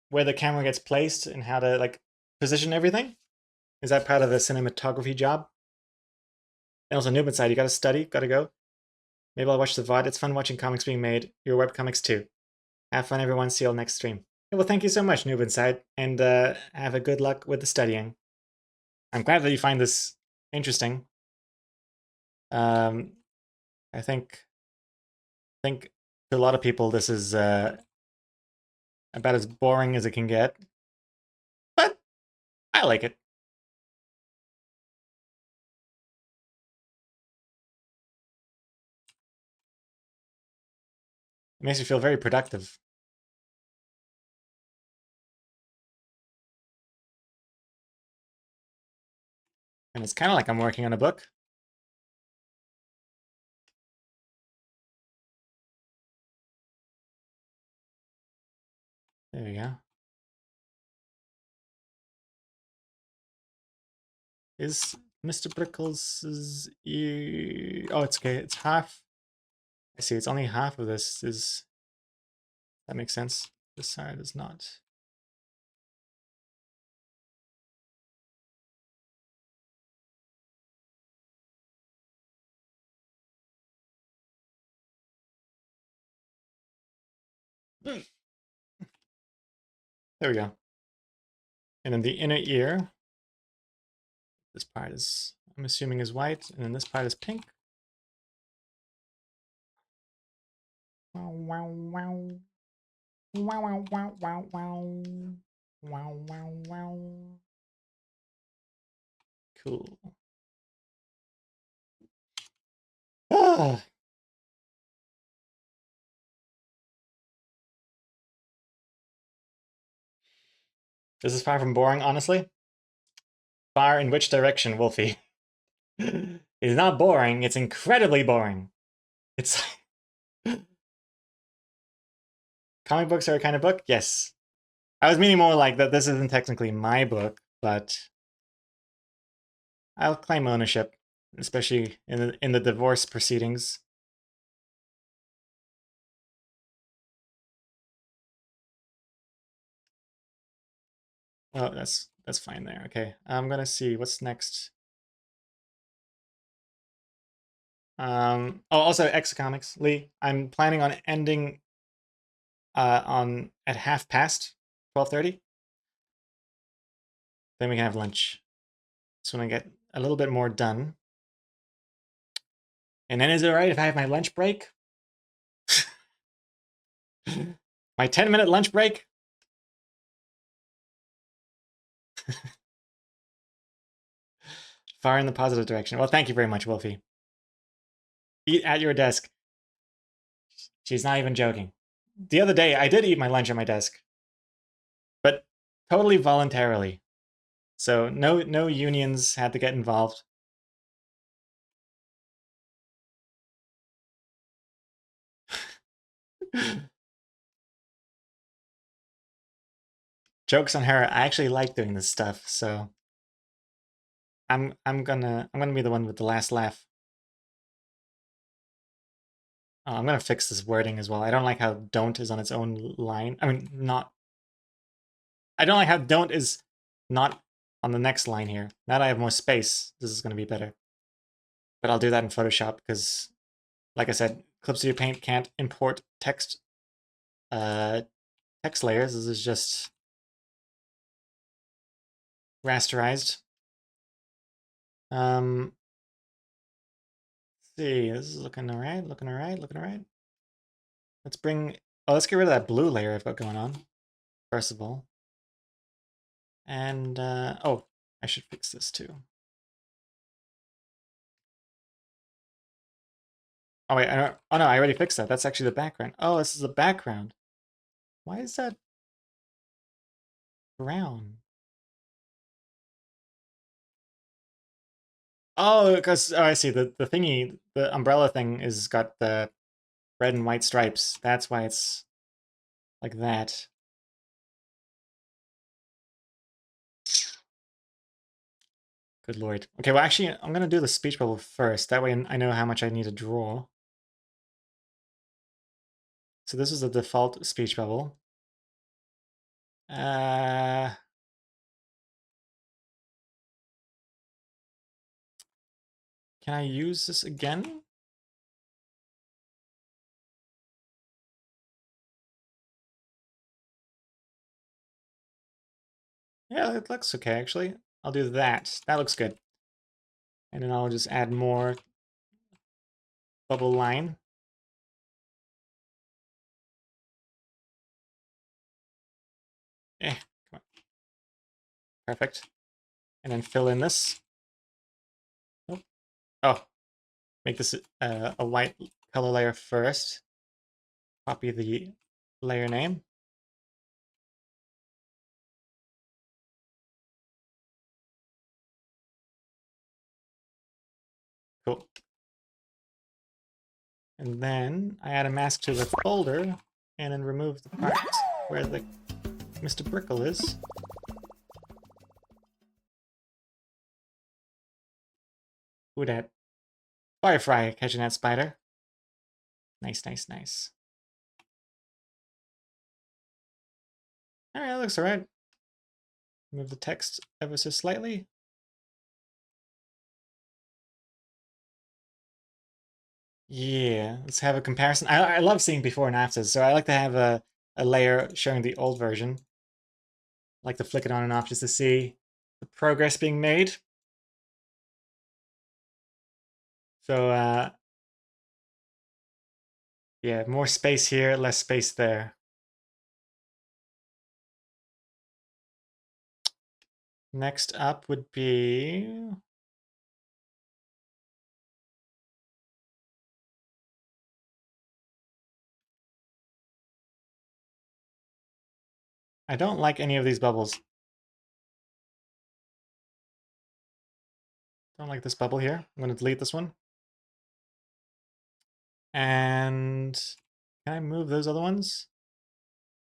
where the camera gets placed and how to like position everything. Is that part of the cinematography job? And also Noob Inside, you gotta study, gotta go. Maybe I'll watch the VOD. It's fun watching comics being made. Your webcomics too. Have fun everyone. See you all next stream. Well, thank you so much, Noob Inside, and have a good luck with the studying. I'm glad that you find this interesting. I think to a lot of people this is about as boring as it can get, but I like it. It makes me feel very productive. And it's kind of like I'm working on a book. There we go. Is Mr. Brickles' ear... Oh, it's okay. It's half. I see. It's only half of this. That makes sense. This side is not. There we go. And then the inner ear. This part is, I'm assuming, is white, and then this part is pink. Wow, wow, wow. Wow, wow, wow, wow, wow. Wow, wow, wow. Cool. Ah. This is far from boring, honestly. Far in which direction, Wolfie? It's not boring, it's incredibly boring. It's... Comic books are a kind of book? Yes. I was meaning more like that this isn't technically my book, but I'll claim ownership, especially in the divorce proceedings. Oh, that's fine there. Okay, I'm gonna see what's next. Oh, also X Comics, Lee. I'm planning on ending at 12:30. Then we can have lunch. So when I get a little bit more done. And then is it alright if I have my lunch break? My 10-minute lunch break? Far in the positive direction. Well, thank you very much, Wolfie. Eat at your desk. She's not even joking. The other day, I did eat my lunch at my desk. But totally voluntarily. So no unions had to get involved. Jokes on her. I actually like doing this stuff, so I'm gonna be the one with the last laugh. Oh, I'm gonna fix this wording as well. I don't like how don't is on its own line. I mean, not. I don't like how don't is not on the next line here. Now that I have more space, this is gonna be better. But I'll do that in Photoshop because, like I said, Clip Studio Paint can't import text layers. This is just rasterized. Let's see, this is looking alright, looking alright, looking alright. Let's let's get rid of that blue layer I've got going on, first of all. And, oh, I should fix this too. Oh wait, oh no, I already fixed that. That's actually the background. Oh, this is the background. Why is that brown? Oh, because I see the thingy, the umbrella thing is got the red and white stripes. That's why it's like that. Good lord. Okay, well actually I'm gonna do the speech bubble first. That way I know how much I need to draw. So this is the default speech bubble. Can I use this again? Yeah, it looks okay actually. I'll do that. That looks good. And then I'll just add more bubble line. Come on. Perfect. And then fill in this. Nope. Oh, make this a white color layer first. Copy the layer name. Cool. And then I add a mask to the folder and then remove the part where the Mr. Brickle is. Who dat? Firefly catching that spider. Nice, nice, nice. Alright, that looks alright. Move the text ever so slightly. Yeah, let's have a comparison. I love seeing before and afters, so I like to have a layer showing the old version. I like to flick it on and off just to see the progress being made. So, yeah, more space here, less space there. Next up would be... I don't like any of these bubbles. Don't like this bubble here. I'm going to delete this one. And can I move those other ones?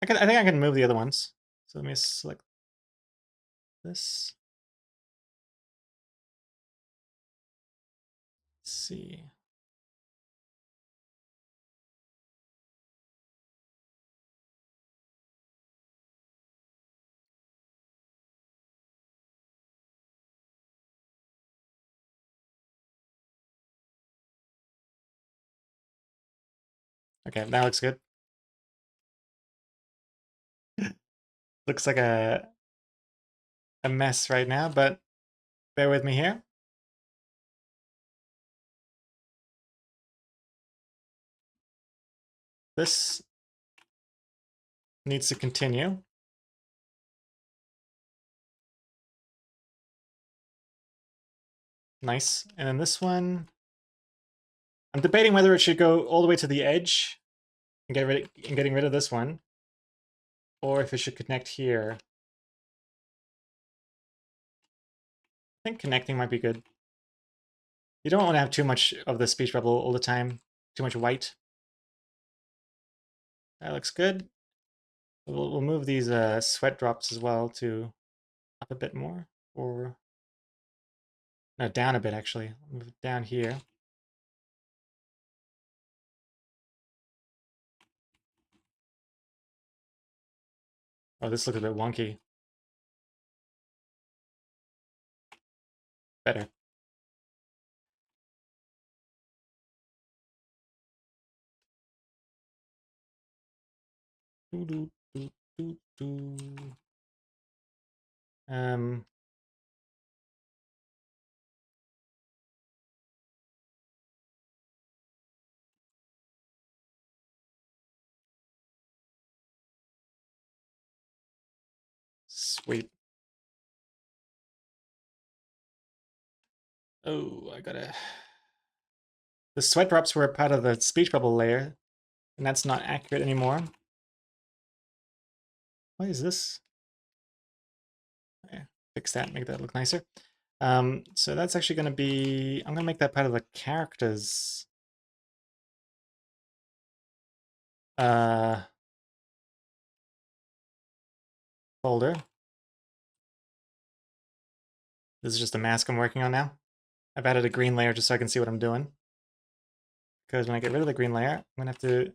I think I can move the other ones. So let me select this. Let's see. Okay, that looks good. Looks like a mess right now, but bear with me here. This needs to continue. Nice. And then this one, I'm debating whether it should go all the way to the edge and getting rid of this one, or if it should connect here. I think connecting might be good. You don't want to have too much of the speech bubble all the time, too much white. That looks good. We'll move these sweat drops as well to up a bit more, or no, down a bit actually. Move it down here. Oh, this looks a bit wonky. Better. Um, Sweet. Oh, I gotta... The sweat drops were part of the speech bubble layer, and that's not accurate anymore. What is this? Okay, fix that, make that look nicer. So that's actually going to be... I'm going to make that part of the characters. Folder. This is just a mask I'm working on now. I've added a green layer just so I can see what I'm doing. Because when I get rid of the green layer, I'm going to have to...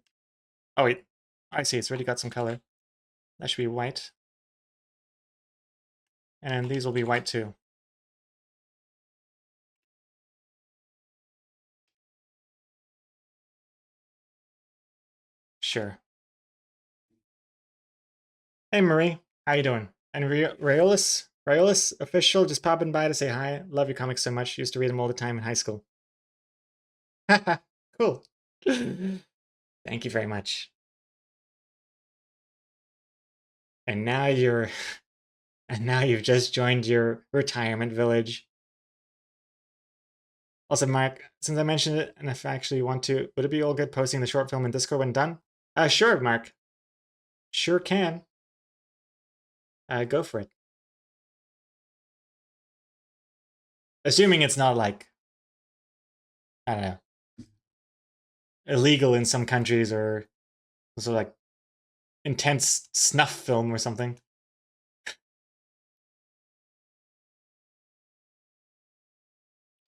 Oh wait, I see, it's already got some color. That should be white. And these will be white too. Sure. Hey Marie, how you doing? And Rayolis official, just popping by to say hi. Love your comics so much. Used to read them all the time in high school. Haha, cool. Thank you very much. And now you've just joined your retirement village. Also, Mark, since I mentioned it, and if I actually want to, would it be all good posting the short film in Discord when done? Sure, Mark. Sure can. Go for it. Assuming it's not like, I don't know, illegal in some countries or also like intense snuff film or something.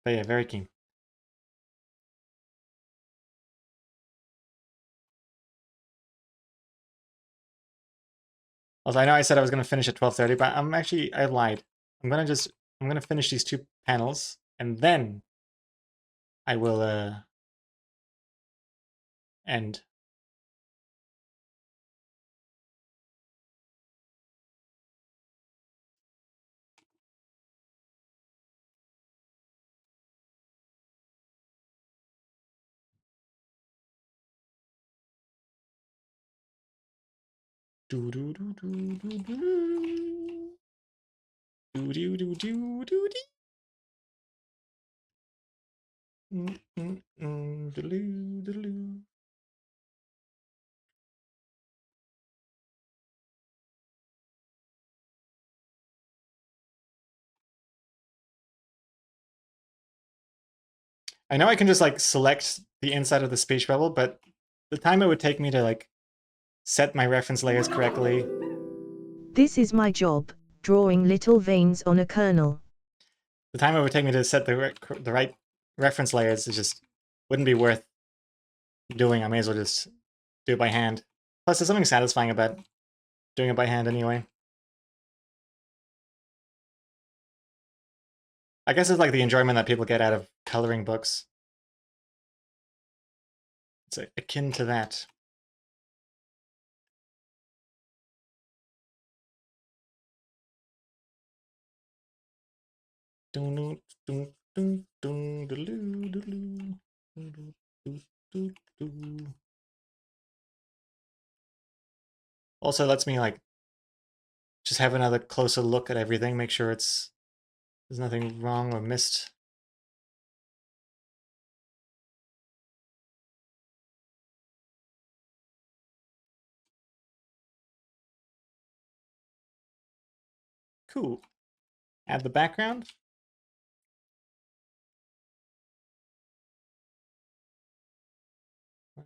But yeah, very keen. Also, I know I said I was going to finish at 12:30, but I lied. I'm going to finish these 2 panels and then I will end. Do do do do do do do do do do do do. I know I can just like select the inside of the speech bubble, but the time it would take me to like set my reference layers correctly. This is my job, drawing little veins on a kernel. The time it would take me to set the right reference layers is just wouldn't be worth doing. I may as well just do it by hand. Plus, there's something satisfying about doing it by hand anyway. I guess it's like the enjoyment that people get out of coloring books. It's akin to that. Also lets me like just have another closer look at everything, make sure there's nothing wrong or missed. Cool. Add the background.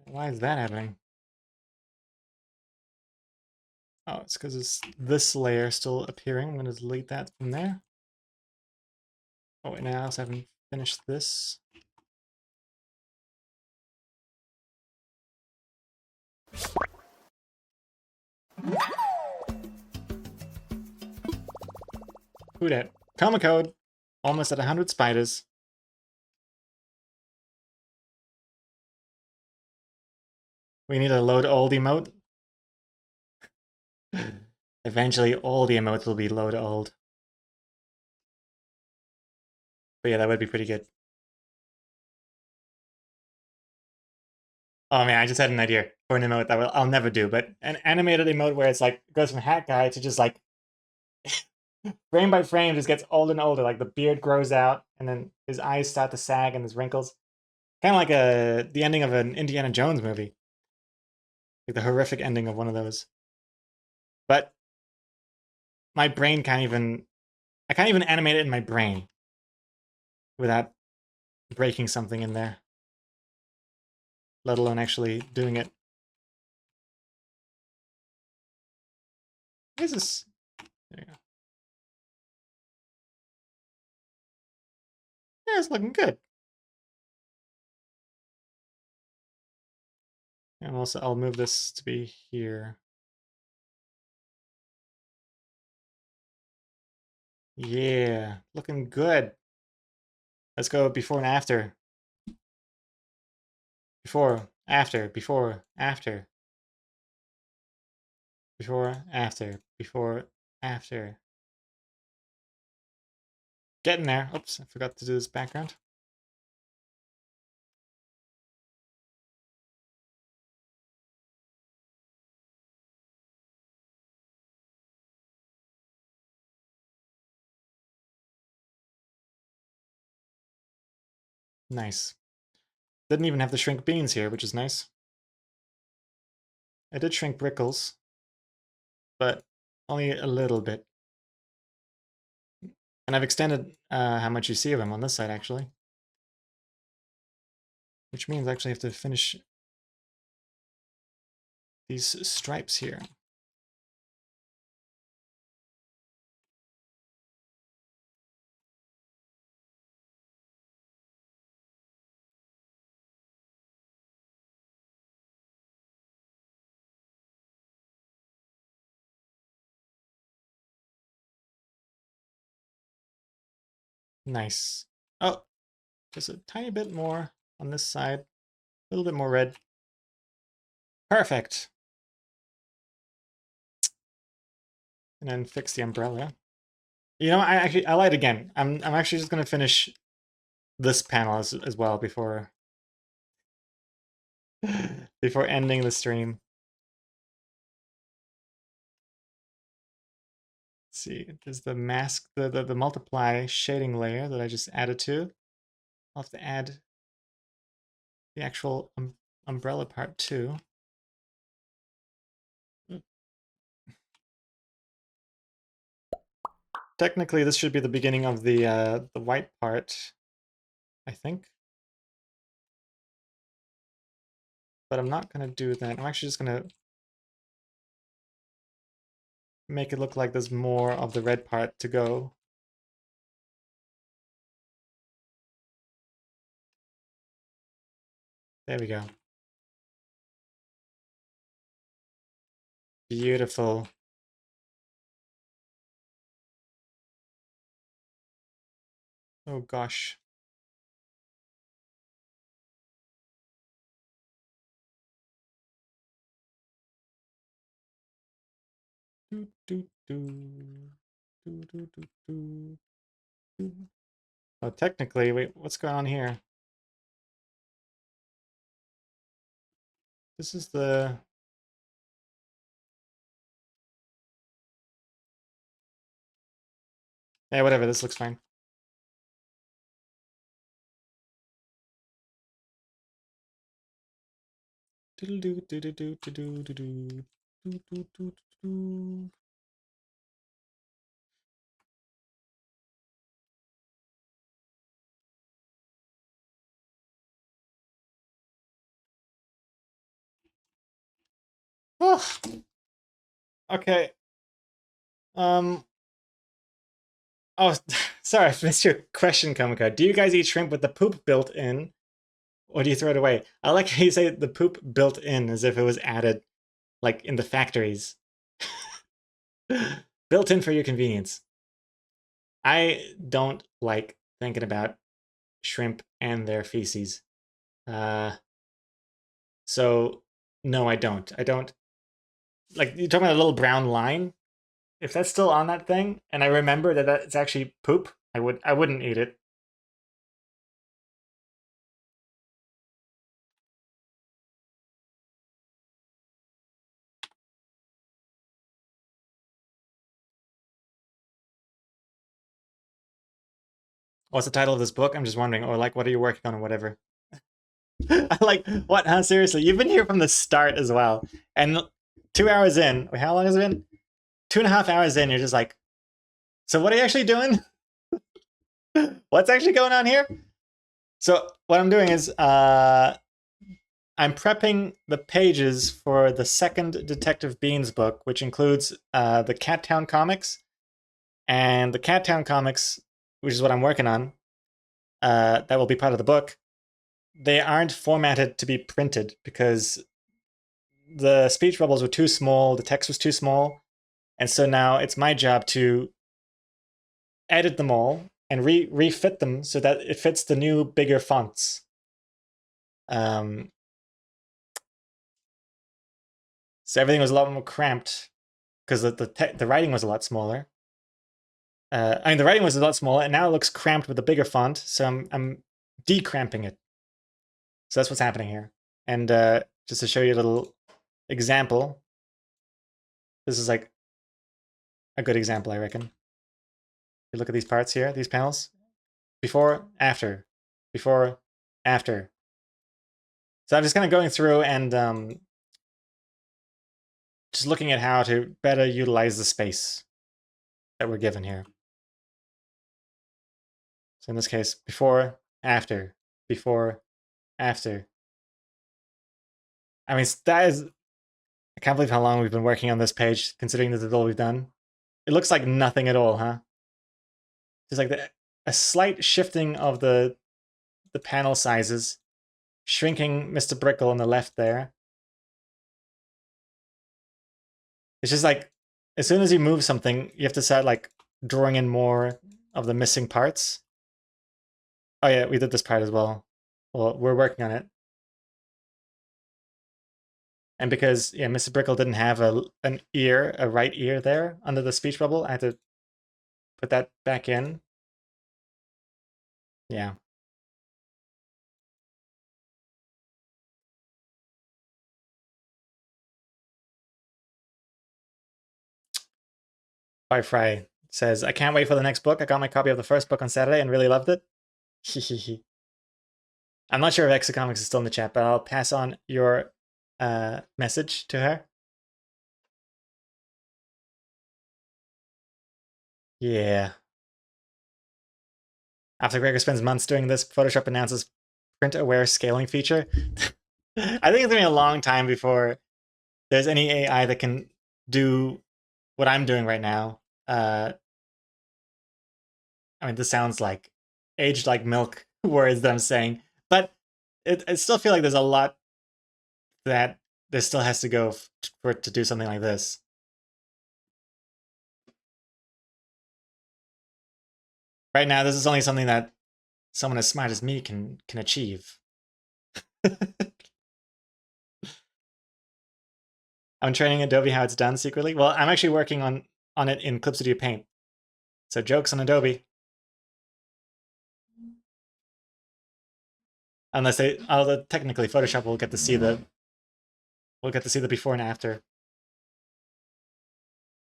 Why is that happening? Oh, it's because it's this layer still appearing. I'm going to delete that from there. Oh, and I also haven't finished this. Who dat? Chroma code. Almost at 100 spiders. We need a load old emote. Eventually, all the emotes will be load old. But yeah, that would be pretty good. Oh man, I just had an idea for an emote that I'll never do, but an animated emote where it's like goes from hat guy to just like frame by frame just gets older and older. Like the beard grows out and then his eyes start to sag and his wrinkles. Kind of like the ending of an Indiana Jones movie. Like the horrific ending of one of those. But my brain can't even... I can't even animate it in my brain without breaking something in there. Let alone actually doing it. What is this? There you go. Yeah, it's looking good. And also, I'll move this to be here. Yeah, looking good. Let's go before and after. Before, after, before, after. Before, after, before, after. Getting there. Oops, I forgot to do this background. Nice. Didn't even have to shrink beans here, which is nice. I did shrink Brickles, but only a little bit. And I've extended how much you see of him on this side, actually. Which means I actually have to finish these stripes here. Nice. Oh, just a tiny bit more on this side. A little bit more red. Perfect. And then fix the umbrella. You know, I lied again. I'm actually just gonna finish this panel as well before before ending the stream. Let's see, there's the mask, the multiply shading layer that I just added to. I'll have to add the actual umbrella part too. Technically, this should be the beginning of the white part, I think. But I'm not gonna do that. I'm actually just gonna make it look like there's more of the red part to go. There we go. Beautiful. Oh gosh. Do, do, do. Do, do, do, do. Do. Oh, technically, wait, what's going on here? This is the... Yeah, whatever, this looks fine. Do do do do do do do do do do do do. Oh. Okay. Oh, sorry, I missed your question, Komiko. Do you guys eat shrimp with the poop built in, or do you throw it away? I like how you say the poop built in, as if it was added, like in the factories. Built in for your convenience. I don't like thinking about shrimp and their feces. So no, I don't. I don't. Like, you're talking about a little brown line? If that's still on that thing, and I remember that it's actually poop, I wouldn't eat it. What's the title of this book? I'm just wondering. Or like, what are you working on or whatever? I like, what? Huh? Seriously, you've been here from the start as well. And 2 hours in, wait, how long has it been? 2.5 hours in, you're just like, so what are you actually doing? What's actually going on here? So what I'm doing is I'm prepping the pages for the second Detective Beans book, which includes the Cattown comics. And the Cattown comics, which is what I'm working on, that will be part of the book, they aren't formatted to be printed because the speech bubbles were too small, the text was too small, and so now it's my job to edit them all and refit them so that it fits the new, bigger fonts. So everything was a lot more cramped because the writing was a lot smaller. I mean, the writing was a lot smaller, and now it looks cramped with a bigger font, so I'm decramping it. So that's what's happening here. And just to show you a little example, this is like a good example, I reckon. You look at these parts here, these panels. Before, after. Before, after. So I'm just kind of going through and just looking at how to better utilize the space that we're given here. So in this case, before, after. Before, after. I mean, that is... I can't believe how long we've been working on this page, considering this is all we've done. It looks like nothing at all, huh? Just like a slight shifting of the panel sizes, shrinking Mr. Brickle on the left there. It's just like, as soon as you move something, you have to start like drawing in more of the missing parts. Oh yeah, we did this part as well. Well, we're working on it. And because, yeah, Mr. Brickle didn't have a right ear there under the speech bubble, I had to put that back in. Yeah. By Fry says, I can't wait for the next book. I got my copy of the first book on Saturday and really loved it. I'm not sure if Exocomics is still in the chat, but I'll pass on your message to her. Yeah. After Gregor spends months doing this, Photoshop announces print-aware scaling feature. I think it's going to be a long time before there's any AI that can do what I'm doing right now. I mean, this sounds like aged like milk words that I'm saying, but I still feel like there's a lot that there still has to go for it to do something like this. Right now, this is only something that someone as smart as me can achieve. I'm training Adobe how it's done secretly. Well, I'm actually working on it in Clip Studio Paint. So jokes on Adobe. Unless they, although technically Photoshop will get to see the before and after.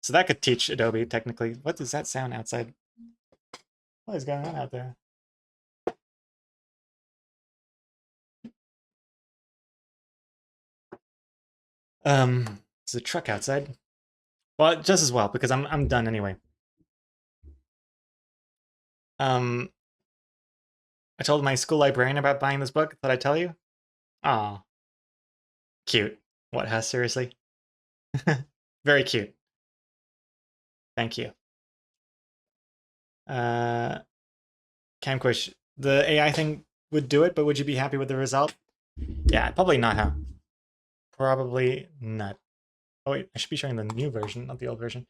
So that could teach Adobe technically. What does that sound outside? What is going on out there? There's a truck outside. Well, just as well, because I'm done anyway. I told my school librarian about buying this book. Did I tell you? Aw. Cute. What, huh? Seriously? Very cute. Thank you. Camquish, the AI thing would do it, but would you be happy with the result? Yeah, probably not, huh? Probably not. Oh wait, I should be showing the new version, not the old version.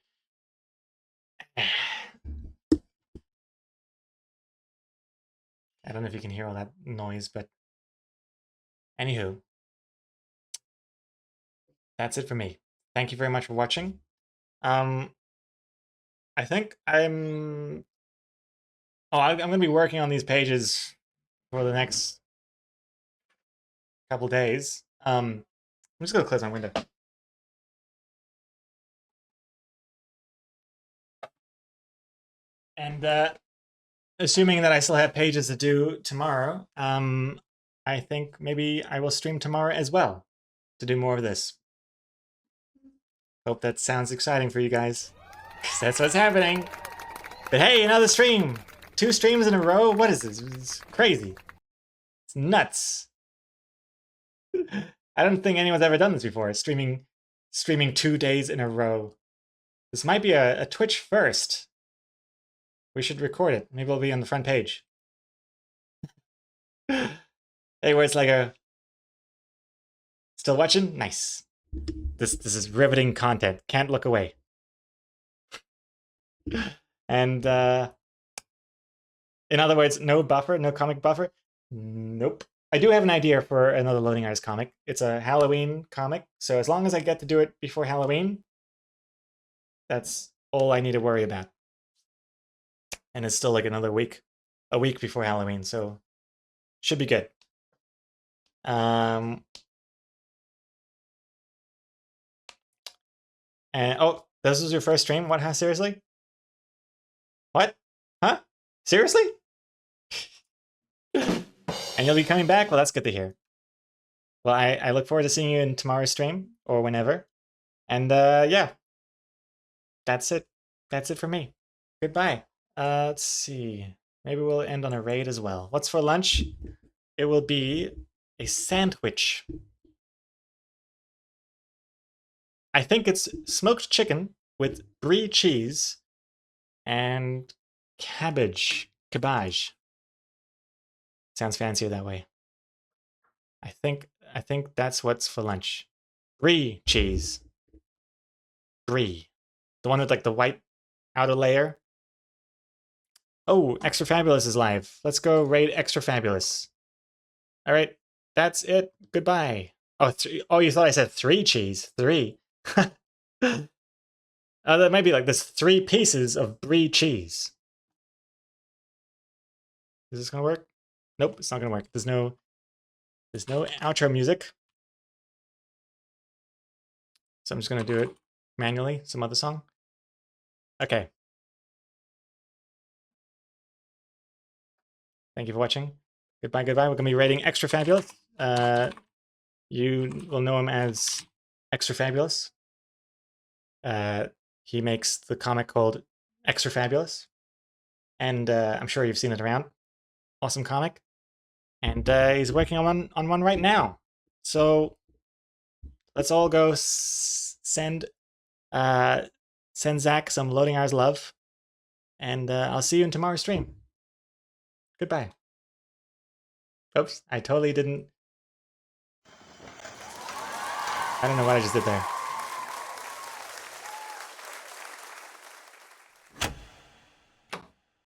I don't know if you can hear all that noise, but anywho, that's it for me. Thank you very much for watching. I think I'm going to be working on these pages for the next couple days. I'm just going to close my window. And assuming that I still have pages to do tomorrow, I think maybe I will stream tomorrow as well to do more of this. Hope that sounds exciting for you guys. 'Cause that's what's happening. But hey, another stream! 2 streams in a row? What is this? It's crazy. It's nuts. I don't think anyone's ever done this before, streaming 2 days in a row. This might be a Twitch first. We should record it. Maybe it'll be on the front page. Hey, where's Lego? Still watching? Nice. This is riveting content. Can't look away. And in other words, no buffer, no comic buffer. Nope. I do have an idea for another Loading Hours comic. It's a Halloween comic, so as long as I get to do it before Halloween, that's all I need to worry about. And it's still like another week, a week before Halloween, so should be good. And oh, this was your first stream? What? Huh? Seriously? What? Huh? Seriously? And you'll be coming back? Well, that's good to hear. Well, I look forward to seeing you in tomorrow's stream or whenever. And yeah, that's it. That's it for me. Goodbye. Let's see. Maybe we'll end on a raid as well. What's for lunch? It will be a sandwich. I think it's smoked chicken with brie cheese and cabbage. Sounds fancier that way. I think that's what's for lunch. Brie cheese. Brie. The one with like the white outer layer. Oh, Extra Fabulous is live. Let's go raid Extra Fabulous. All right, that's it. Goodbye. Oh, oh, you thought I said 3 cheese. 3. That might be like this 3 pieces of brie cheese. Is this gonna work? Nope, it's not gonna work. There's no outro music. So I'm just gonna do it manually, some other song. Okay. Thank you for watching. Goodbye, goodbye. We're gonna be rating Extra Fabulous. You will know him as Extra Fabulous. He makes the comic called Extra Fabulous. And I'm sure you've seen it around. Awesome comic. And he's working on one right now. So let's all go send Zach some Loading Hours love. And I'll see you in tomorrow's stream. Goodbye. Oops, I totally didn't. I don't know what I just did there.